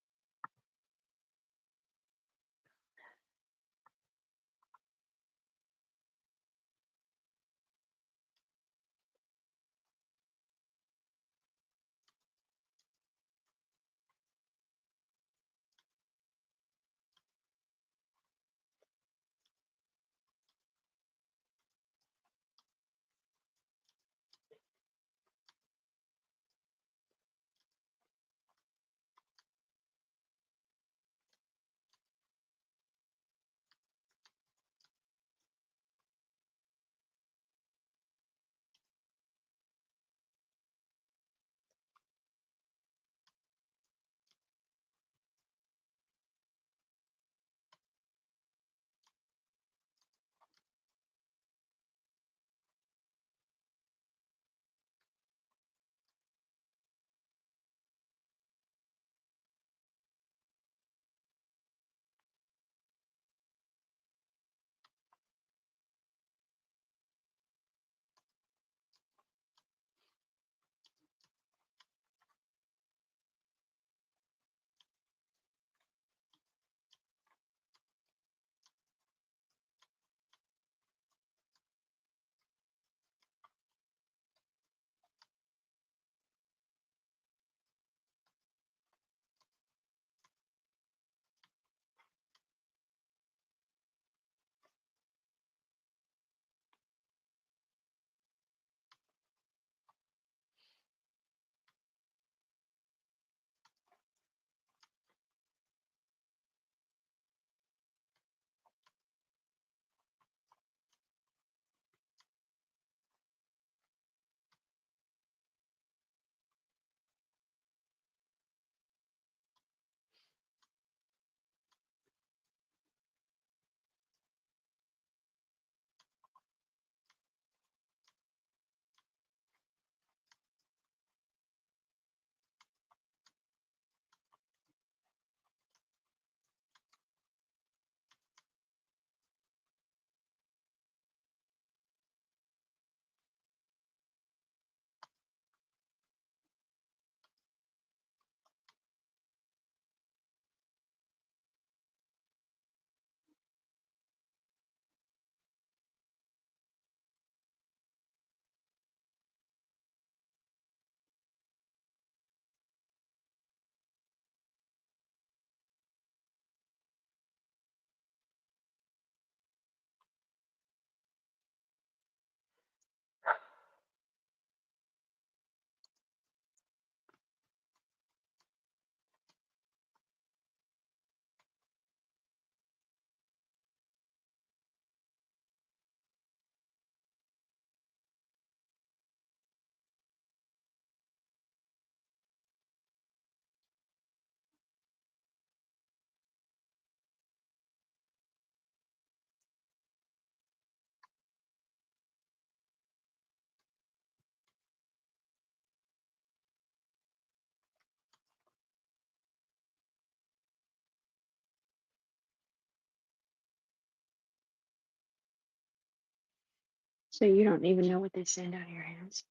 So you don't even know what they send out of your hands.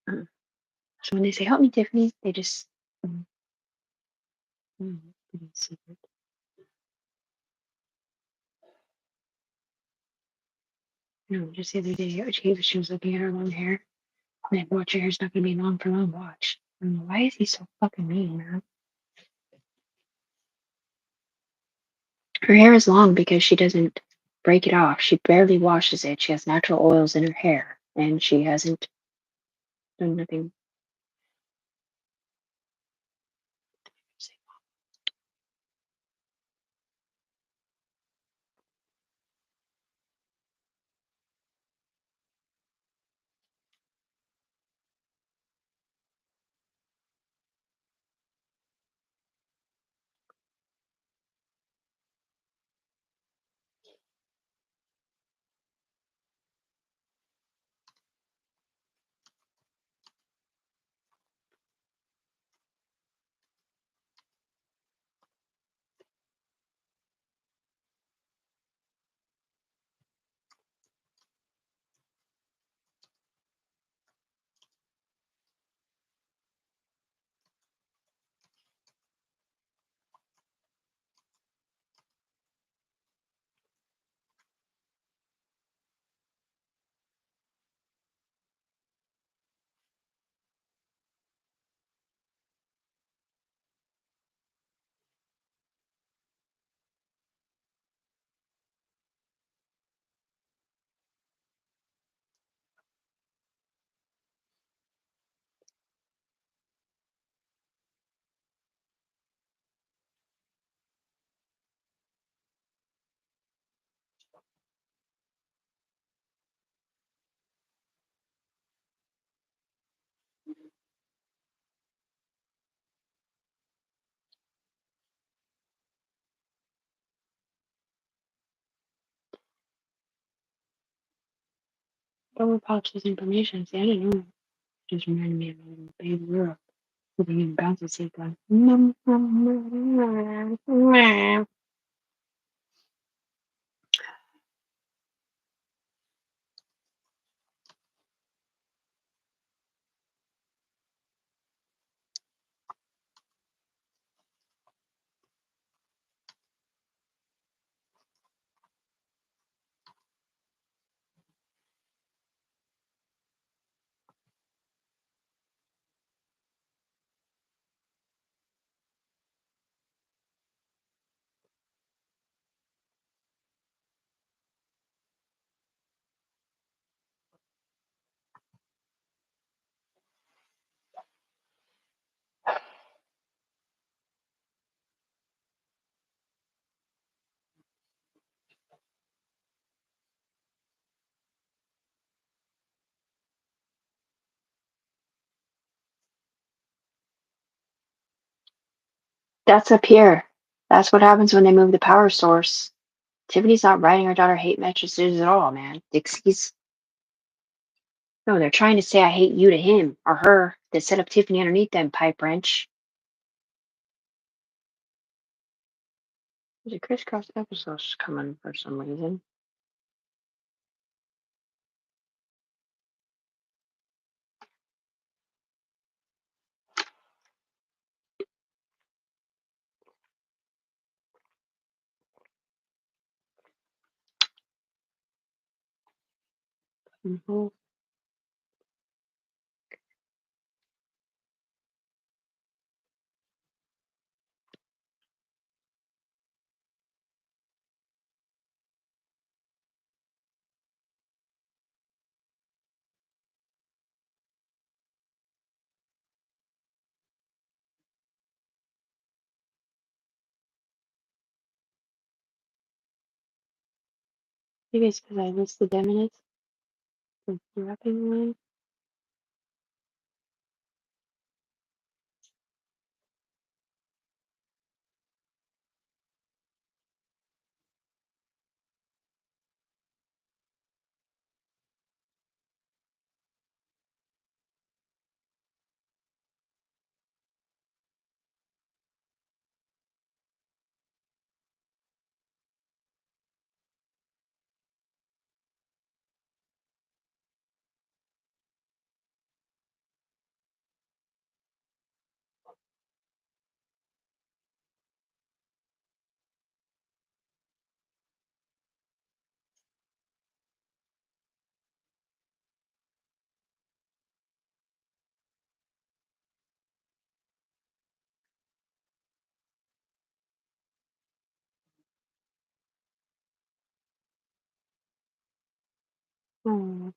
So when they say, "Help me, Tiffany," they just. Mm, secret. No, just the other day, she was looking at her long hair. And then, watch, your hair's not going to be long for long. Watch. Why is he so fucking mean, man? Her hair is long because she doesn't break it off. She barely washes it. She has natural oils in her hair, and she hasn't done nothing. Over Pops' information. See, I didn't know. Just reminded me of a little baby girl living in a bouncy seat going. That's up here. That's what happens when they move the power source. Tiffany's not writing her daughter hate messages at all, man. Dixie's. No, they're trying to say I hate you to him or her that set up Tiffany underneath them pipe wrench. There's a crisscross episode coming for some reason. Mm-hmm. Maybe it's because I missed the 10 minutes of the wrapping line. Oh,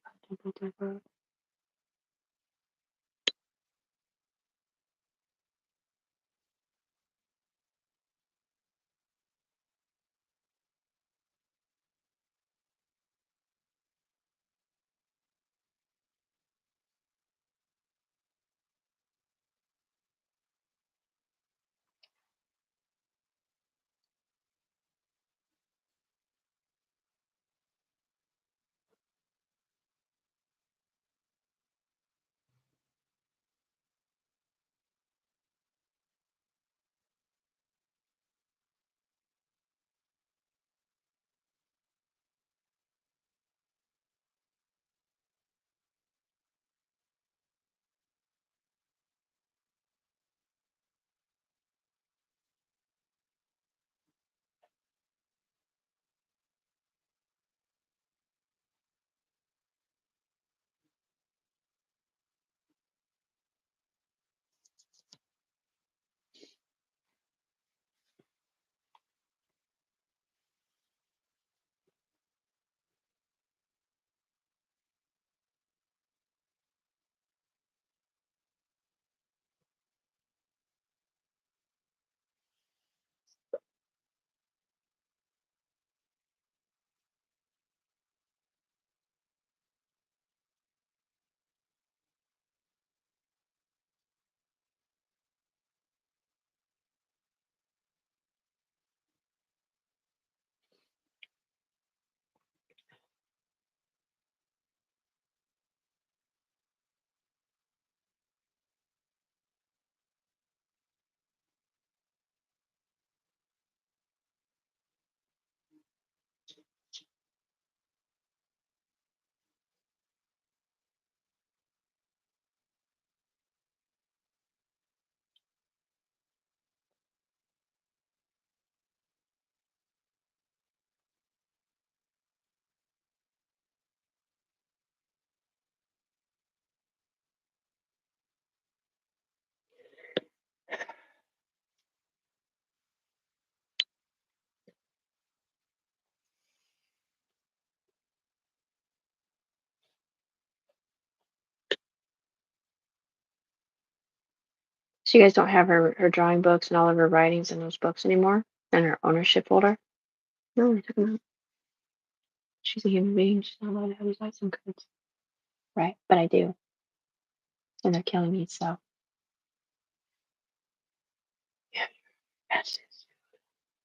So you guys don't have her drawing books and all of her writings in those books anymore? And her ownership folder? No, I took them out. She's a human being. She's not allowed to have these license cards. Right, but I do. And they're killing me, so. Yeah.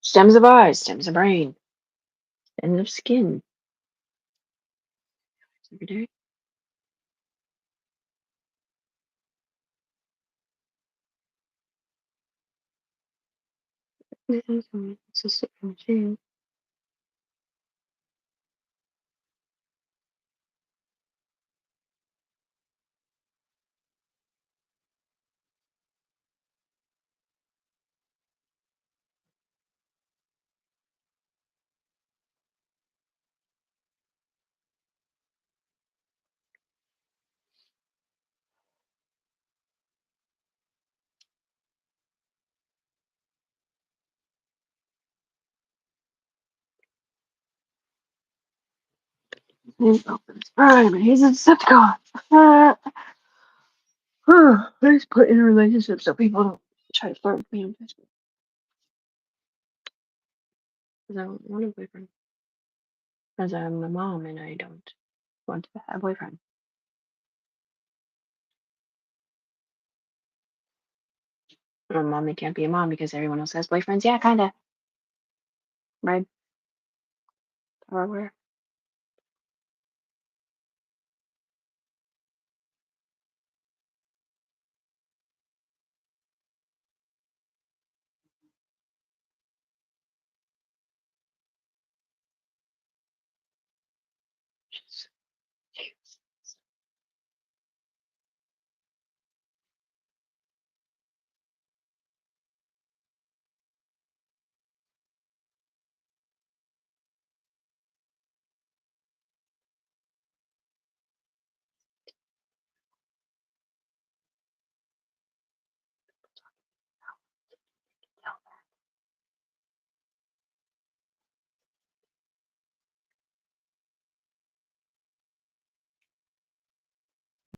Stems of eyes, stems of brain, stems of skin. Every day. It's a sick machine. Alright, he's a Decepticon. I just put in a relationship so people don't try to flirt with me on Facebook. Because I don't want a boyfriend. Because I'm a mom and I don't want to have a boyfriend. A mommy can't be a mom because everyone else has boyfriends. Yeah, kinda. Right? Or where?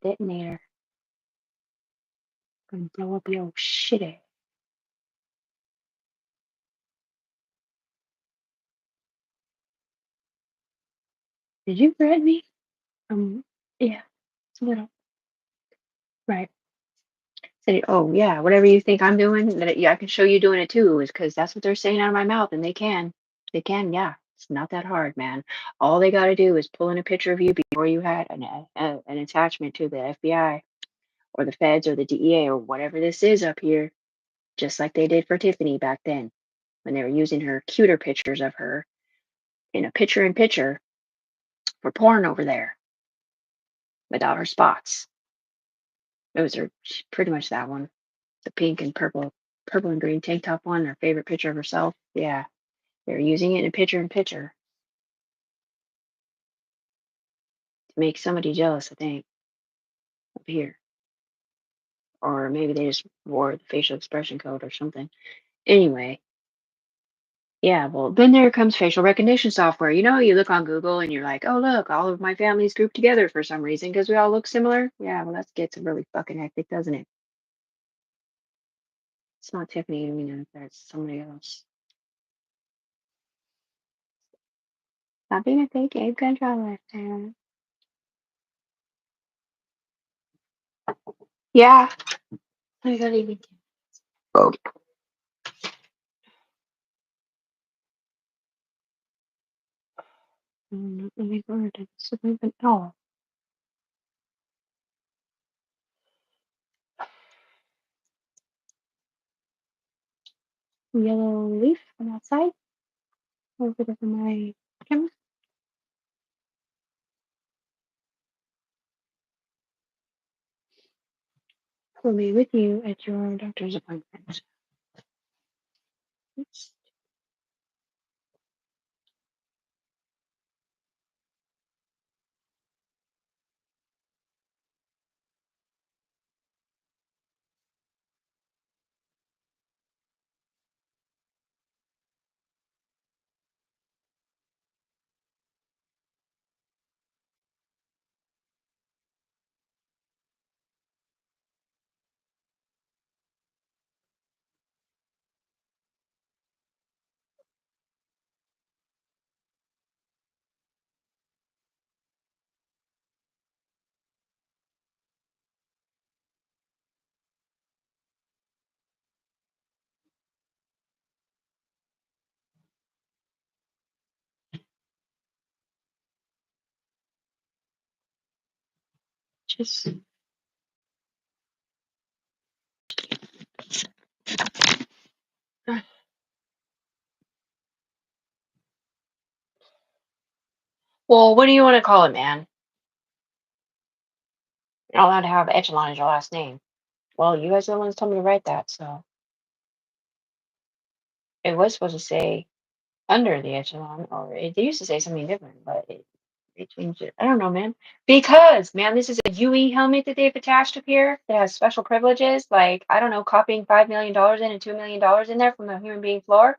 Detonator. Gonna blow up your shitty. Did you threaten me? Yeah, it's a little. Right. Say, oh yeah, whatever you think I'm doing, yeah, I can show you doing it too, is because that's what they're saying out of my mouth, and they can. They can, yeah. It's not that hard, man. All they got to do is pull in a picture of you before you had an attachment to the FBI or the feds or the DEA or whatever this is up here, just like they did for Tiffany back then when they were using her cuter pictures of her in a picture in picture for porn over there without her spots. Those are pretty much that one. The pink and purple and green tank top one, her favorite picture of herself. Yeah, they're using it in picture to make somebody jealous, I think, up here. Or maybe they just wore the facial expression code or something. Anyway, yeah, well, then there comes facial recognition software. You know, you look on Google and you're like, oh, look, all of my family's grouped together for some reason because we all look similar. Yeah, well, that gets really fucking hectic, doesn't it? It's not Tiffany, we know that's somebody else. Stop being a fake Abe controller. Yeah, I gotta even. Oh. Not really good. It's even. Oh. Yellow leaf on that side. Over there for my camera. Will be with you at your doctor's appointment. Oops. Just well, what do you want to call it, man? You're not allowed to have echelon as your last name. Well, you guys are the ones who told me to write that, so it was supposed to say under the echelon, or it used to say something different, but they changed it. I don't know, man. Because, man, this is a UE helmet that they've attached up here that has special privileges, like, I don't know, copying $5 million in and $2 million in there from the human being floor.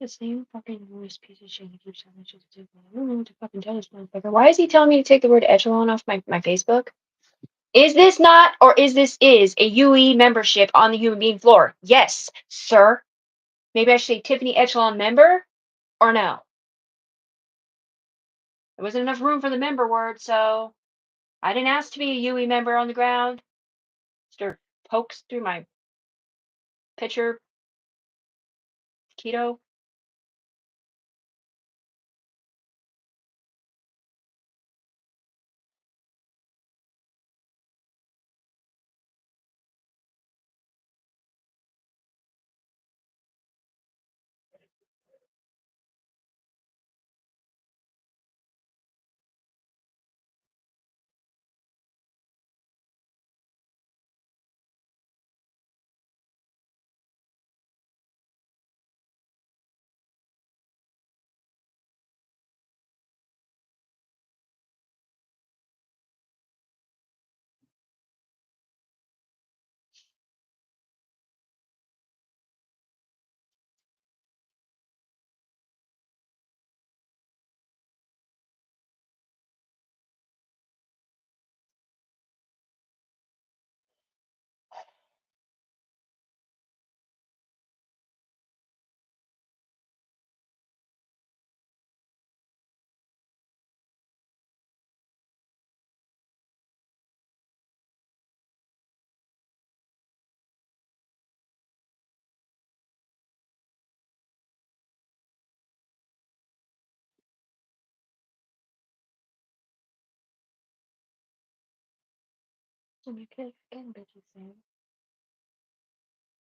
The same fucking voice piece of shit that keeps telling me shit to do. I don't know what to fucking tell this motherfucker. Why is he telling me to take the word echelon off my Facebook? Is this not, or is this a UE membership on the human being floor? Yes, sir. Maybe I should say Tiffany Echelon member, or no? There wasn't enough room for the member word, so I didn't ask to be a UE member on the ground. Mr. Pokes through my picture. Keto.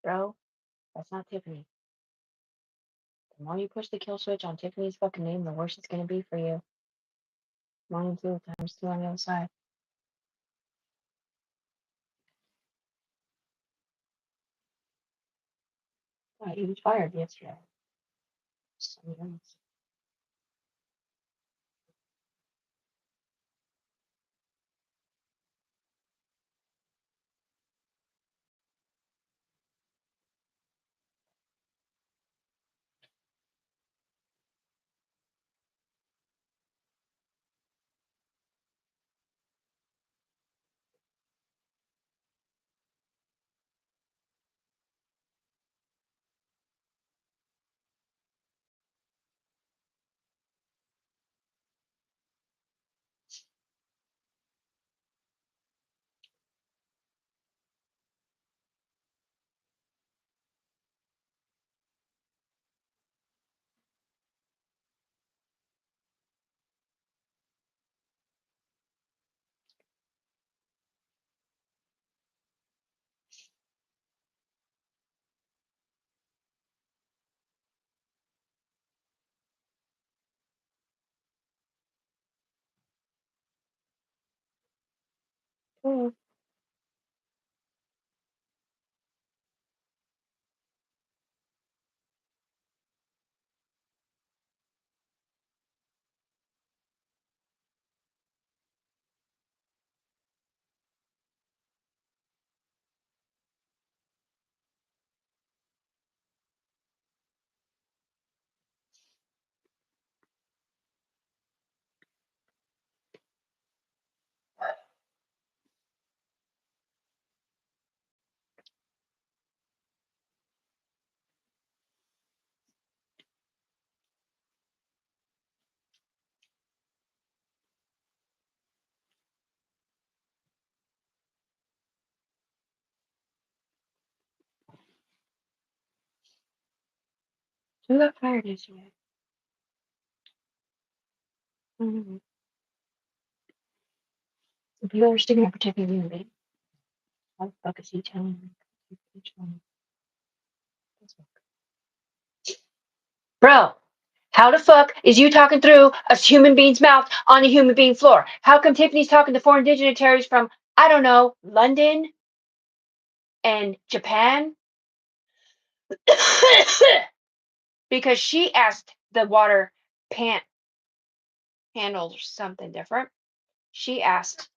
Bro, that's not Tiffany. The more you push the kill switch on Tiffany's fucking name, the worse it's gonna be for you. 1 and 2 times 2 on the other side. Oh, he was fired yesterday. Something else. Oh, Who got fired yesterday? I don't know. If you are sticking up for Tiffany Lee, how the fuck is he telling me? Bro, how the fuck is you talking through a human being's mouth on a human being floor? How come Tiffany's talking to foreign dignitaries from, I don't know, London and Japan? Because she asked the water pant handles something different. She asked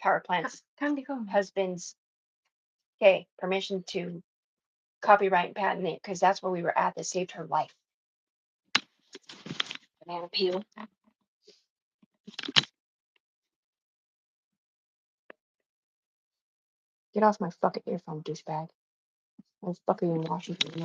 power plants husband's permission to copyright and patent it because that's where we were at that saved her life. Banana peel. Get off my fucking earphone, douchebag. I'm fucking in Washington.